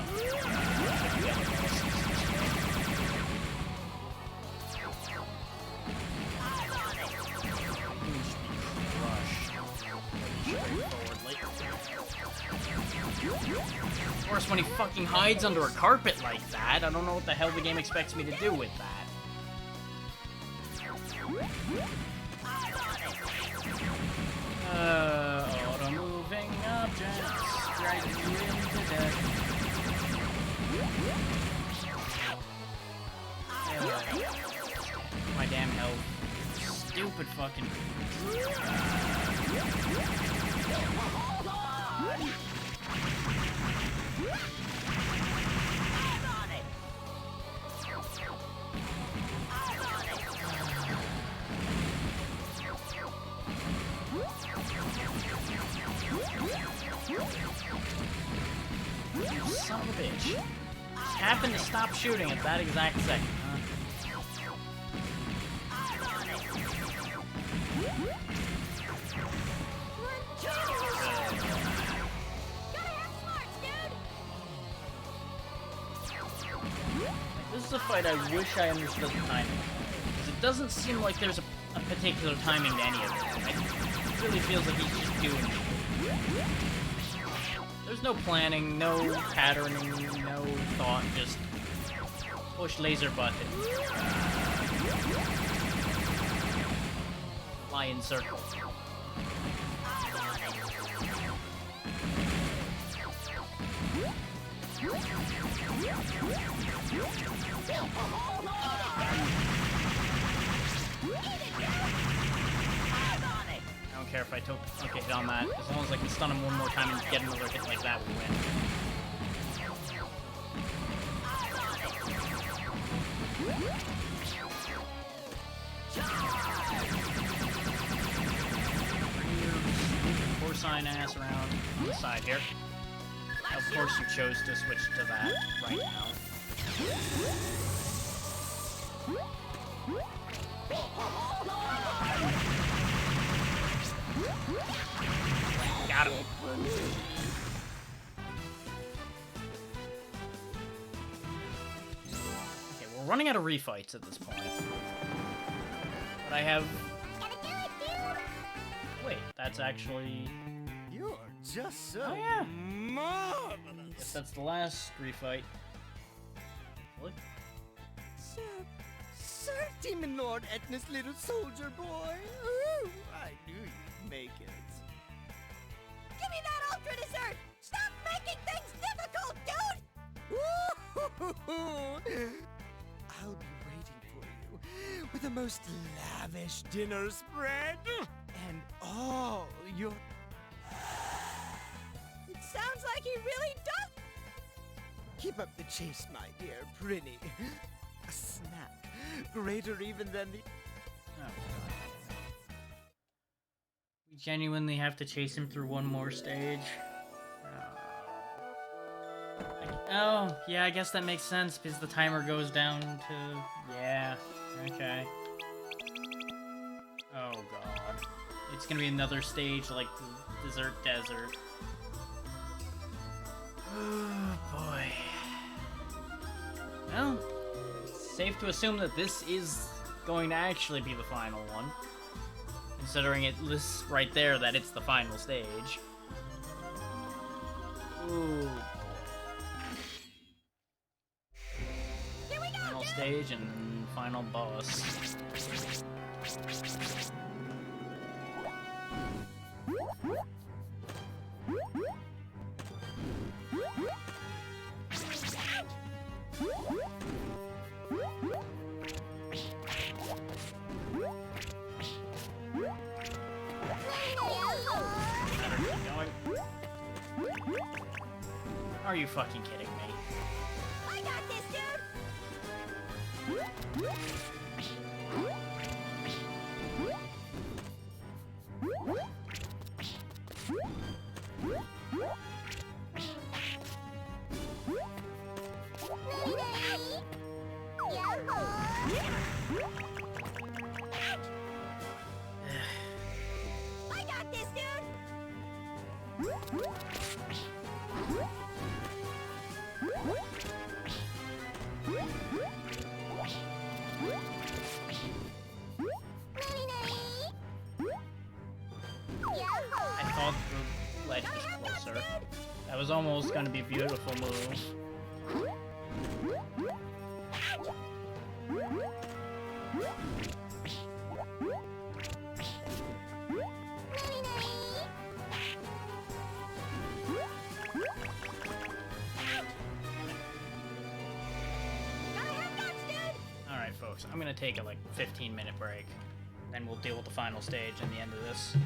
Of course, when he fucking hides under a carpet like that, I don't know what the hell the game expects me to do with that. Auto-moving objects, drag you into death. My damn health. Stupid fucking... Son of a bitch. Just happened to stop shooting at that exact second, huh? This is a fight I wish I understood the timing of, because it doesn't seem like there's a particular timing to any of it. It really feels like he's just doing it. There's no planning, no patterning, no thought, just push laser button. Fly in circles. I don't care if I took a hit on that. As long as I can stun him one more time and get another hit like that, we'll win. Porcine ass around on the side here. Of course you chose to switch to that right now. Got him. Okay, we're running out of refights at this point. But I have... Wait, that's actually... You're just so marvelous. Guess that's the last refight. What? Sir Demon Lord Etna's little soldier boy. Ooh, I knew you'd make it. Give me that ultra dessert! Stop making things difficult, dude! I'll be waiting for you with the most lavish dinner spread and all your... It sounds like he really does! Keep up the chase, my dear Prinny. A snack greater even than the... Oh, God. We genuinely have to chase him through one more stage? Oh, yeah, I guess that makes sense, because the timer goes down to... Yeah, okay. Oh, God. It's gonna be another stage like the Desert Desert. Oh, boy. Well, it's safe to assume that this is going to actually be the final one. Considering it lists right there that it's the final stage. Ooh. Here we go, Final stage and final boss. Are you fucking kidding me? I got this, dude! I got this, dude! I thought the ledge was closer. That was almost gonna be a beautiful move. Alright folks, I'm gonna take a like 15-minute break. Then we'll deal with the final stage and the end of this.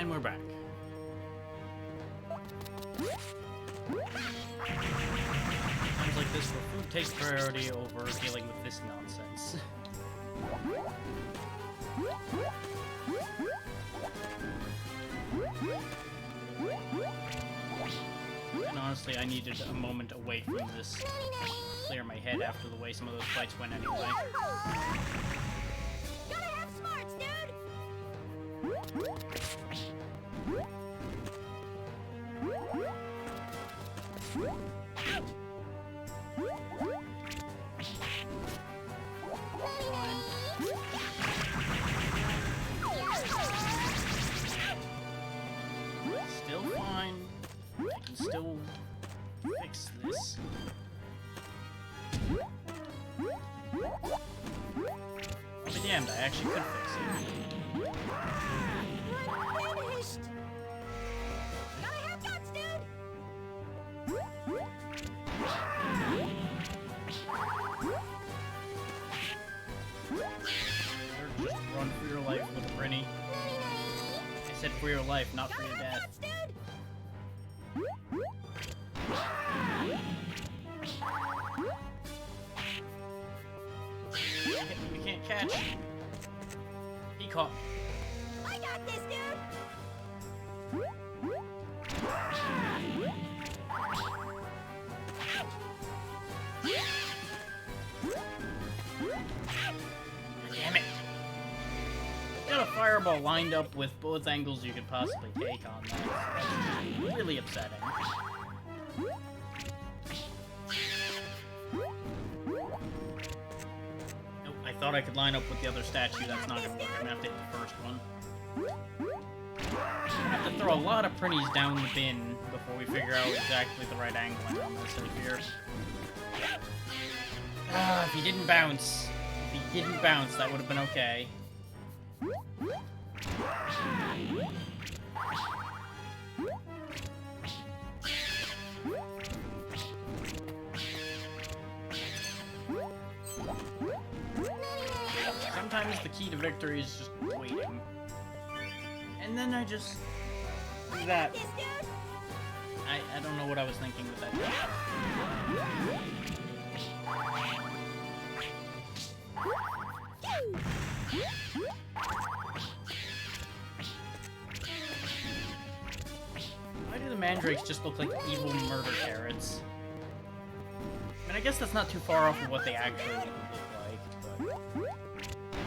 And we're back. Times like this where food takes priority over dealing with this nonsense. And honestly, I needed a moment away from this to clear my head after the way some of those fights went anyway. Gotta have smarts, dude! Still fine. I can still fix this. I'll be damned, I actually could fix it. Finished! Gotta have guts, dude! Or just run for your life with Prinny. I said for your life, not for your death. Guts, dude! You can't catch. He caught me. I got this, dude! Damn it. Got a fireball lined up with both angles you could possibly take on that. That's really upsetting. Nope, I thought I could line up with the other statue. That's not gonna work. I'm gonna have to hit the first one. I have to throw a lot of Prinnies down the bin before we figure out exactly the right angle on this here. Ah, if he didn't bounce. If he didn't bounce, that would have been okay. Sometimes the key to victory is just waiting. And then I just do that. This, dude! I don't know what I was thinking with that. Why do the mandrakes just look like evil murder carrots? I mean, I guess that's not too far off of what they actually look like,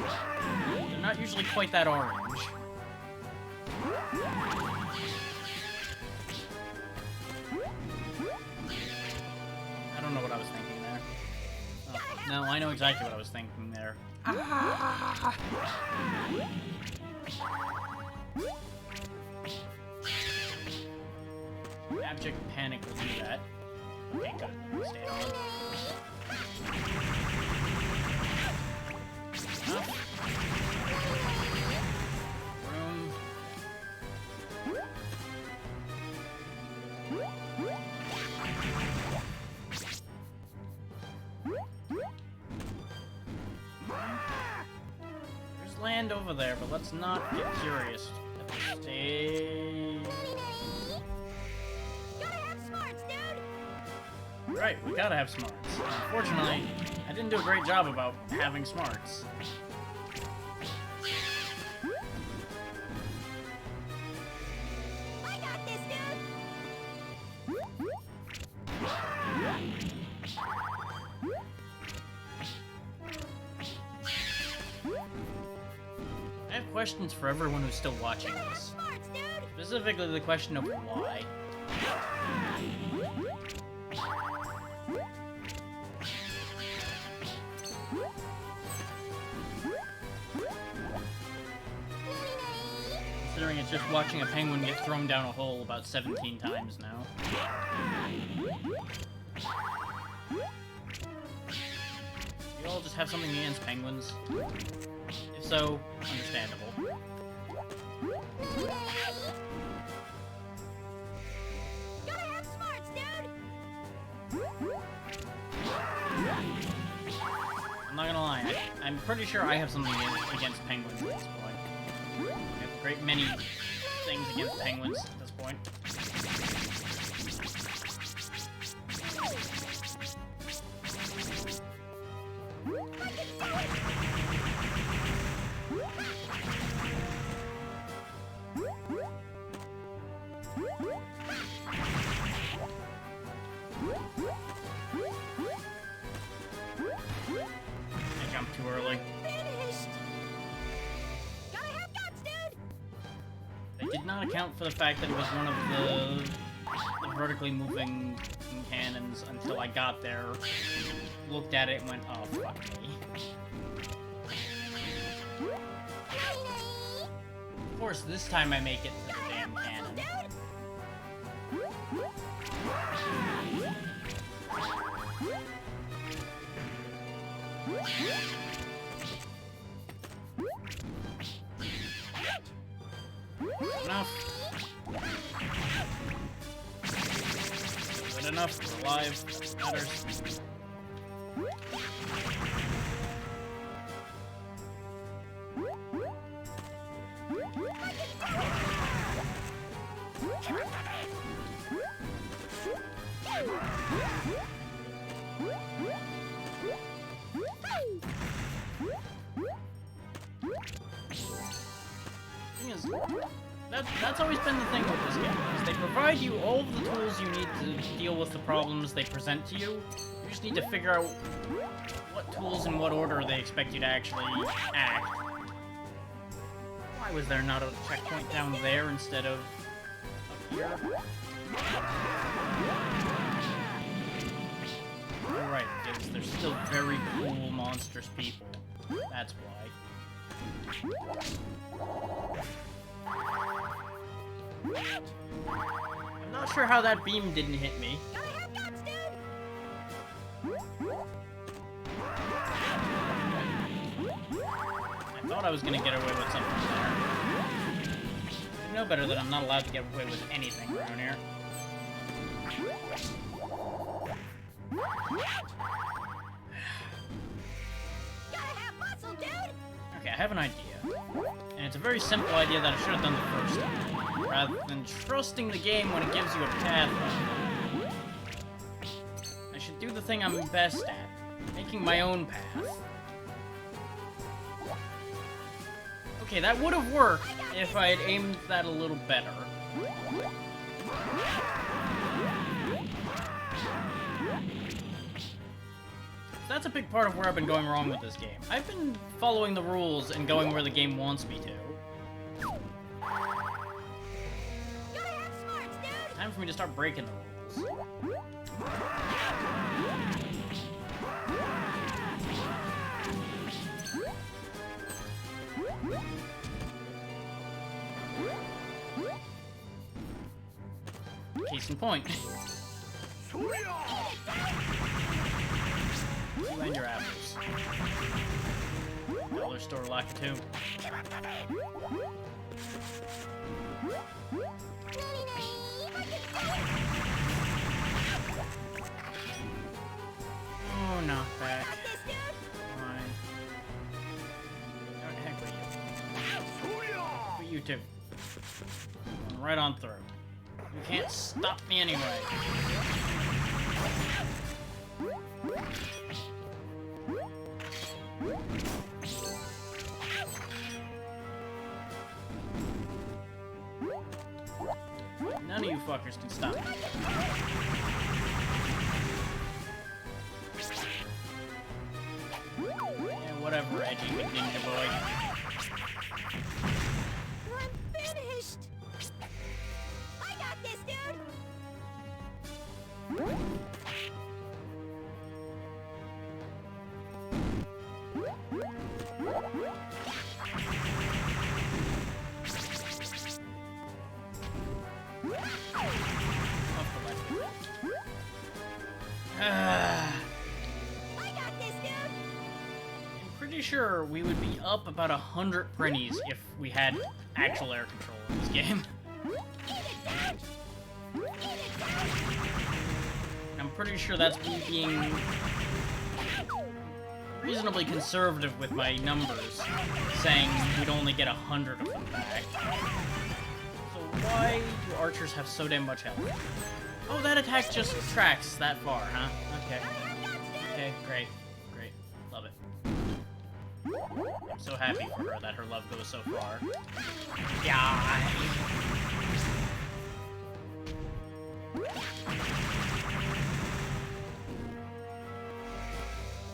but they're not usually quite that orange. I don't know what I was thinking there. Oh, no, I know exactly what I was thinking there. Abject panic will do that. Okay, good. Stay on. Room. There's land over there, but let's not get curious at this stage. Gotta have smarts, dude! Right, we gotta have smarts. Unfortunately, I didn't do a great job about having smarts. I got this, dude! I have questions for everyone who's still watching this. Smarts, dude! Specifically the question of why. Considering it's just watching a penguin get thrown down a hole about 17 times now. You all just have something against penguins? If so, understandable. Gotta have smarts, dude! I'm not gonna lie, I'm pretty sure I have something against penguins at this point. I have a great many things against penguins at this point. I jumped too early. Finished. Gotta have guts, dude. They did not account for the fact that it was one of the vertically moving cannons until I got there, looked at it, and went, oh, fuck me. Of course, this time I make it to the damn cannon. Enough. Good enough. We're alive. That matters. Thing is, that's always been the thing with this game, is they provide you all of the tools you need to deal with the problems they present to you. You just need to figure out what tools in what order they expect you to actually act. Why was there not a checkpoint down there instead of up here? Right, because they're still very cool, monstrous people. That's why. I'm not sure how that beam didn't hit me. I thought I was gonna get away with something there. You know better that I'm not allowed to get away with anything around here. Okay, I have an idea. And it's a very simple idea that I should have done the first time. Rather than trusting the game when it gives you a path, I should do the thing I'm best at, making my own path. Okay, that would have worked if I had aimed that a little better. That's a big part of where I've been going wrong with this game. I've been following the rules and going where the game wants me to. Time for me to start breaking the rules. Case in point. You and your apples. Dollar store Lakitu. Oh, not back. Fine. Oh, heck with you. But you too. Going right on through. You can't stop me anyway. None of you fuckers can stop me. Yeah, whatever, edgy ninja boy. I'm finished. I got this, dude. I got this, dude. I'm pretty sure we would be up about 100 Prinnies if we had actual air control in this game. I'm pretty sure that's me being reasonably conservative with my numbers, saying we'd only get 100 of them back. So why do archers have so damn much health? Oh, that attack just tracks that far, huh? Okay. Okay, great. Great. Love it. I'm so happy for her that her love goes so far. Yeah.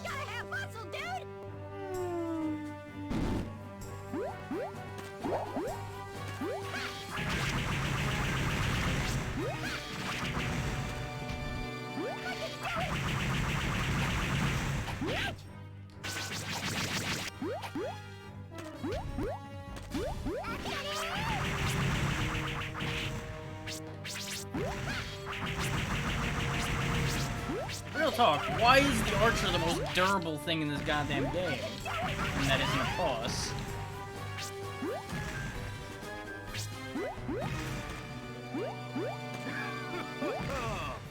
Gotta have muscle, dude! Real talk, why is the archer the most durable thing in this goddamn game? And that isn't a boss.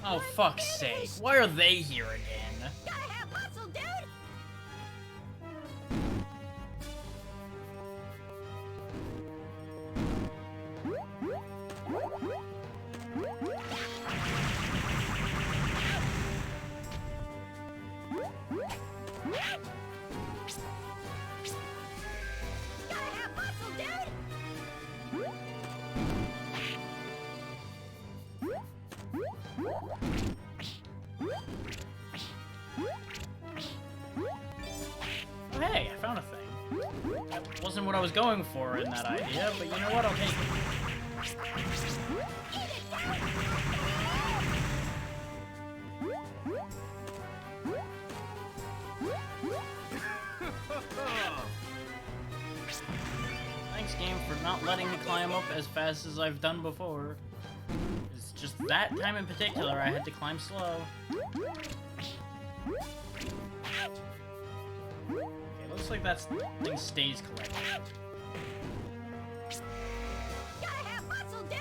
Oh, fuck's sake. Why are they here again? Gotta have muscle, dude! Gotta have muscle, dude! Oh, hey, I found a thing. That wasn't what I was going for in that idea, but you know what? I'll take it. Thanks, game, for not letting me climb up as fast as I've done before. It's just that time in particular I had to climb slow. Okay, looks like that thing stays collected. Gotta have muscle, dude!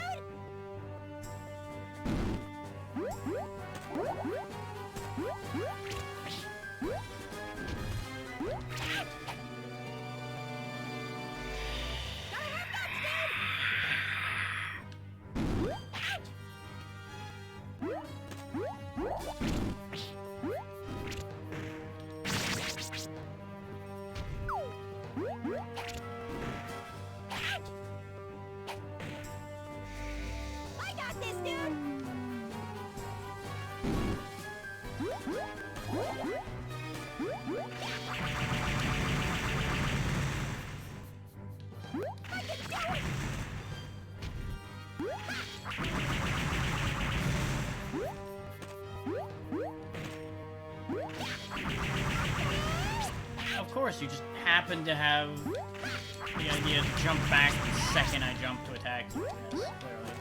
I got this, dude! I can do it! Of course, you just happen to have the idea to jump back the second I jump to attack you. Yes, clearly.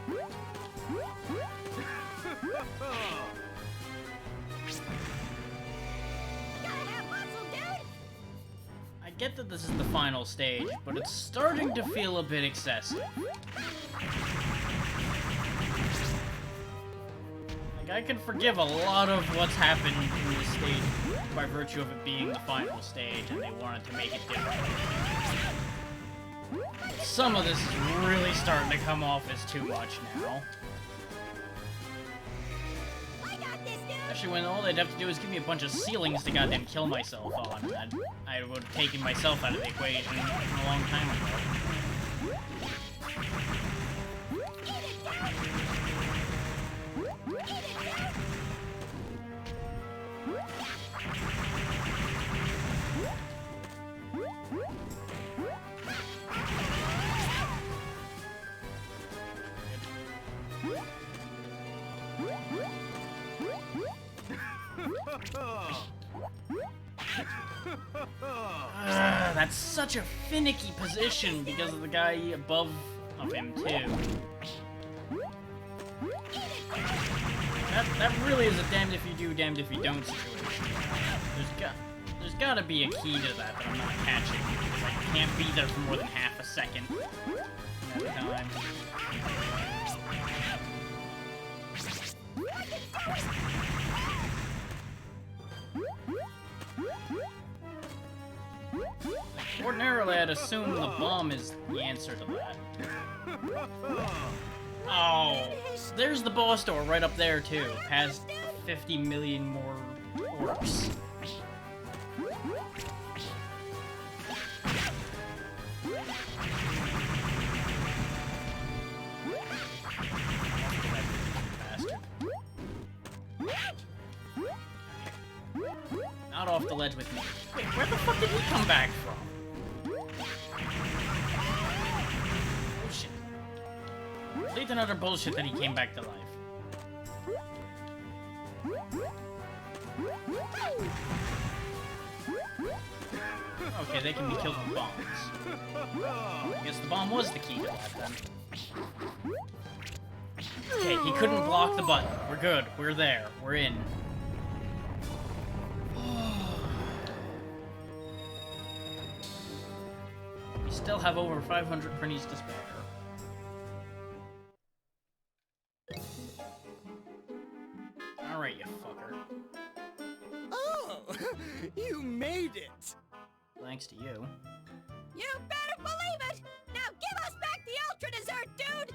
Gotta have muscle, dude! I get that this is the final stage, but it's starting to feel a bit excessive. Like, I can forgive a lot of what's happened in this stage by virtue of it being the final stage, and they wanted to make it different. Some of this is really starting to come off as too much now. I got this, dude! Especially when all they'd have to do is give me a bunch of ceilings to goddamn kill myself on, and I would have taken myself out of the equation a long time ago. That's such a finicky position because of the guy above of him too. That really is a damned if you do, damned if you don't situation. There's gotta be a key to that I'm not catching because I can't be there for more than half a second at a time. Ordinarily, I'd assume the bomb is the answer to that. there's the boss door right up there too. Has 50 million more orbs. Not off the ledge with me. Wait, where the fuck did he come back from? Bullshit. Complete another bullshit that he came back to life. Okay, they can be killed with bombs. I guess the bomb was the key to life then. Okay, he couldn't block the button. We're good. We're there. We're in. We still have over 500 Prinnies to spare. Alright, you fucker. Oh, you made it. Thanks to you. You better believe it! Now give us back the Ultra Dessert, dude!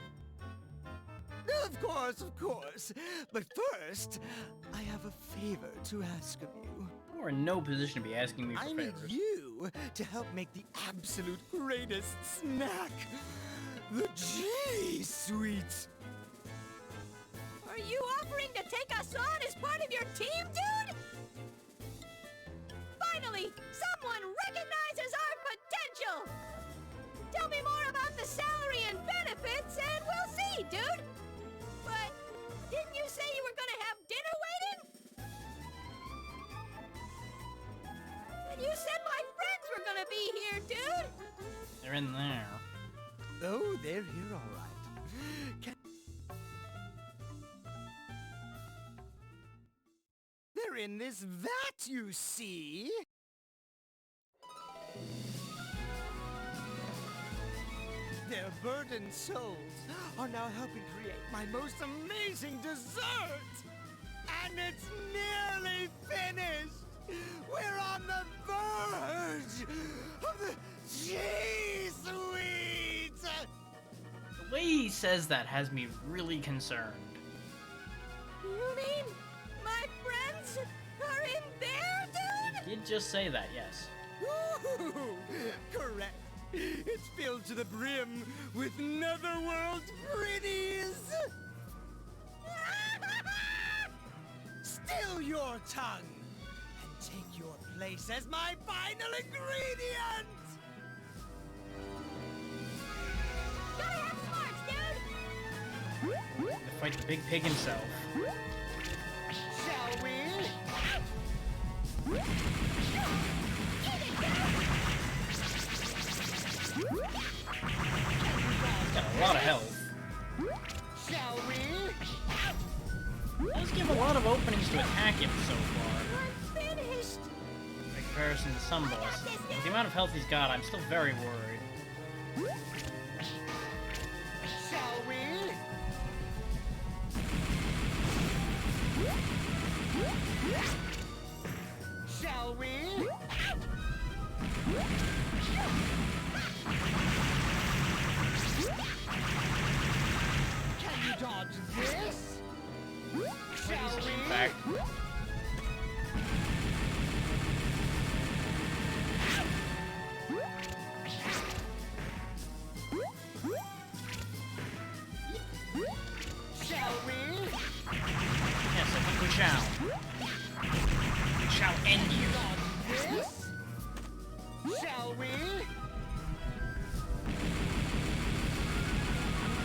Of course. But first, I have a favor to ask of you. We're in no position to be asking me for I need favors. you to help make the absolute greatest snack. The G-Suite. Are you offering to take us on as part of your team, dude? Finally, someone recognizes our potential! Tell me more about the salary and benefits, and we'll see, dude! But didn't you say you were gonna have dinner waiting? And you said my friends were gonna be here, dude! They're in there. Oh, they're here all right. They're in this vat, you see. Their burdened souls are now helping create my most amazing dessert. And it's nearly finished. We're on the verge of the G-Suite. The way he says that has me really concerned. You mean my friends are in there, dude? He did just say that, yes. Ooh, correct. It's filled to the brim with netherworld pretties. Still your tongue and take your place as my final ingredient. Gotta have smarts, dude! To fight the big pig himself. Shall we? He's got a lot of health. Shall we? Does give a lot of openings to attack him so far. I'm finished! In comparison to some bosses. With the amount of health he's got, I'm still very worried. Shall we? Shall we? Can you dodge this? Shall we? In fact, Shall we? yes, I think we shall. We shall end you. This? Shall we?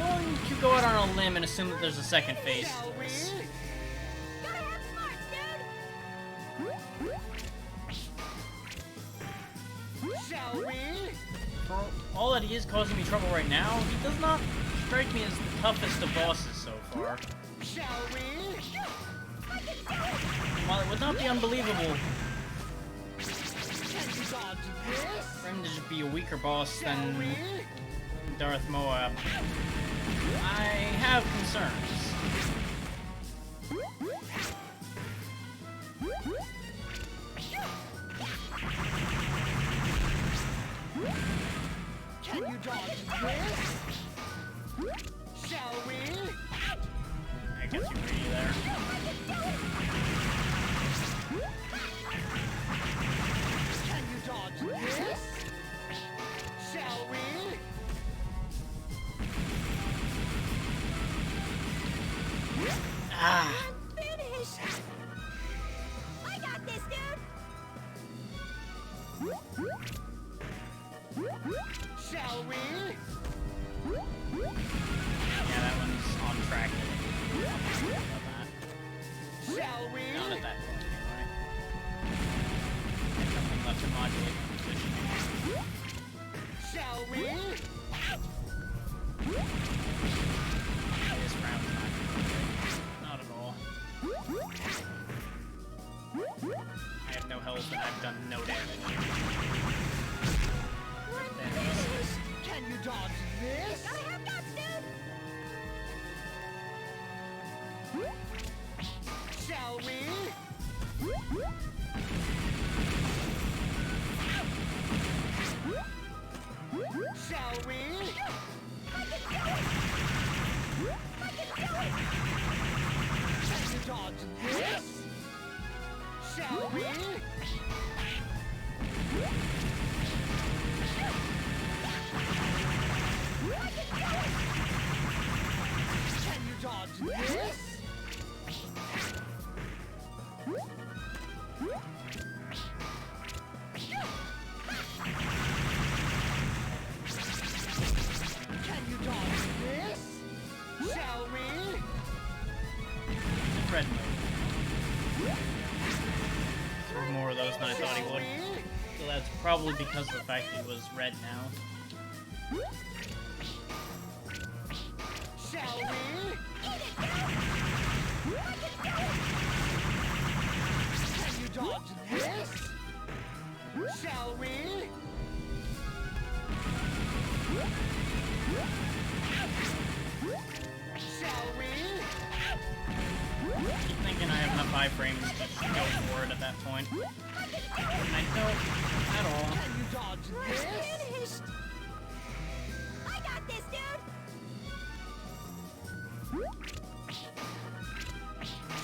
I'm going to go out on a limb and assume that there's a second phase to Shall this. we? Gotta have smarts, dude! Shall we? For all that he is causing me trouble right now, he does not strike me as the toughest of bosses so far. Shall we? While it would not be unbelievable Can you dodge this? for him to just be a weaker boss Shall than we? Darth Moab, I have concerns. Can you dodge this? Shall we? get too greedy there. Can you dodge this? Shall we? Ah! Finished! I got this, dude! Shall we? Yeah, that one's on track. About that. Shall we? Not at that point, anyway. Nothing left to modulate the positioning. Shall we? This round's not gonna be great. Not at all. I have no health and I've done no damage. Can you dodge this? Gotta have guts, dude! Shall we? Shall we? Can you dodge this? Shall we? Can you dodge this? Can you dodge this? Shall we? Red move. Threw more of those than I thought he would. So that's probably because of the fact he was red now. Shall we? Can you dodge this? Shall we? Shall we? I keep thinking I have enough iframes to go for it at that point. And I don't at all. Can you dodge this? Finished! I got this, dude!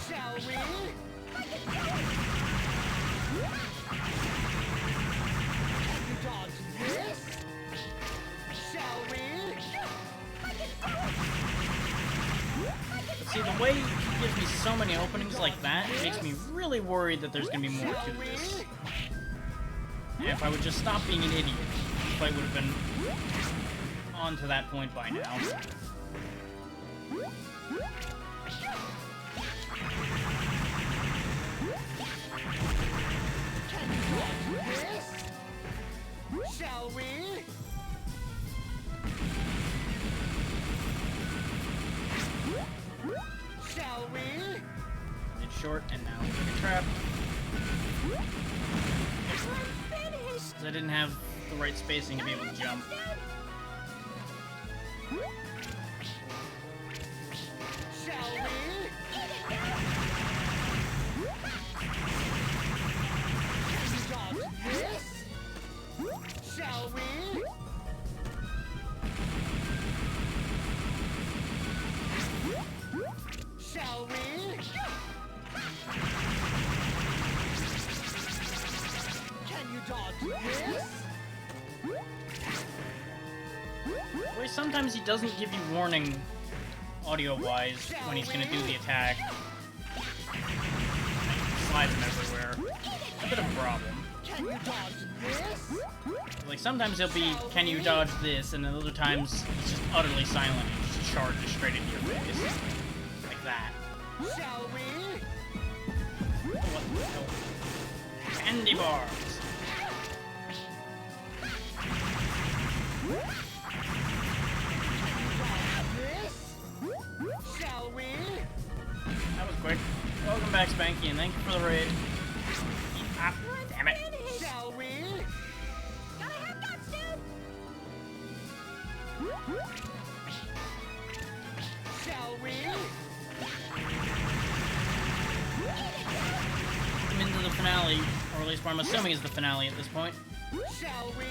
Shall we? Can you dodge this? Shall we? But see, the way he gives me so many openings like that, it makes me really worried that there's gonna be more to this. And if I would just stop being an idiot, the fight would have been on to that point by now. Can you dodge this? Shall we? Shall we? Mid short, and now we're gonna trap. Finished! 'Cause I didn't have the right spacing to be able to jump. Shall we? Can you dodge this? Shall we? Shall we? Can you dodge this? Wait, sometimes he doesn't give you warning audio-wise when he's gonna do the attack. Slide him everywhere. A bit of a problem. Can you dodge this? Like, sometimes he'll be, can you dodge this? And then other times, he's just utterly silent and just charges straight into your face. Like that. Shall we? What the hell? Candy bars! This? Shall we? That was quick. Welcome back, Spanky, and thank you for the raid. Ah, damn it. Shall we? Gotta have guts, dude! Shall we? I'm into the finale, or at least what I'm assuming is the finale at this point. Shall we?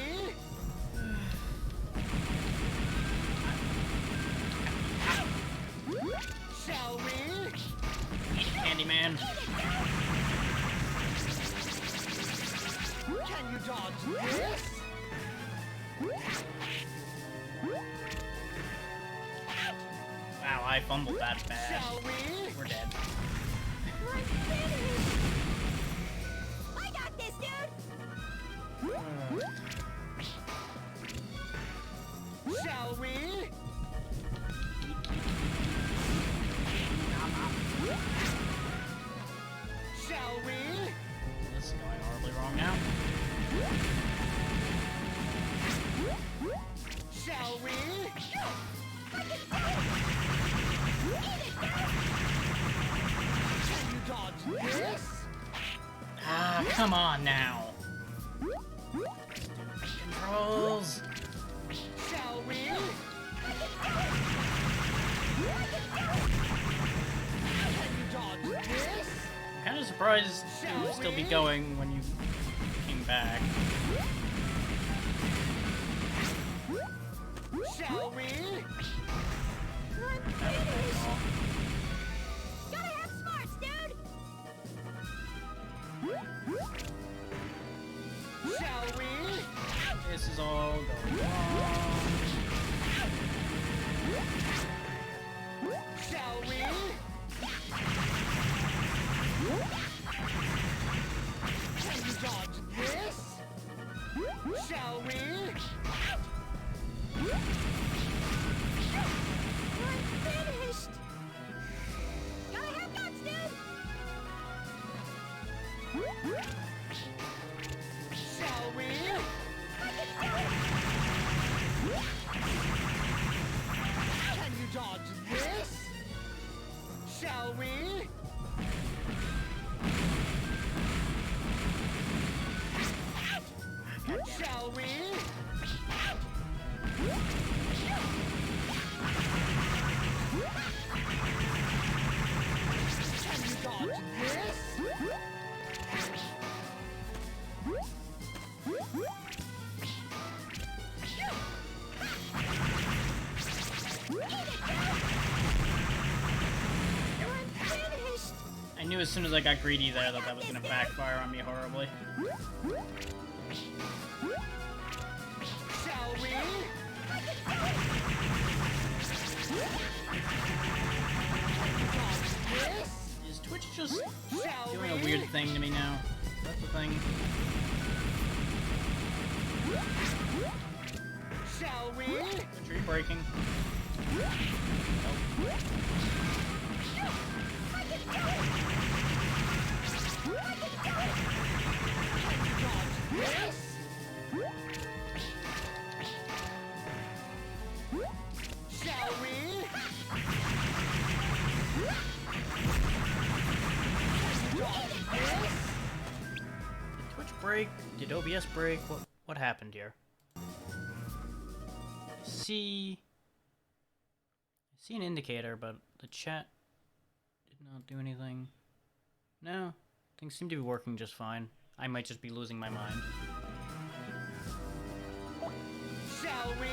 Shall we? Candyman. Can you dodge this? Wow, I fumbled that bad. Shall we? We're dead. I got this, dude! Shall we? Shall we? This is going horribly wrong now. Shall we? Can you dodge this? Ah, come on now. Controls. Shall we? Can you dodge this? I'm kind of surprised it would still be going when you came back. Shall we? Gotta have smarts, dude! Shall we? This is all going wrong. Shall we? Can you dodge this? Shall we? I'm finished! Gotta have guts, dude! Shall we? Can you dodge this? Shall we? Shall we? Can you dodge this? I'm finished! I knew as soon as I got greedy there that that was going to backfire on me horribly. Shall we? This? Is Twitch just Shall doing we? a weird thing to me now? Is that the thing? Shall we? Twitch, are you breaking? Yes? Shall we? Yes? Did Twitch break? Did OBS break? What happened here? I see an indicator, but the chat did not do anything. No, things seem to be working just fine. I might just be losing my mind. Shall we?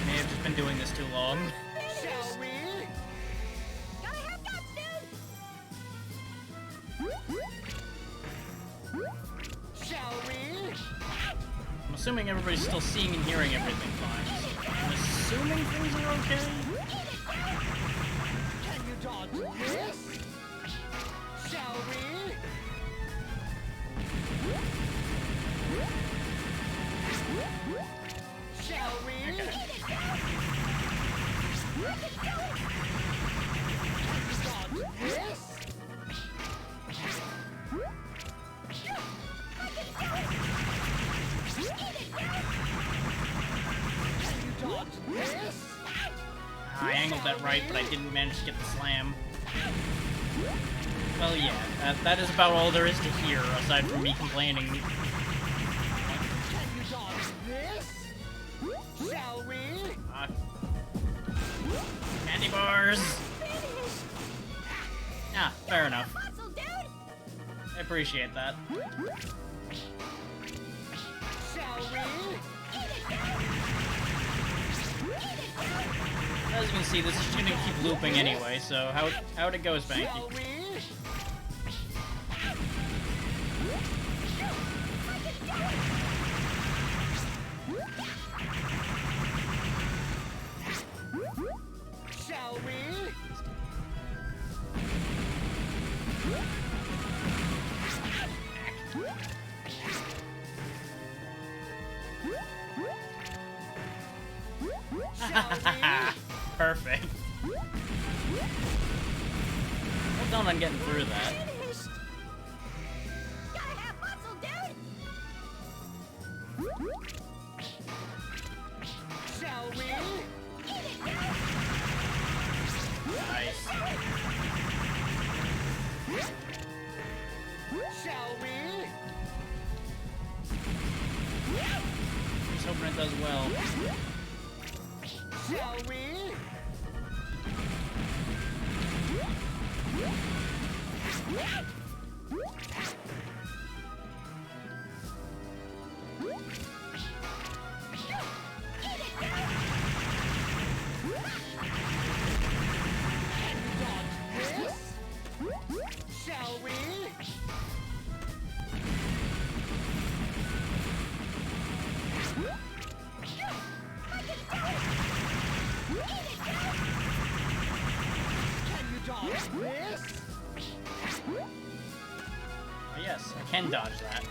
May have just been doing this too long. Shall we? Gotta have guts, dude! Shall we? I'm assuming everybody's still seeing and hearing everything fine. So I'm assuming things are okay. Can you dodge this? Shall we? Shall we? Can you dodge this? Can you dodge this? I angled that right, but I didn't manage to get the slam. Well, yeah, that is about all there is to hear, aside from me complaining. Can you dodge this? Shall we? Candy bars! Ah, fair enough. Muscle, dude! I appreciate that. Shall we? As you can see, this is gonna keep looping anyway, so how'd it go, Spanky? Shall we? Shall we? Perfect. Well done on getting through that. Finished. Gotta have muscle, dude. Shall we? Eat it, dude. Nice. Shall we? Just hoping it does well. Shall we? Shall we? Can you dodge this? Oh, yes, I can dodge that.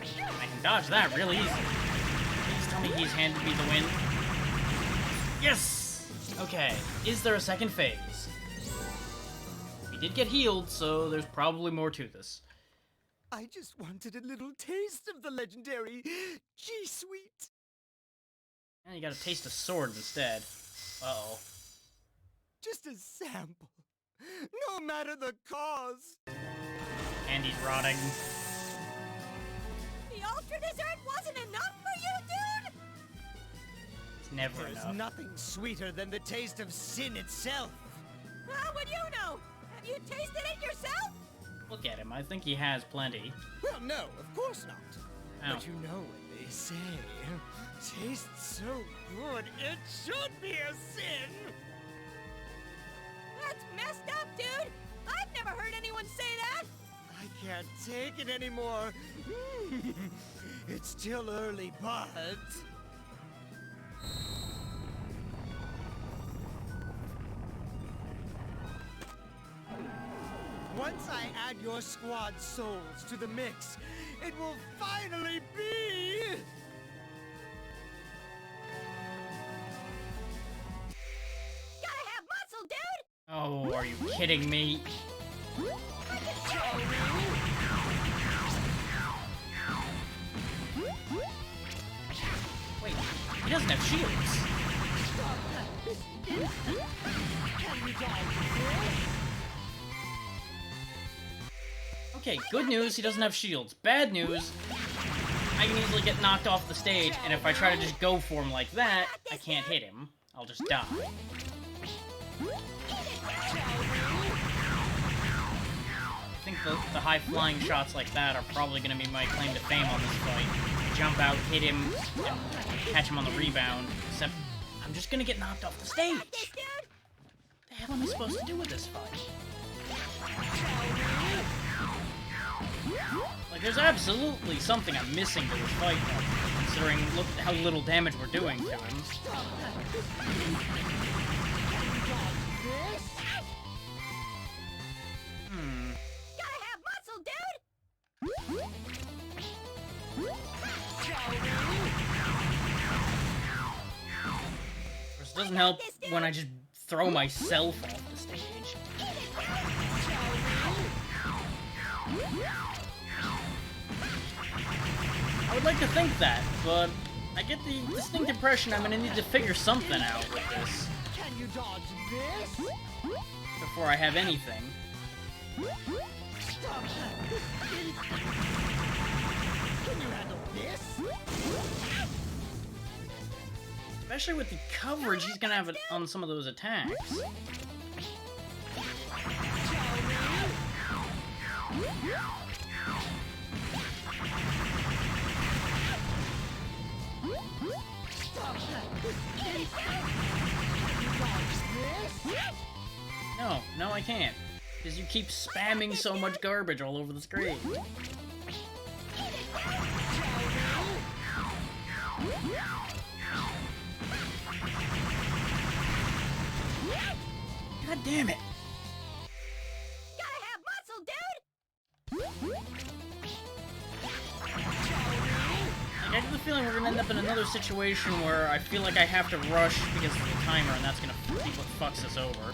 I can dodge that real easy. Please tell me he's handed me the win. Yes! Okay, is there a second phase? We did get healed, so there's probably more to this. I just wanted a little taste of the legendary G-Sweet. And you got a taste of sword instead. Uh-oh. Just a sample. No matter the cause. And he's rotting. The ultra dessert wasn't enough for you, dude? It's never There's enough. nothing sweeter than the taste of sin itself. How would you know? Have you tasted it yourself? Look at him, I think he has plenty. Well, no, of course not. Ow. But you know what they say. Tastes so good, it should be a sin. That's messed up, dude. I've never heard anyone say that. I can't take it anymore. It's still early, but... Once I add your squad souls to the mix, it will finally be... Gotta have muscle, dude. Oh, are you kidding me? Wait, he doesn't have shields. Okay, good news, he doesn't have shields. Bad news, I can easily get knocked off the stage, and if I try to just go for him like that, I can't hit him. I'll just die. I think the high-flying shots like that are probably going to be my claim to fame on this fight. Jump out, hit him, and catch him on the rebound. Except, I'm just going to get knocked off the stage. Got this, dude. What the hell am I supposed to do with this fight? Like, there's absolutely something I'm missing to this fight, though, considering look how little damage we're doing to him. Gotta have muscle, dude. Of course, it doesn't help when I just throw myself off the stage. I would like to think that, but I get the distinct impression I'm gonna need to figure something out with this Can you dodge this? before I have anything. Stop. Can you handle this? Especially with the coverage he's gonna have on some of those attacks. No, no I can't. Because you keep spamming so much garbage all over the screen. God damn it! Gotta have muscle, dude! Like, I get the feeling we're gonna end up in another situation where I feel like I have to rush because of the timer, and that's gonna be what fucks us over.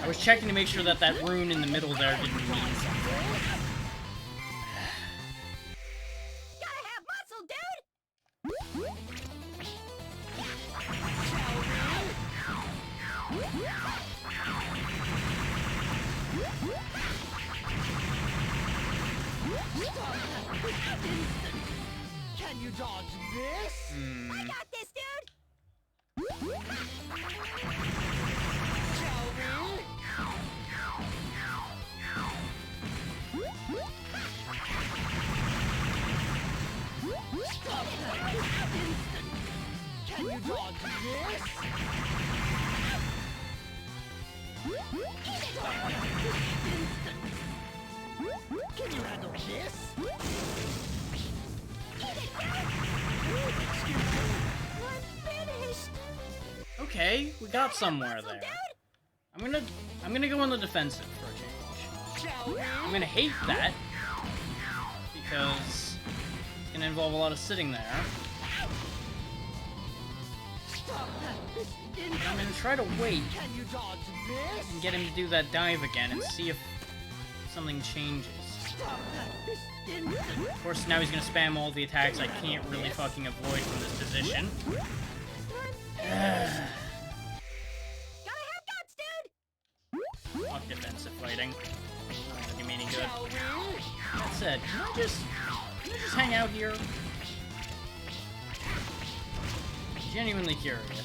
I was checking to make sure that that rune in the middle there didn't mean something. Gotta have muscle, dude! Can you dodge this? I got this, dude! Can you dodge this? Can you handle this? I'm finished! Okay, we got somewhere there. I'm gonna go on the defensive for a change. I'm gonna hate that because it's gonna involve a lot of sitting there. I'm gonna try to wait Can you dodge this? and get him to do that dive again and see if something changes. Of course, now he's gonna spam all the attacks I can't really fucking avoid from this position. Gotta have guts, dude! Fuck defensive fighting. Not gonna do me any good. That said, can I just hang out here? Genuinely curious.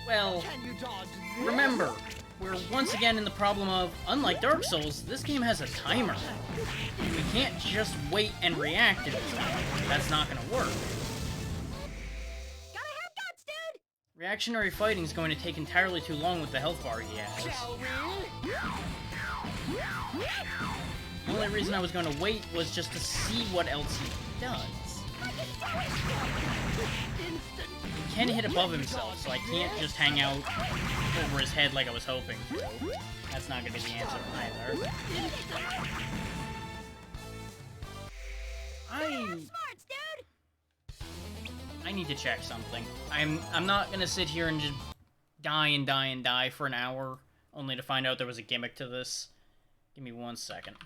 Well, Can you dodge this? remember, we're once again in the problem of, unlike Dark Souls, this game has a timer. And we can't just wait and react to it. That's not gonna work. Gotta have guts, dude! Reactionary fighting is going to take entirely too long with the health bar he has. The only reason I was going to wait was just to see what else he does. He can hit above himself, so I can't just hang out over his head like I was hoping to. That's not going to be the answer either. Smarts, dude! I need to check something. I'm not going to sit here and just die and die and die for an hour, only to find out there was a gimmick to this. Give me 1 second.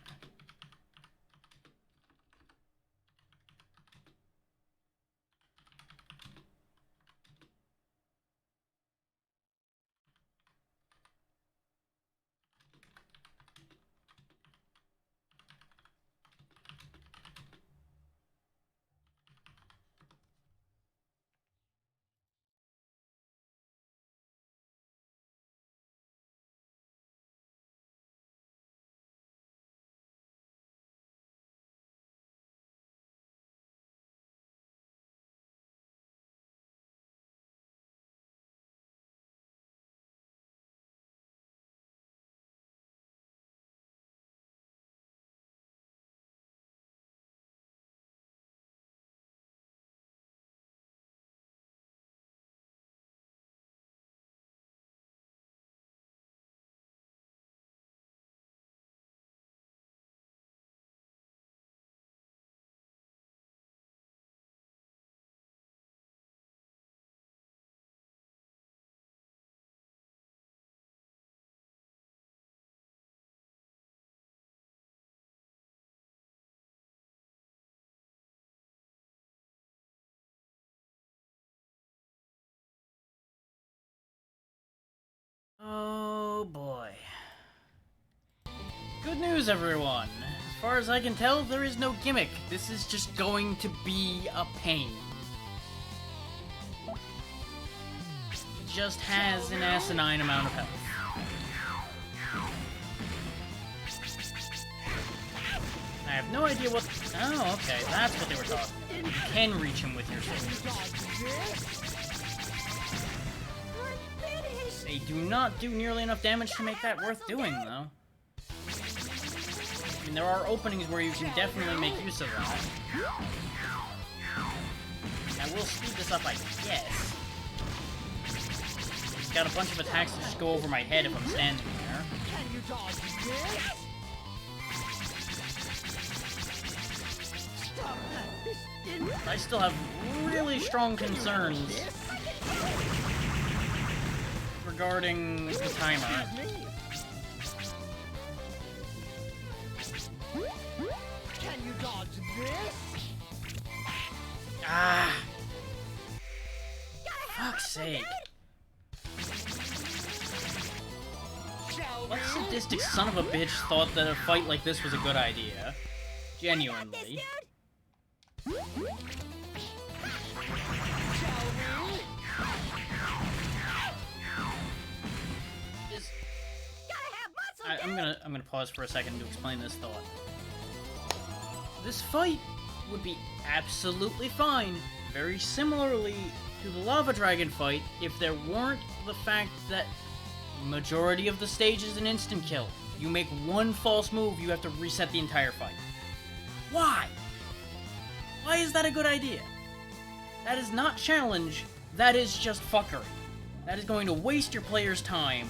Oh boy. Good news, everyone. As far as I can tell, there is no gimmick. This is just going to be a pain. He just has an asinine amount of health. have no idea what... Oh, okay, that's what they were talking about. You can reach him with your sword. They do not do nearly enough damage to make that worth doing, though. I mean, there are openings where you can definitely make use of that. I will speed this up, I guess. It's got a bunch of attacks that just go over my head if I'm standing there. Can you dodge this? Stop that. I still have really strong concerns regarding the timer. Can you dodge this? Ah! Fuck's sake. What sadistic son of a bitch thought that a fight like this was a good idea? Genuinely. I'm gonna pause for a second to explain this thought. This fight would be absolutely fine, very similarly to the Lava Dragon fight, if there weren't the fact that majority of the stage is an instant kill. You make one false move, you have to reset the entire fight. Why? Why is that a good idea? That is not challenge, that is just fuckery. That is going to waste your player's time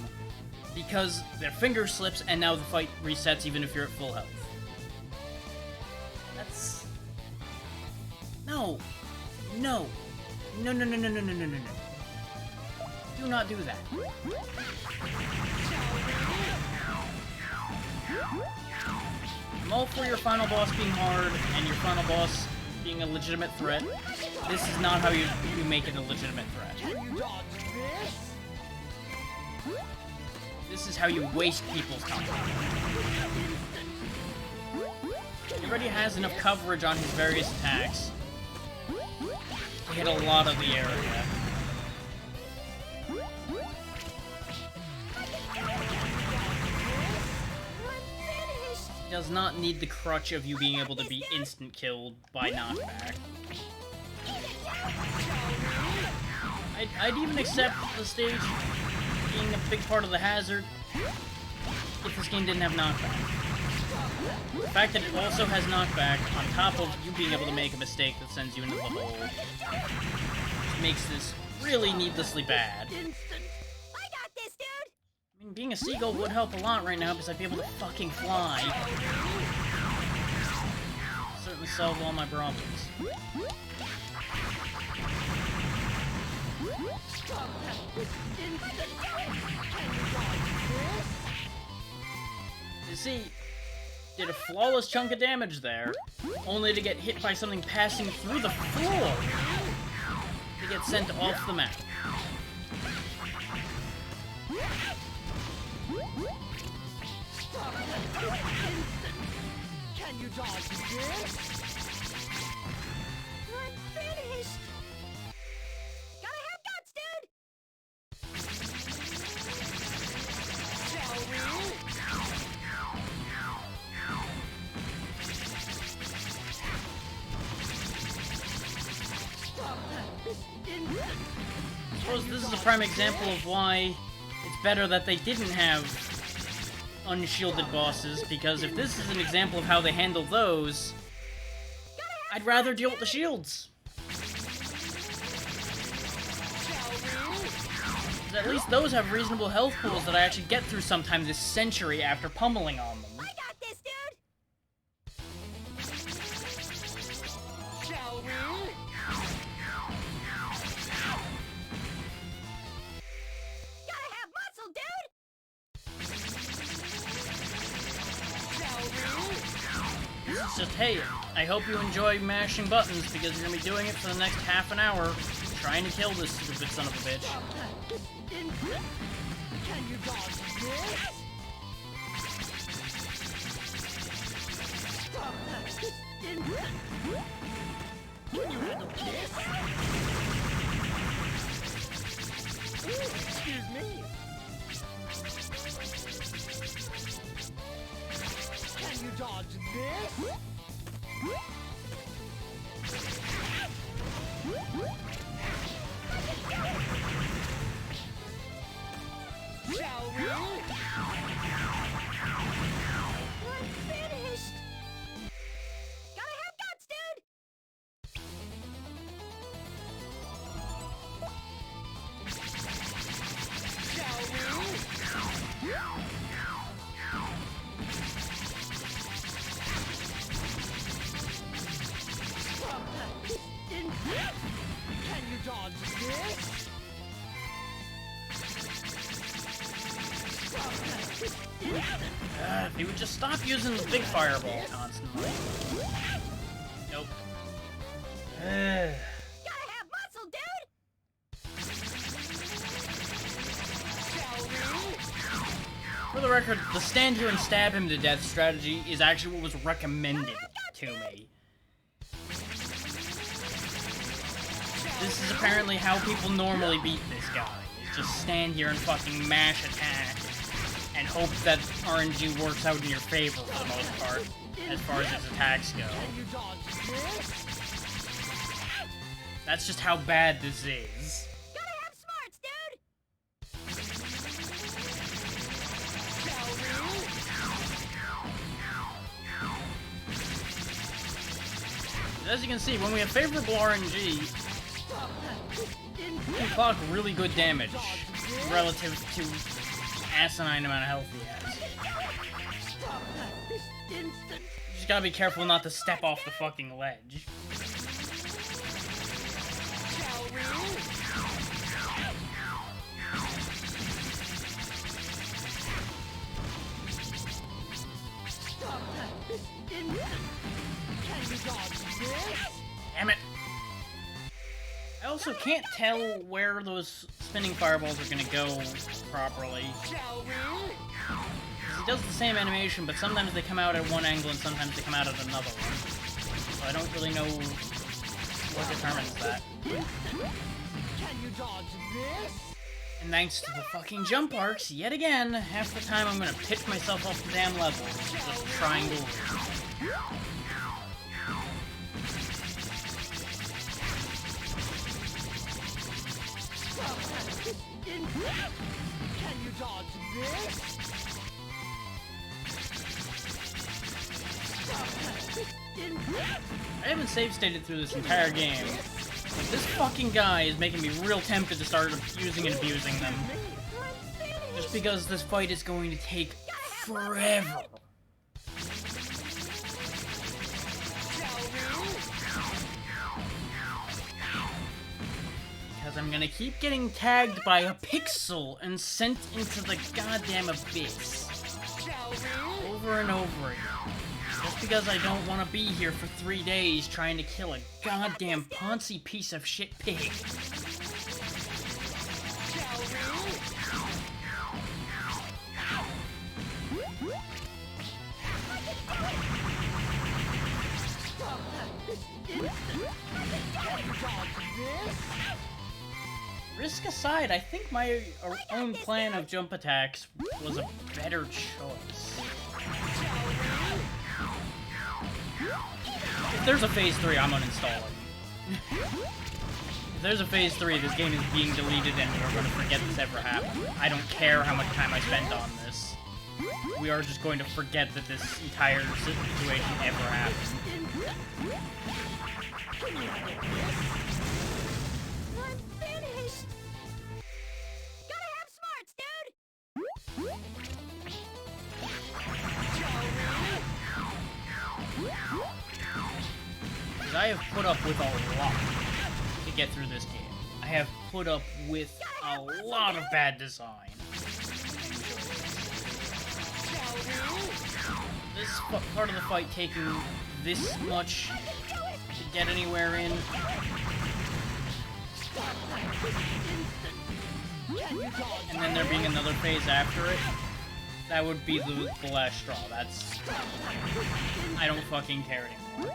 because their finger slips and now the fight resets even if you're at full health. That's... No. No. No, no, no, no, no, no, no, no, no. Do not do that. I'm all for your final boss being hard and your final boss being a legitimate threat. This is not how you make it a legitimate threat. This is how you waste people's time. He already has enough coverage on his various attacks to hit a lot of the area. He does not need the crutch of you being able to be instant killed by knockback. I'd even accept the stage being a big part of the hazard if this game didn't have knockback. The fact that it also has knockback on top of you being able to make a mistake that sends you into the hole makes this really needlessly bad. I got this, dude! I mean, being a seagull would help a lot right now because I'd be able to fucking fly. Certainly solve all my problems. You see, did a flawless chunk of damage there, only to get hit by something passing through the floor to get sent off the map. Can you dodge this? I'm finished! Gotta have guts, dude! Shall we? I suppose this is a prime example of why it's better that they didn't have unshielded bosses, because if this is an example of how they handle those, I'd rather deal with the shields. At least those have reasonable health pools that I actually get through sometime this century after pummeling on them. I got this, dude! Shall we? Gotta have muscle, dude! It's just, hey, I hope you enjoy mashing buttons because you're gonna be doing it for the next half an hour, trying to kill this stupid son of a bitch. Can you dodge this? Stop that! Can you handle this? Ooh, excuse me. Can you dodge this? Shall we? I'm finished. Gotta have guts, dude. Shall we? Can you dodge this? If he would just stop using the big fireball constantly. Nope. Gotta have muscle, dude. Shall we? For the record, the stand here and stab him to death strategy is actually what was recommended to me. This is apparently how people normally beat this guy. Is just stand here and fucking mash attack and hope that RNG works out in your favor for the most part, as far as his attacks go. Can you dodge this? That's just how bad this is. Gotta have smarts, dude. Shall we? As you can see, when we have favorable RNG, we can clock really good damage relative to asinine amount of health he has. You just gotta be careful not to step off the fucking ledge. Shall we? Can you dodge this? Damn it! I also can't tell where those spinning fireballs are gonna go properly. Shall we? 'Cause he does the same animation, but sometimes they come out at one angle and sometimes they come out at another one. So I don't really know what determines that. Can you dodge this? And thanks to the fucking jump arcs, yet again, half the time I'm gonna pitch myself off the damn level, just trying to win. Can you dodge this? I haven't save stated through this entire game, but this fucking guy is making me real tempted to start using and abusing them. Just because this fight is going to take forever. Because I'm gonna keep getting tagged by a pixel and sent into the goddamn abyss. Over and over again. Just because I don't want to be here for 3 days trying to kill a goddamn poncy piece of shit pig. Risk aside, I think my own plan of jump attacks was a better choice. If there's a Phase 3, I'm uninstalling. If there's a Phase 3, this game is being deleted and we're going to forget this ever happened. I don't care how much time I spent on this. We are just going to forget that this entire situation ever happened. I'm finished. Gotta have smarts, dude. Because I have put up with a lot to get through this game. I have put up with a lot of bad design. This part of the fight taking this much to get anywhere in. And then there being another phase after it. That would be the last straw. That's... I don't fucking care anymore.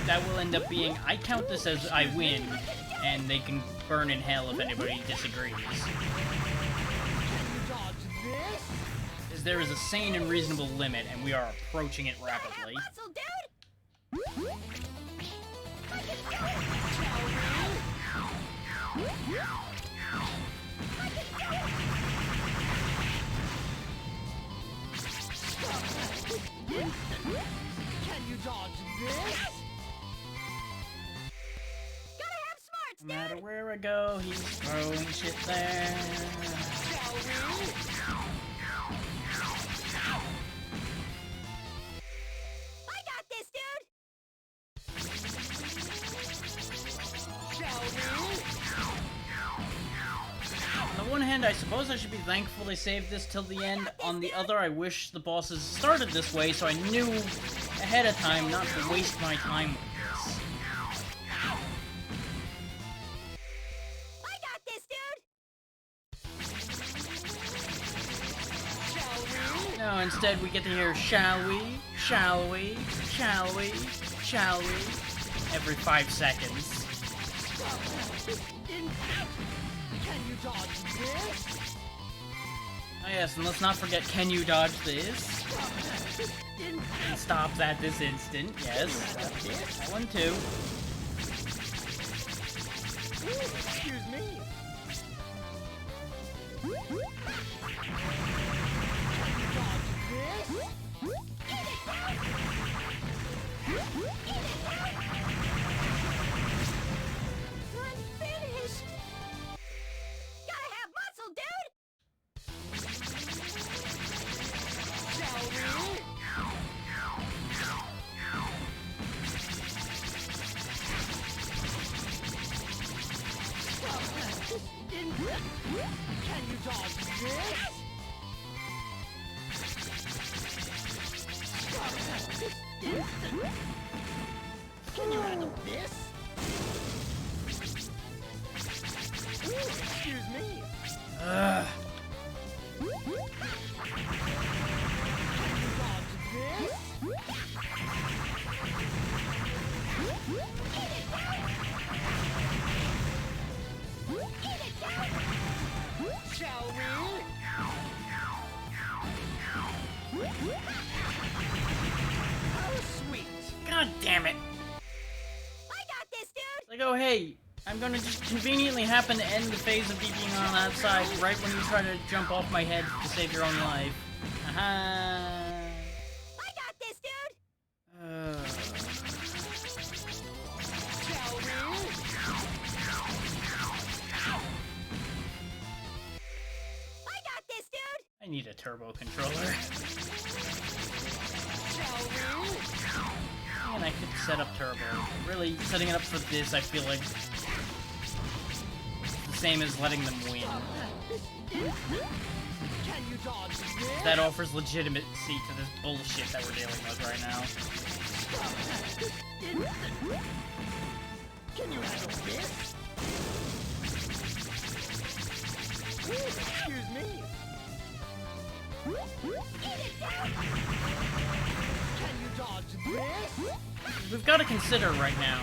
That will end up being... I count this as I win, and they can burn in hell if anybody disagrees. there is a sane and reasonable limit, and we are approaching it rapidly. Muscle, dude! Can you dodge this? Gotta have smarts, No matter where I go, he's throwing shit there. Shall we? I got this, dude! Shall we? On the one hand, I suppose I should be thankful they saved this till the end. On the other, I wish the bosses started this way so I knew ahead of time not to waste my time with this. I got this, dude! Shall we? No, instead we get to hear, shall we? Shall we? Shall we? Shall we? Every 5 seconds. Can you dodge this? Oh yes, and let's not forget, can you dodge this? And stops at this instant, yes. That one too. Excuse me. Can you dodge this? I'm finished! Gotta have muscle, dude! Shall we? Can you dodge this? Can you handle this? Excuse me. Ugh. Can you dodge this? Shall we? How sweet. God damn it. I got this, dude! Like, oh hey, I'm gonna just conveniently happen to end the phase of being on that side right when you try to jump off my head to save your own life. Aha. I got this, dude! Shall we? I got this, dude! I need a turbo controller. Shall we? And I could set up turbo. Really, setting it up for this, I feel like it's the same as letting them win. Can you dodge this? That offers legitimacy to this bullshit that we're dealing with right now. Can you handle this? Excuse me. Can you dodge this? We've got to consider right now.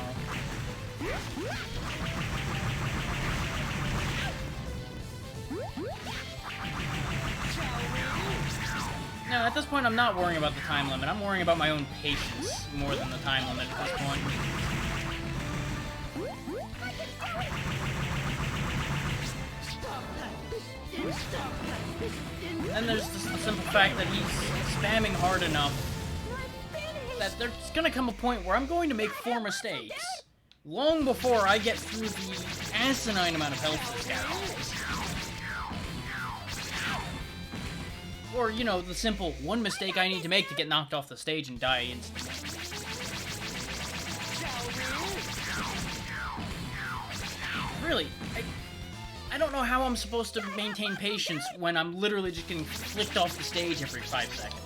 Shall we? No, at this point I'm not worrying about the time limit. I'm worrying about my own patience more than the time limit at this point. And there's just the simple fact that he's spamming hard enough that there's gonna come a point where I'm going to make 4 mistakes. Long before I get through the asinine amount of health this guy has. Or, you know, the simple one mistake I need to make to get knocked off the stage and die instantly. Really, I don't know how I'm supposed to maintain patience when I'm literally just getting flicked off the stage every 5 seconds.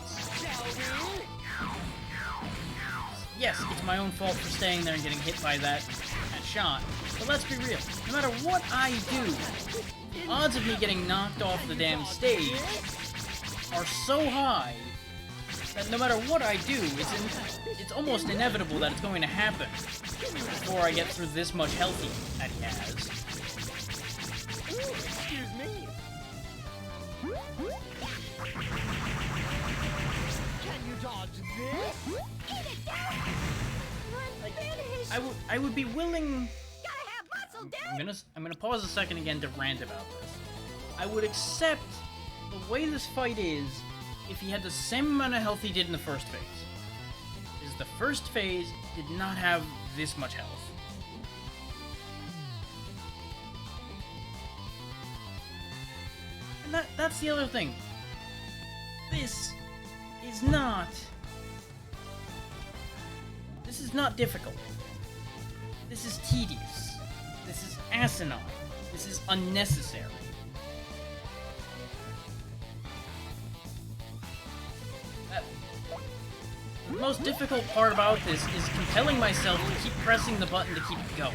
Yes, it's my own fault for staying there and getting hit by that shot, but let's be real. No matter what I do, the odds of me getting knocked off the damn stage are so high that no matter what I do, it's almost inevitable that it's going to happen before I get through this much health that he has. Excuse me. dodge this? I would be willing. Gotta have muscle, dude. I'm gonna pause a second again to rant about this. I would accept the way this fight is if he had the same amount of health he did in the first phase. Because the first phase did not have this much health. And that's the other thing. This is not difficult. This is tedious. This is asinine. This is unnecessary. The most difficult part about this is compelling myself to keep pressing the button to keep it going.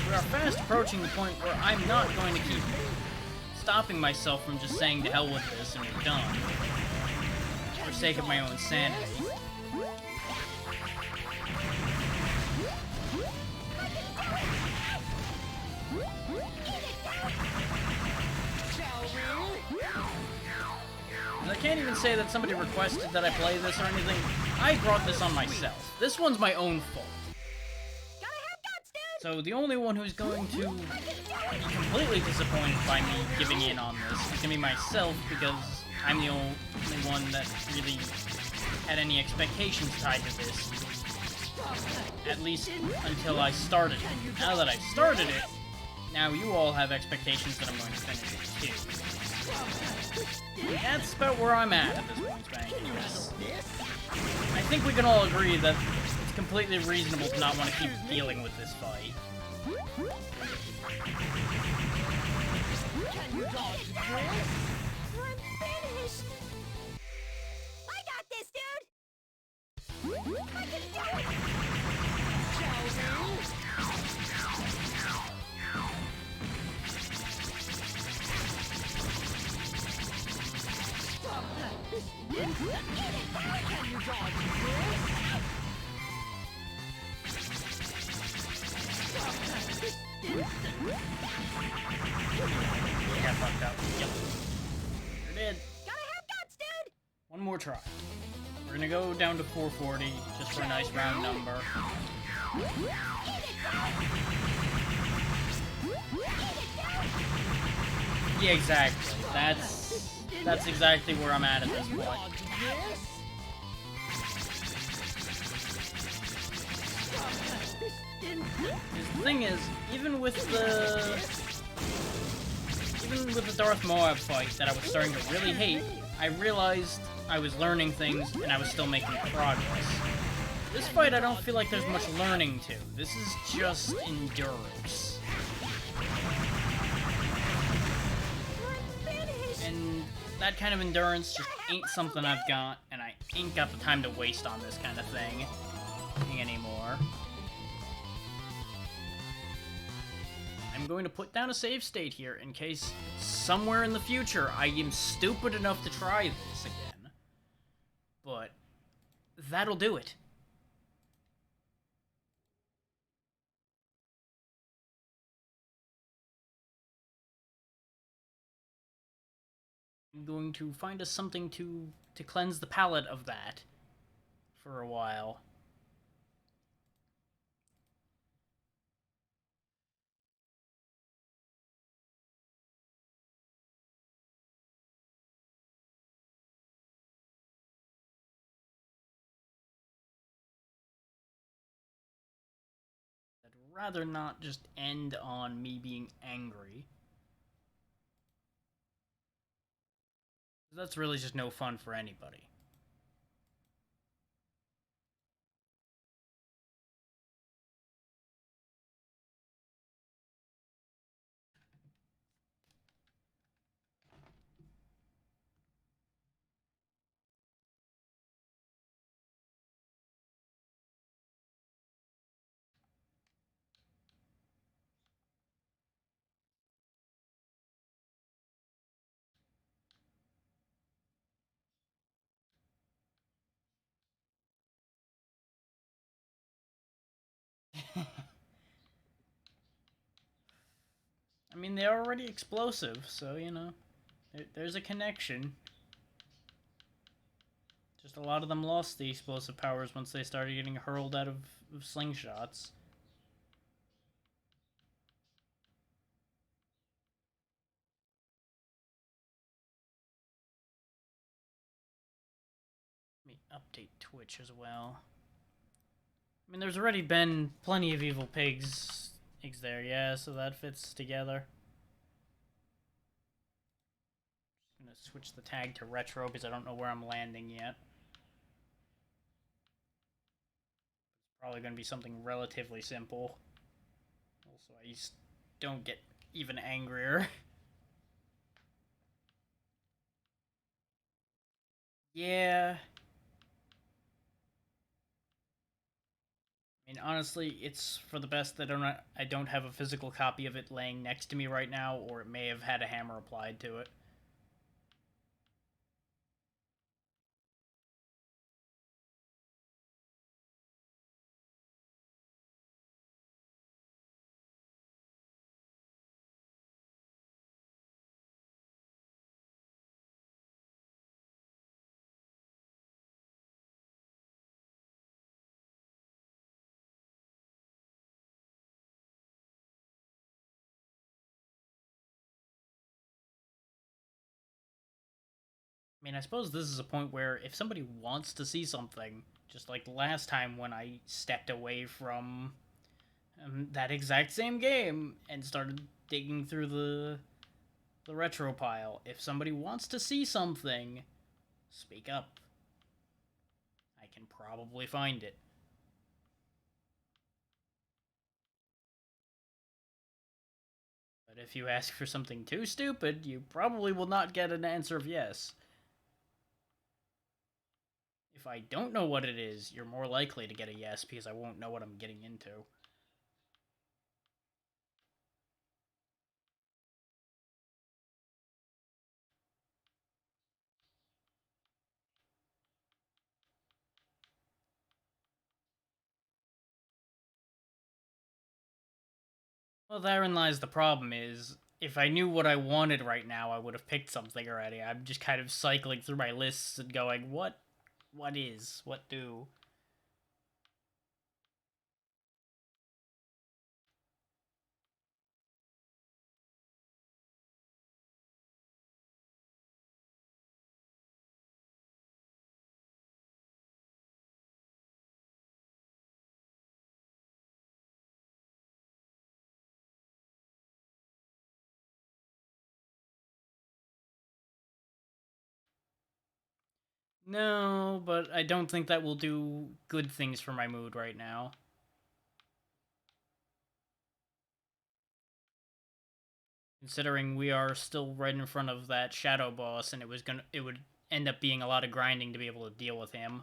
We are fast approaching the point where I'm not going to keep stopping myself from just saying to hell with this and we're done. For sake of my own sanity. And I can't even say that somebody requested that I play this or anything. I brought this on myself. This one's my own fault. So the only one who's going to be completely disappointed by me giving in on this is gonna be myself, because I'm the only one that really had any expectations tied to this. At least until I started it. Now that I've started it, now you all have expectations that I'm going to finish it too. And that's about where I'm at this point, anyways. I think we can all agree that it's completely reasonable to not want to keep dealing with this fight. Can you dodge this? I'm finished. I got this, dude. I can do it. Can you dodge this? I got fucked up. Yep. Sure did. Gotta have guts, dude. One more try. We're gonna go down to 440, just for a nice round number. Yeah, exactly. That's exactly where I'm at this point. The thing is, even with the Darth Moab fight that I was starting to really hate, I realized I was learning things and I was still making progress. This fight, I don't feel like there's much learning to. This is just endurance. And that kind of endurance just ain't something I've got, and I ain't got the time to waste on this kind of thing anymore. I'm going to put down a save state here in case somewhere in the future I am stupid enough to try this again. But that'll do it. I'm going to find us something to cleanse the palate of that for a while. I'd rather not just end on me being angry. That's really just no fun for anybody. I mean, they're already explosive, so, you know, there's a connection. Just a lot of them lost the explosive powers once they started getting hurled out of slingshots. Let me update Twitch as well. I mean, there's already been plenty of evil pigs there, yeah, so that fits together. I'm gonna switch the tag to retro because I don't know where I'm landing yet. It's probably gonna be something relatively simple. Also, I just don't get even angrier. Yeah. I mean, honestly, it's for the best that I don't have a physical copy of it laying next to me right now, or it may have had a hammer applied to it. I mean, I suppose this is a point where if somebody wants to see something, just like last time when I stepped away from that exact same game and started digging through the retro pile, if somebody wants to see something, speak up. I can probably find it. But if you ask for something too stupid, you probably will not get an answer of yes. If I don't know what it is, you're more likely to get a yes because I won't know what I'm getting into. Well, therein lies the problem is, if I knew what I wanted right now, I would have picked something already. I'm just kind of cycling through my lists and going, what is, what do? No, but I don't think that will do good things for my mood right now. Considering we are still right in front of that shadow boss, and it would end up being a lot of grinding to be able to deal with him.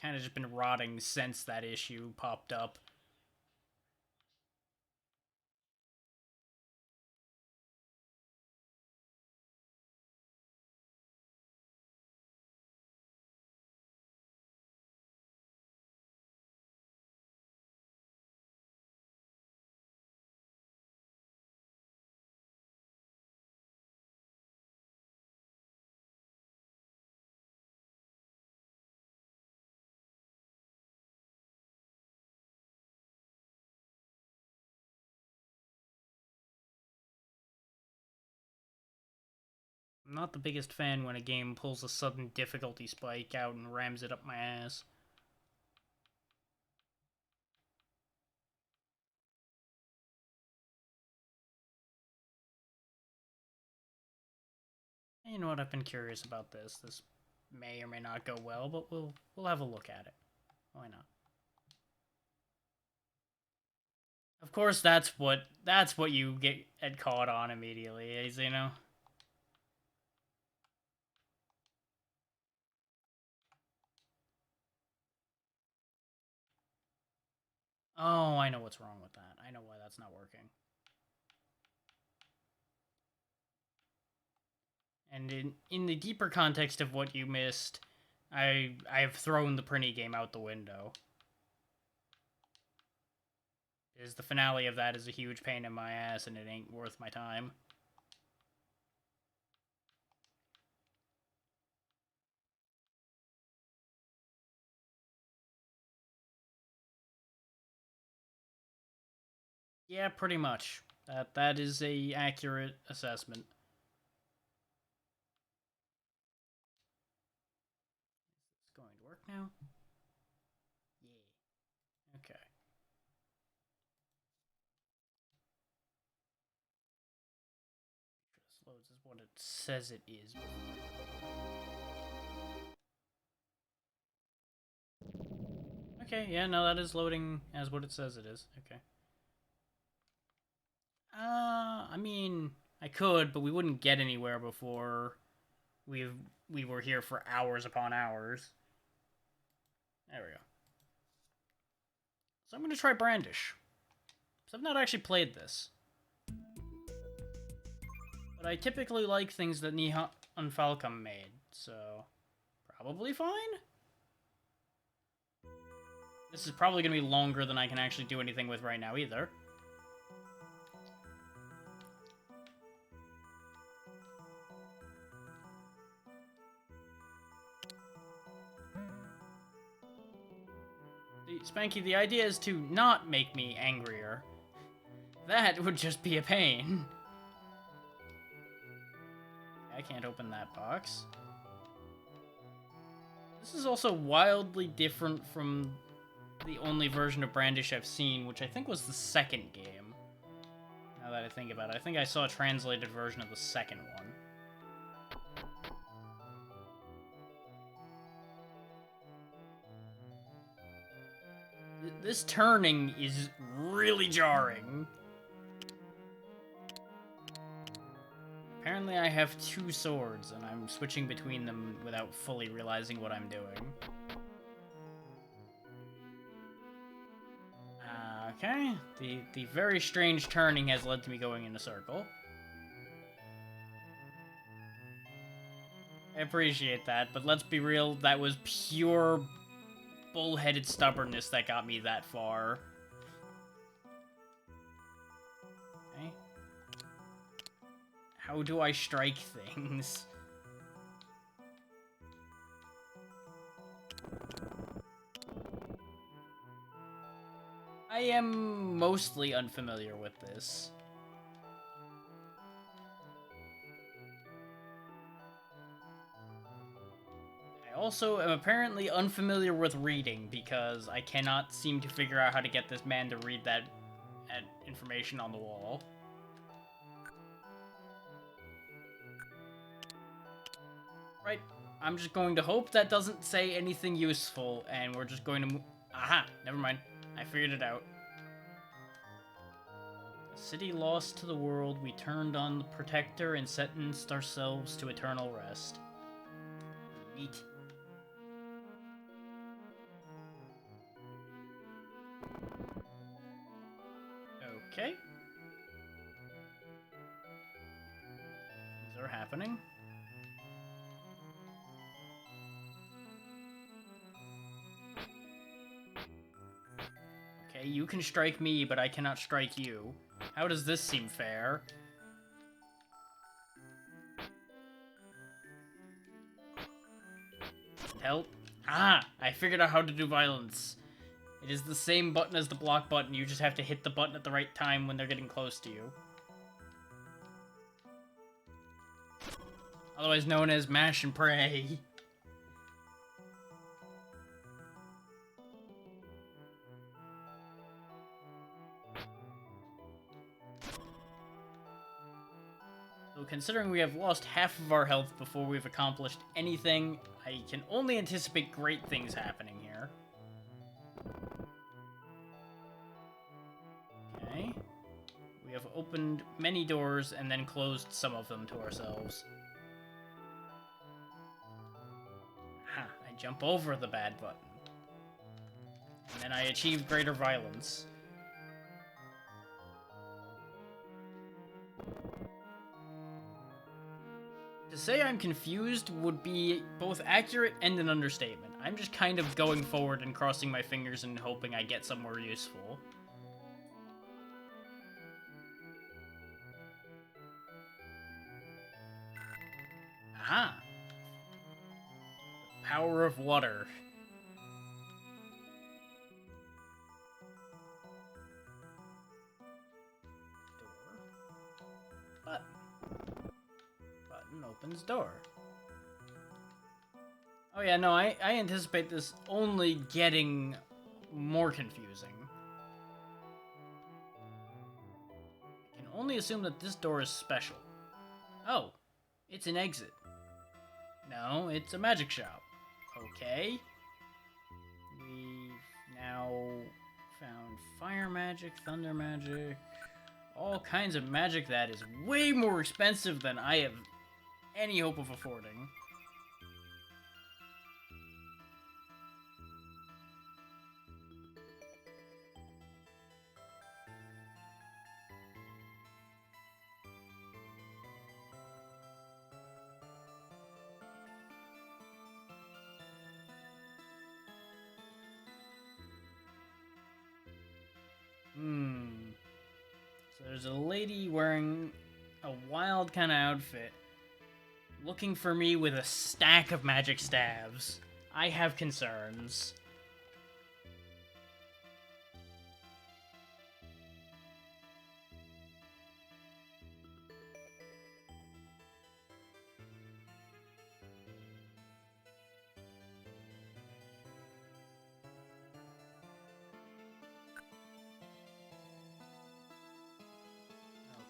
Kind of just been rotting since that issue popped up. I'm not the biggest fan when a game pulls a sudden difficulty spike out and rams it up my ass. You know what? I've been curious about this. This may or may not go well, but we'll have a look at it. Why not? Of course, that's what you get caught on immediately, is, you know. Oh, I know what's wrong with that. I know why that's not working. And in the deeper context of what you missed, I have thrown the Prinny game out the window. The finale of that is a huge pain in my ass, and it ain't worth my time. Yeah, pretty much. That is a accurate assessment. Is this going to work now? Yeah. Okay. This loads is what it says it is. Okay, yeah, no, that is loading as what it says it is. Okay. I mean, I could, but we wouldn't get anywhere before we were here for hours upon hours. There we go. So I'm gonna try Brandish. So I've not actually played this. But I typically like things that Nihon Falcom made, so probably fine? This is probably gonna be longer than I can actually do anything with right now either. Spanky, the idea is to not make me angrier. That would just be a pain. I can't open that box. This is also wildly different from the only version of Brandish I've seen, which I think was the second game. Now that I think about it, I think I saw a translated version of the second one. This turning is really jarring. Apparently I have two swords, and I'm switching between them without fully realizing what I'm doing. Okay, the very strange turning has led to me going in a circle. I appreciate that, but let's be real, that was pure bullheaded stubbornness that got me that far. Okay. How do I strike things? I am mostly unfamiliar with this. I also am apparently unfamiliar with reading because I cannot seem to figure out how to get this man to read that information on the wall. Right, I'm just going to hope that doesn't say anything useful, and we're just going to aha, never mind. I figured it out. A city lost to the world, we turned on the Protector and sentenced ourselves to eternal rest. Neat. Okay. Things are happening. Okay, you can strike me, but I cannot strike you. How does this seem fair? Help. Ah! I figured out how to do violence. It is the same button as the block button, you just have to hit the button at the right time when they're getting close to you. Otherwise known as mash and pray. So considering we have lost half of our health before we've accomplished anything, I can only anticipate great things happening here. Okay. We have opened many doors and then closed some of them to ourselves. Ah, I jump over the bad button. And then I achieve greater violence. To say I'm confused would be both accurate and an understatement. I'm just kind of going forward and crossing my fingers and hoping I get somewhere useful. Aha! The power of water. Door. Button opens door. Oh yeah, no, I anticipate this only getting more confusing. I can only assume that this door is special. Oh, it's an exit. No, it's a magic shop. Okay. We've now found fire magic, thunder magic, all kinds of magic that is way more expensive than I have any hope of affording. So there's a lady wearing a wild kind of outfit, looking for me with a stack of magic staves. I have concerns.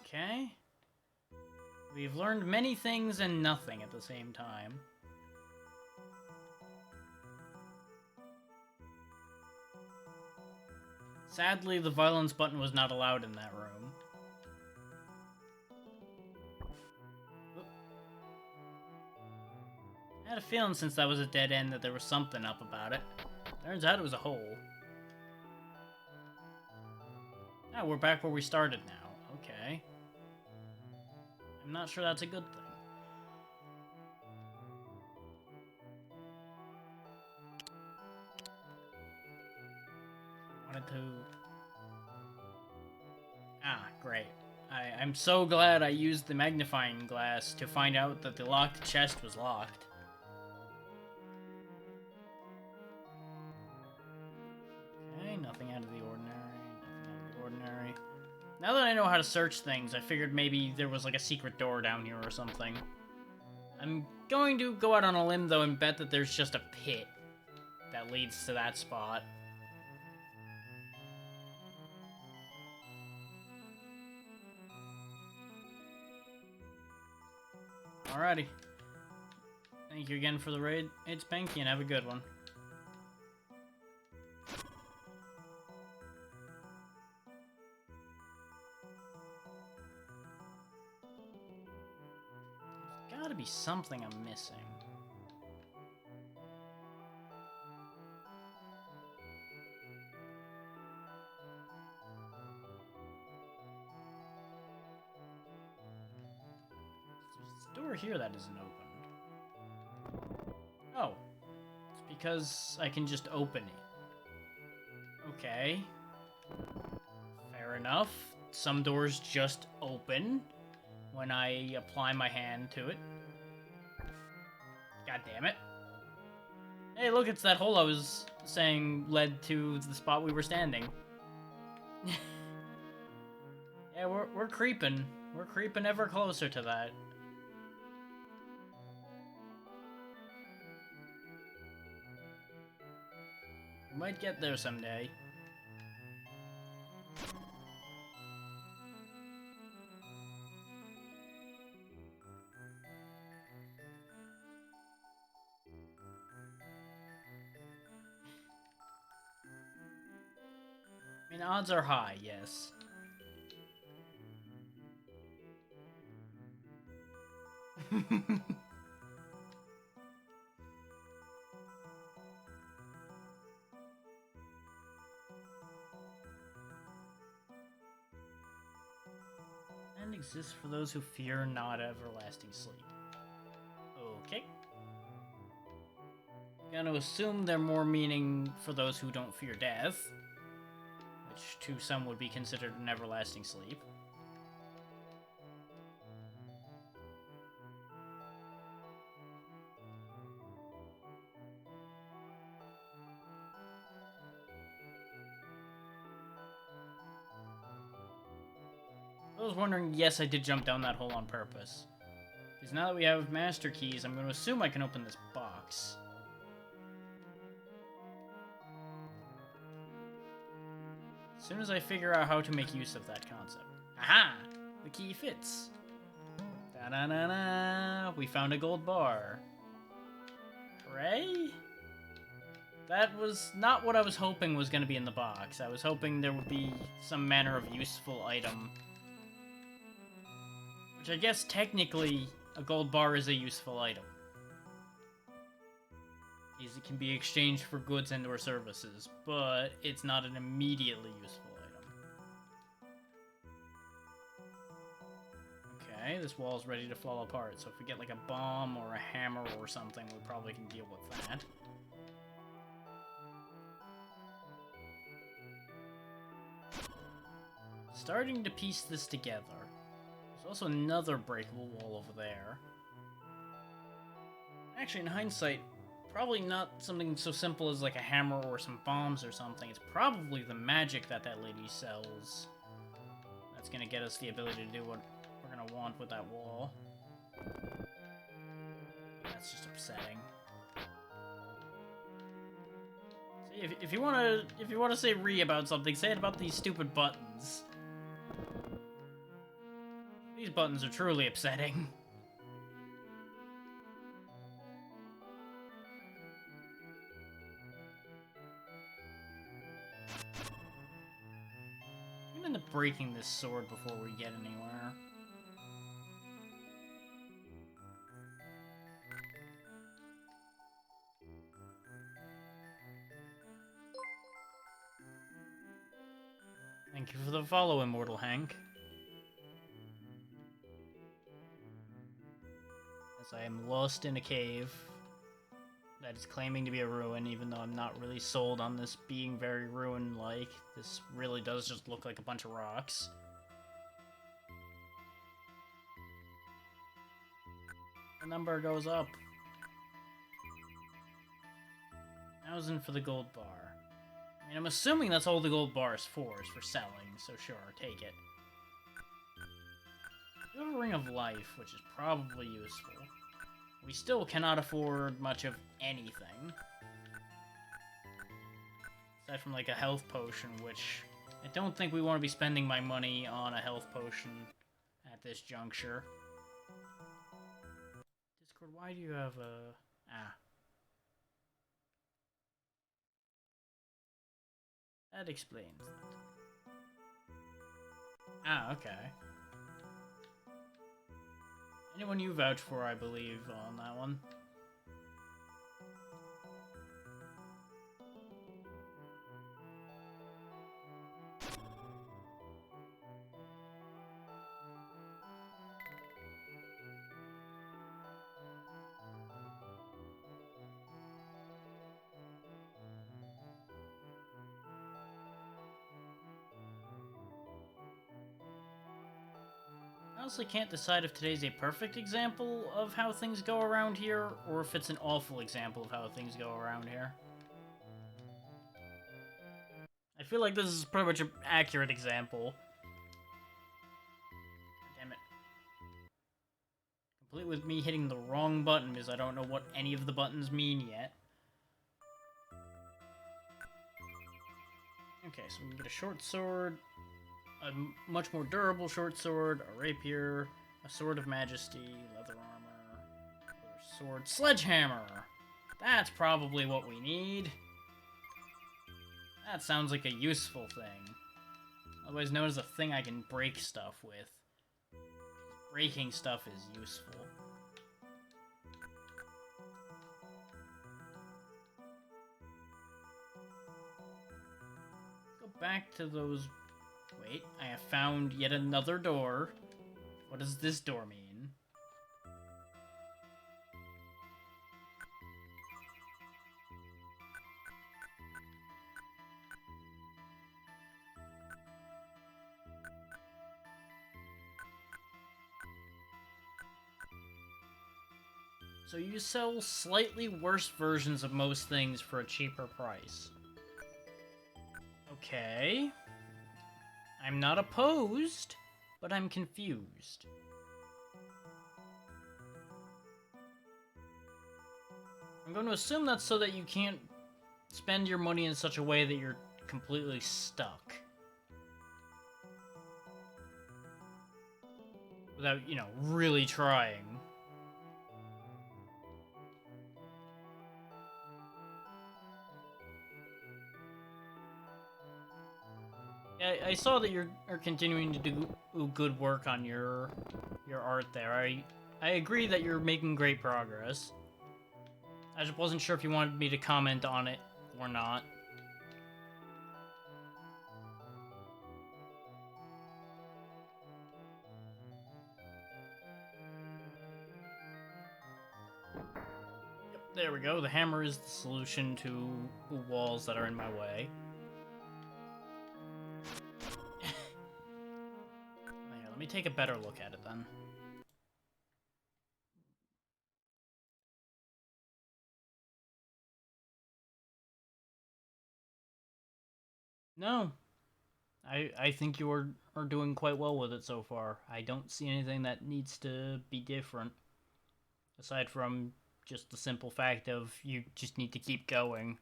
Okay. We've learned many things and nothing at the same time. Sadly, the violence button was not allowed in that room. Oop. I had a feeling since that was a dead end that there was something up about it. Turns out it was a hole. Ah, we're back where we started now. Okay. I'm not sure that's a good thing. Wanted to... Ah, great. I'm so glad I used the magnifying glass to find out that the locked chest was locked. Okay, nothing out of the ordinary. Nothing out of the ordinary. Now that I know how to search things, I figured maybe there was like a secret door down here or something. I'm going to go out on a limb though and bet that there's just a pit that leads to that spot. Alrighty. Thank you again for the raid. It's Pinky and have a good one. There's gotta be something I'm missing. There's a door here that isn't opened. Oh. It's because I can just open it. Okay. Fair enough. Some doors just open when I apply my hand to it. God damn it. Hey, look, it's that hole I was saying led to the spot we were standing. Yeah, we're creeping. We're creeping ever closer to that. We might get there someday. I mean, odds are high, yes. And exists for those who fear not everlasting sleep. I'm gonna assume they're more meaning for those who don't fear death, which to some would be considered an everlasting sleep. I was wondering, yes, I did jump down that hole on purpose. Because now that we have master keys, I'm going to assume I can open this box. As soon as I figure out how to make use of that concept. Aha! The key fits. Da-da-da-da! We found a gold bar. Hooray? That was not what I was hoping was going to be in the box. I was hoping there would be some manner of useful item. Which I guess technically a gold bar is a useful item. It can be exchanged for goods and or services, but it's not an immediately useful item. Okay, this wall's ready to fall apart, so if we get like a bomb or a hammer or something, we probably can deal with that. Starting to piece this together. There's also another breakable wall over there. Actually, in hindsight, probably not something so simple as like a hammer or some bombs or something. It's probably the magic that lady sells that's gonna get us the ability to do what we're gonna want with that wall. That's just upsetting. See, if you wanna say re about something, say it about these stupid buttons. These buttons are truly upsetting. I'm gonna end up breaking this sword before we get anywhere. Thank you for the follow, Immortal Hank. As I am lost in a cave that is claiming to be a ruin, even though I'm not really sold on this being very ruin-like. This really does just look like a bunch of rocks. The number goes up. 1,000 for the gold bar. I mean, I'm assuming that's all the gold bar is for selling, so sure, take it. We have a Ring of Life, which is probably useful. We still cannot afford much of anything. Aside from like a health potion, which I don't think we want to be spending my money on a health potion at this juncture. Discord, why do you have a... That explains that. Okay. Anyone you vouch for, I believe, on that one. I honestly can't decide if today's a perfect example of how things go around here, or if it's an awful example of how things go around here. I feel like this is pretty much an accurate example. Damn it. Complete with me hitting the wrong button because I don't know what any of the buttons mean yet. Okay, so we can get a short sword, a much more durable short sword, a rapier, a sword of majesty, leather armor, another sword, sledgehammer! That's probably what we need. That sounds like a useful thing. Otherwise known as a thing I can break stuff with. Breaking stuff is useful. Go back to those... Wait, I have found yet another door. What does this door mean? So you sell slightly worse versions of most things for a cheaper price. Okay. I'm not opposed, but I'm confused. I'm going to assume that's so that you can't spend your money in such a way that you're completely stuck. Without, you know, really trying. I saw that you're continuing to do good work on your art there. I agree that you're making great progress. I just wasn't sure if you wanted me to comment on it or not. Yep, there we go. The hammer is the solution to walls that are in my way. Here, let me take a better look at it then. No. I think you are doing quite well with it so far. I don't see anything that needs to be different. Aside from just the simple fact of you just need to keep going.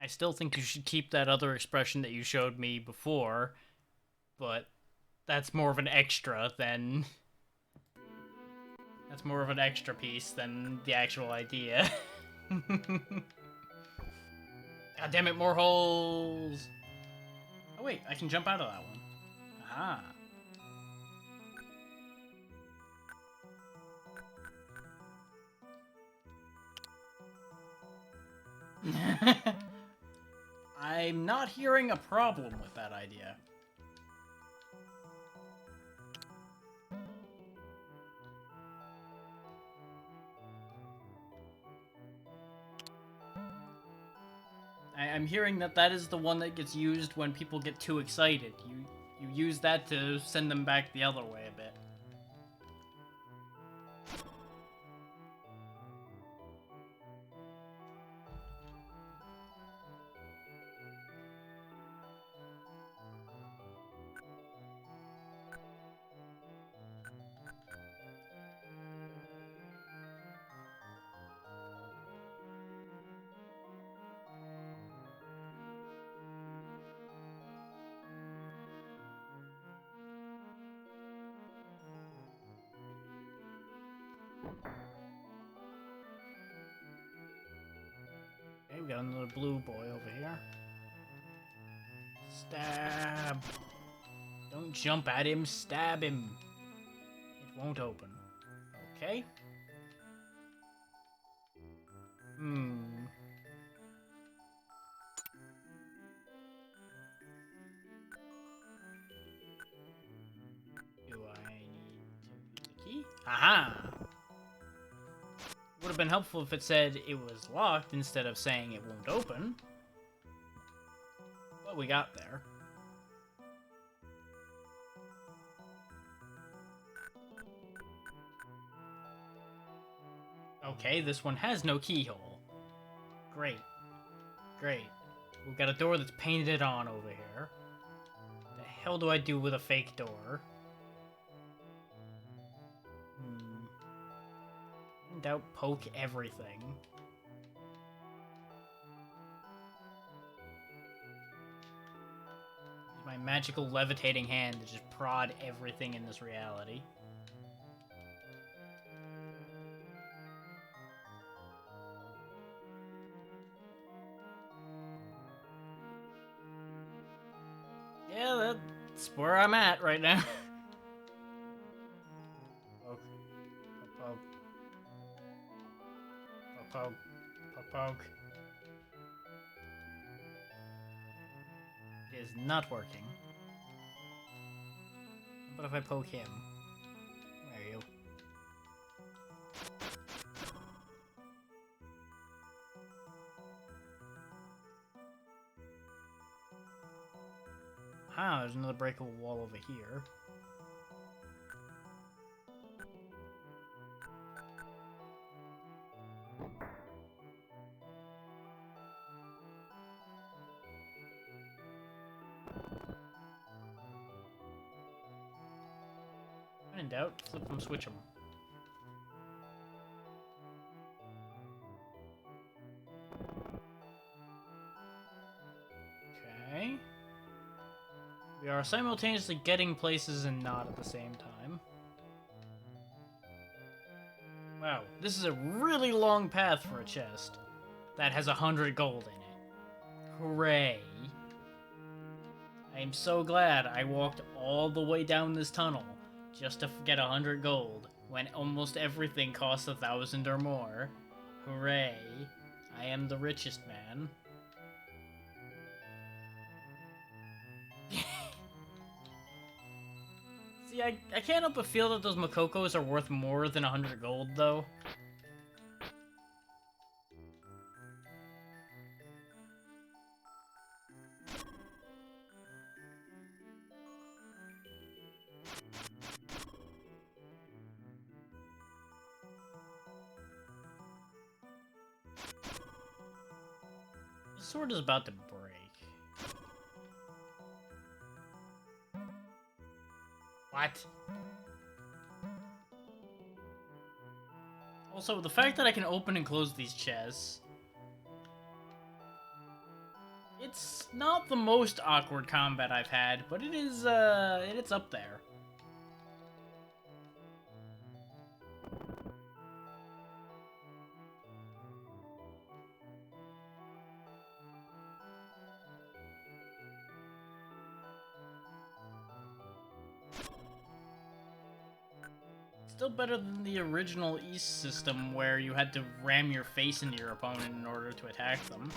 I still think you should keep that other expression that you showed me before, but that's more of an extra than... That's more of an extra piece than the actual idea. God damn it, more holes! Oh wait, I can jump out of that one. Aha. I'm not hearing a problem with that idea. I'm hearing that that is the one that gets used when people get too excited. You use that to send them back the other way a bit. Okay, we got another blue boy over here. Stab! Don't jump at him, stab him! It won't open. Okay. Do I need to use a key? Aha! Would have been helpful if it said it was locked instead of saying it won't open. But we got there. Okay, this one has no keyhole. Great. Great. We've got a door that's painted on over here. The hell do I do with a fake door? In doubt, poke everything. Use my magical levitating hand to just prod everything in this reality. Yeah, that's where I'm at right now. Poke. Poke. Poke. Poke. Poke. It is not working. What if I poke him? Where are you? Aha, there's another breakable wall over here. When in doubt, flip them, switch them. Okay. We are simultaneously getting places and not at the same time. Wow, this is a really long path for a chest that has 100 gold in it. Hooray. I am so glad I walked all the way down this tunnel just to get 100 gold when almost everything costs 1,000 or more. Hooray. I am the richest man. See, I can't help but feel that those Makokos are worth more than 100 gold, though. The sword is about to break. What? Also, the fact that I can open and close these chests... It's not the most awkward combat I've had, but it is, it's up there. Still better than the original East system where you had to ram your face into your opponent in order to attack them.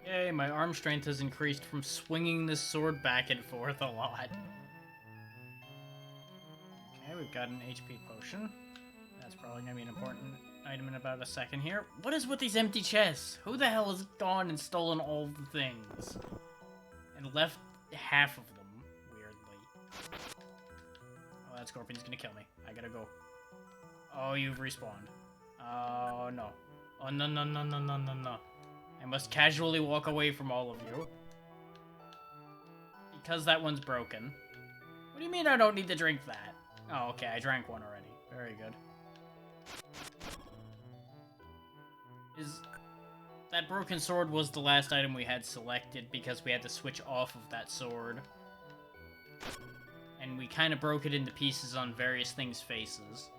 Yay, my arm strength has increased from swinging this sword back and forth a lot. Okay, we've got an HP potion. That's probably gonna be an important item in about a second here. What is with these empty chests? Who the hell has gone and stolen all the things? And left half of them, weirdly. Oh, that scorpion's gonna kill me. I gotta go. Oh, you've respawned. Oh, no. Oh, no, no, no, no, no, no, no. I must casually walk away from all of you. Because that one's broken. What do you mean I don't need to drink that? Oh, okay, I drank one already. Very good. That broken sword was the last item we had selected because we had to switch off of that sword. And we kind of broke it into pieces on various things' faces.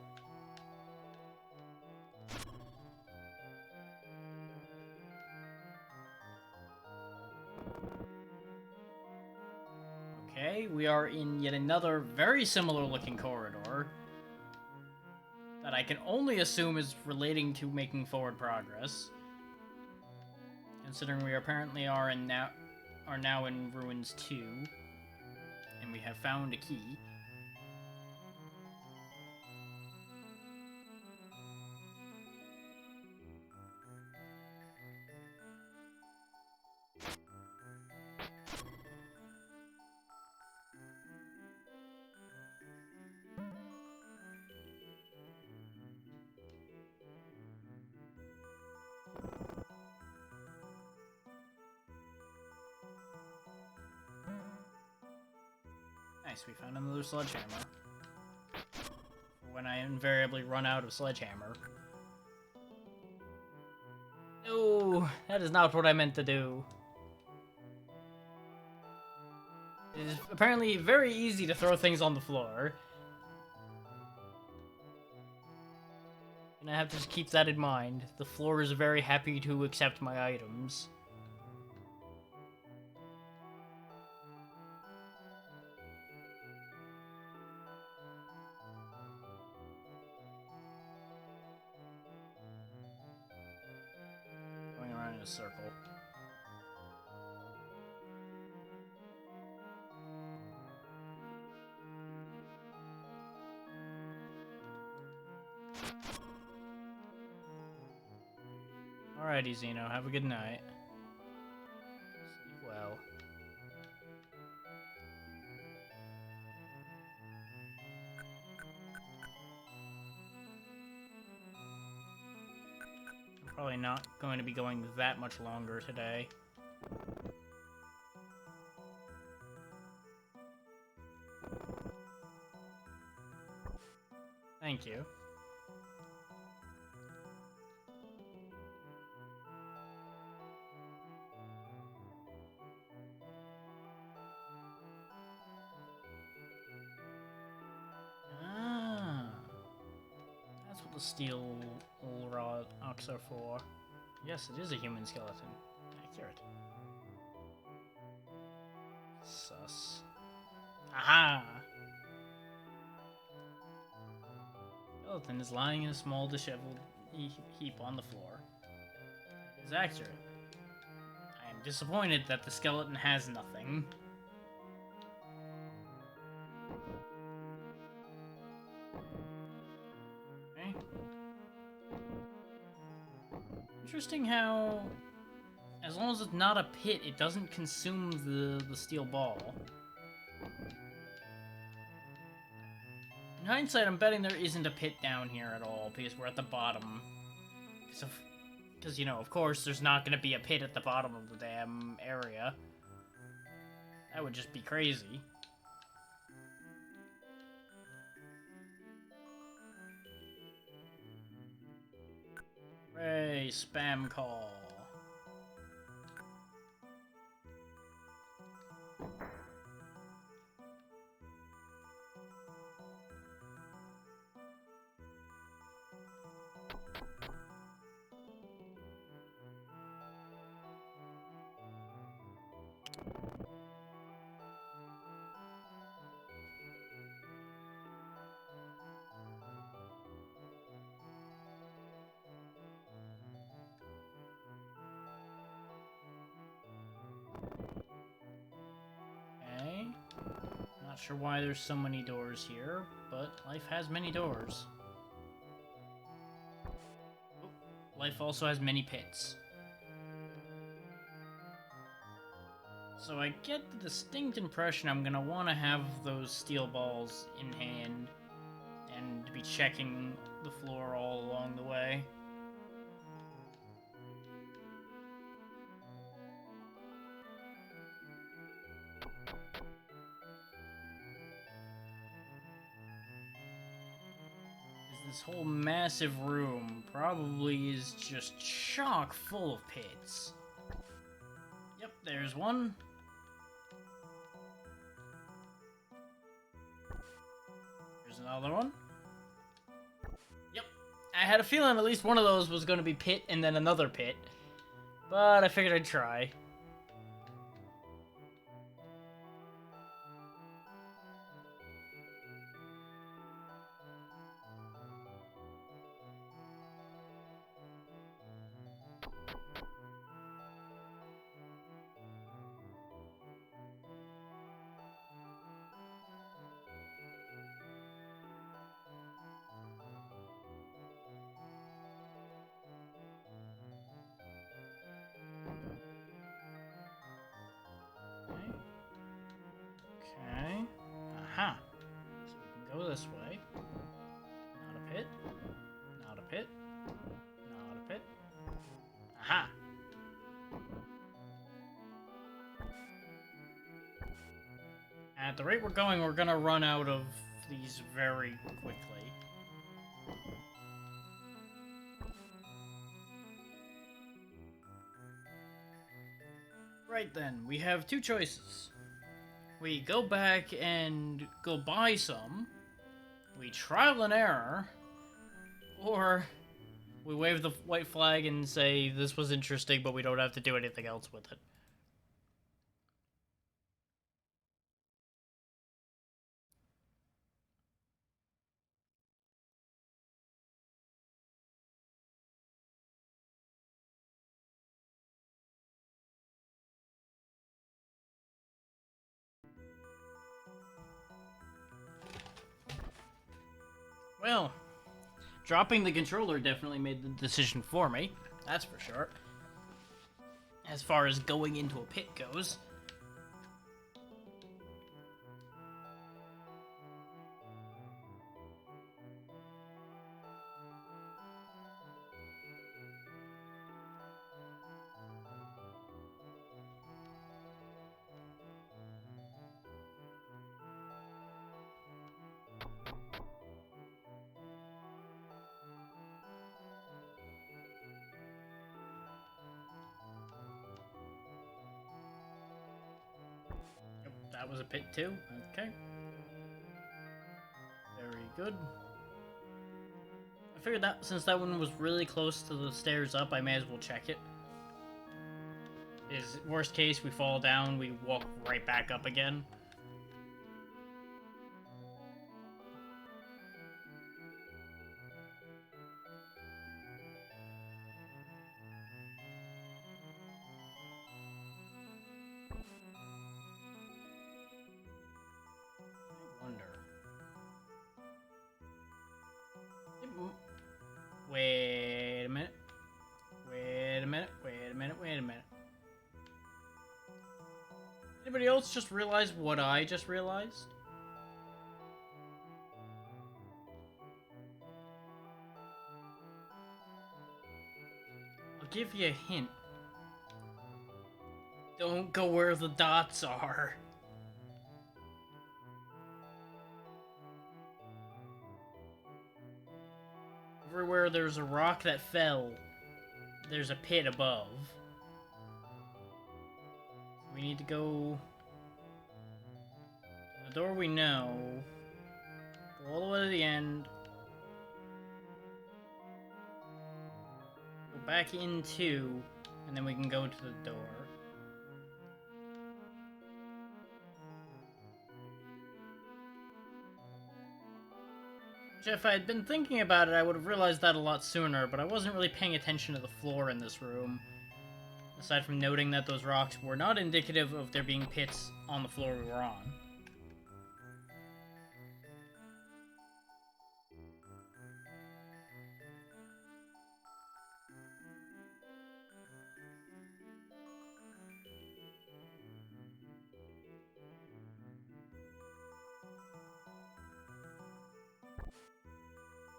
Okay, we are in yet another very similar looking corridor that I can only assume is relating to making forward progress. Considering we apparently are now in Ruins 2, and we have found a key. Nice, we found another sledgehammer. When I invariably run out of sledgehammer. No, that is not what I meant to do. It is apparently very easy to throw things on the floor. And I have to just keep that in mind. The floor is very happy to accept my items. Going around in a circle. Alrighty, Zeno. Have a good night. Sleep well. I'm probably not going to be going that much longer today. Thank you. Ah, that's what the steel rocks are for. Yes, it is a human skeleton. Accurate. Sus. Aha! Skeleton is lying in a small disheveled heap on the floor. It is accurate. I am disappointed that the skeleton has nothing. Okay. Interesting how, as long as it's not a pit, it doesn't consume the steel ball. In hindsight, I'm betting there isn't a pit down here at all, because we're at the bottom. Because, you know, of course, there's not going to be a pit at the bottom of the damn area. That would just be crazy. Hooray, spam call. Okay. Not sure why there's so many doors here, but life has many doors. Oh, life also has many pits. So I get the distinct impression I'm gonna want to have those steel balls in hand and be checking the floor all along the way. This whole massive room probably is just chock full of pits. Yep, there's one. There's another one. Yep, I had a feeling at least one of those was going to be pit and then another pit. But I figured I'd try. Okay. Aha. So we can go this way. Not a pit. Not a pit. Not a pit. Aha. At the rate we're going, we're gonna run out of these very quickly. Right then, we have two choices. We go back and go buy some, we trial and error, or we wave the white flag and say this was interesting, but we don't have to do anything else with it. Well, dropping the controller definitely made the decision for me. That's for sure. As far as going into a pit goes. Yep, that was a pit too. Okay. Very good. I figured that since that one was really close to the stairs up, I may as well check it. Is worst case, we fall down, we walk right back up again. I wonder. Wait a minute. Wait a minute. Wait a minute. Wait a minute. Anybody else just realize what I just realized? I'll give you a hint. Don't go where the dots are. Everywhere there's a rock that fell, there's a pit above. We need to go... The door we know. Go all the way to the end. Go back into, and then we can go to the door. Which if I had been thinking about it, I would have realized that a lot sooner, but I wasn't really paying attention to the floor in this room. Aside from noting that those rocks were not indicative of there being pits on the floor we were on.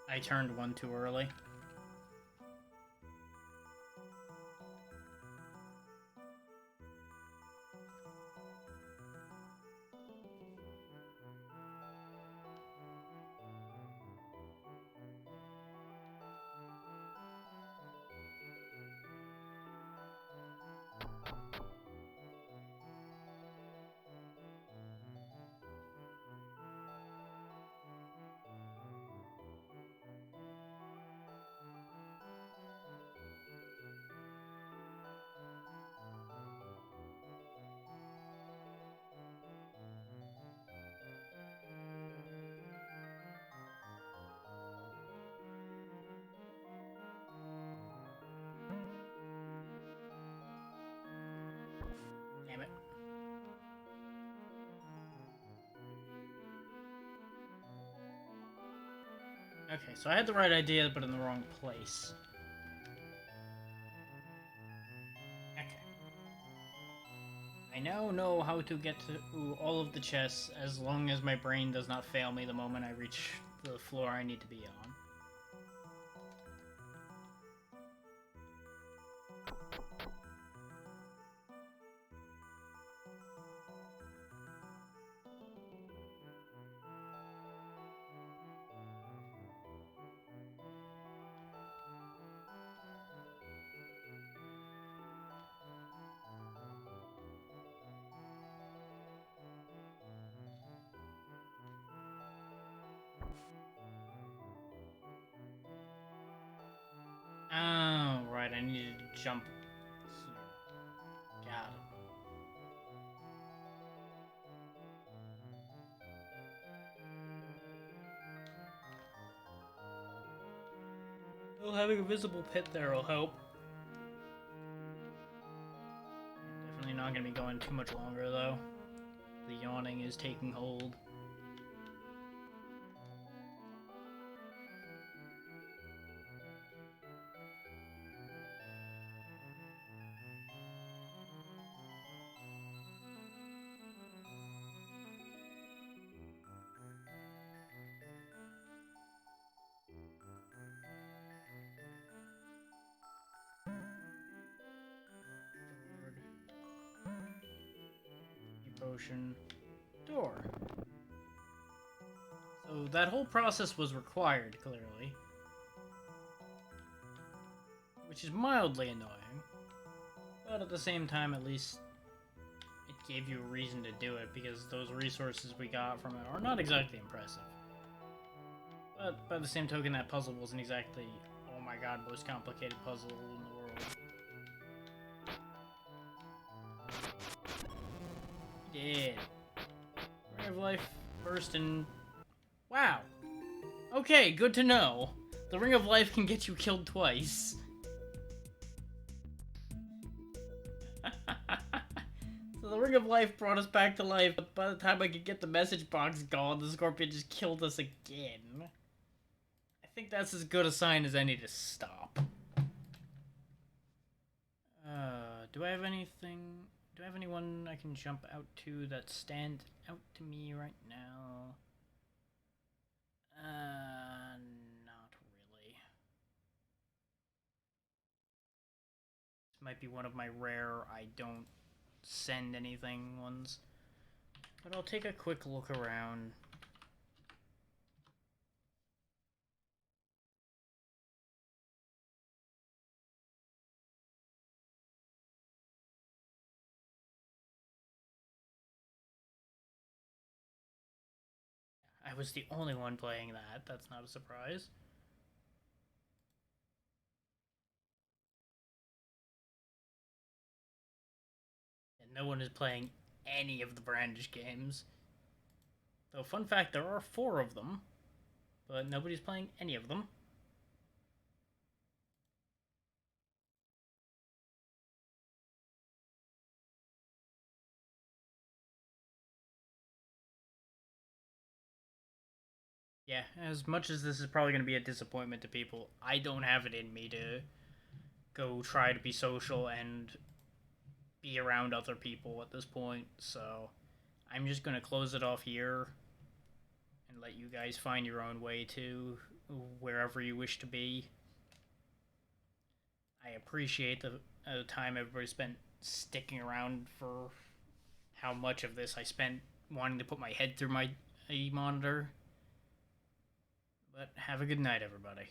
I turned one too early. Damn it. Okay, so I had the right idea, but in the wrong place. Okay. I now know how to get to all of the chests as long as my brain does not fail me the moment I reach the floor I need to be on. Oh, right, I needed to jump here. Got it. Well, having a visible pit there will help. Definitely not going to be going too much longer, though. The yawning is taking hold. potion door. So that whole process was required, clearly. Which is mildly annoying. But at the same time, at least it gave you a reason to do it, because those resources we got from it are not exactly impressive. But by the same token, that puzzle wasn't exactly, oh my god, most complicated puzzle in the world. We did. Ray of Life first and... Wow! Okay, good to know. The Ring of Life can get you killed twice. So the Ring of Life brought us back to life, but by the time I could get the message box gone, the Scorpion just killed us again. I think that's as good a sign as any to stop. Do I have anything... Do I have anyone I can jump out to that stand out to me right now? Not really. This might be one of my rare I don't send anything ones. But I'll take a quick look around. I was the only one playing that. That's not a surprise. And no one is playing any of the Brandish games. Though, fun fact, there are 4 of them. But nobody's playing any of them. Yeah, as much as this is probably going to be a disappointment to people, I don't have it in me to go try to be social and be around other people at this point, so I'm just going to close it off here and let you guys find your own way to wherever you wish to be. I appreciate the time everybody spent sticking around for how much of this I spent wanting to put my head through my monitor. But have a good night, everybody.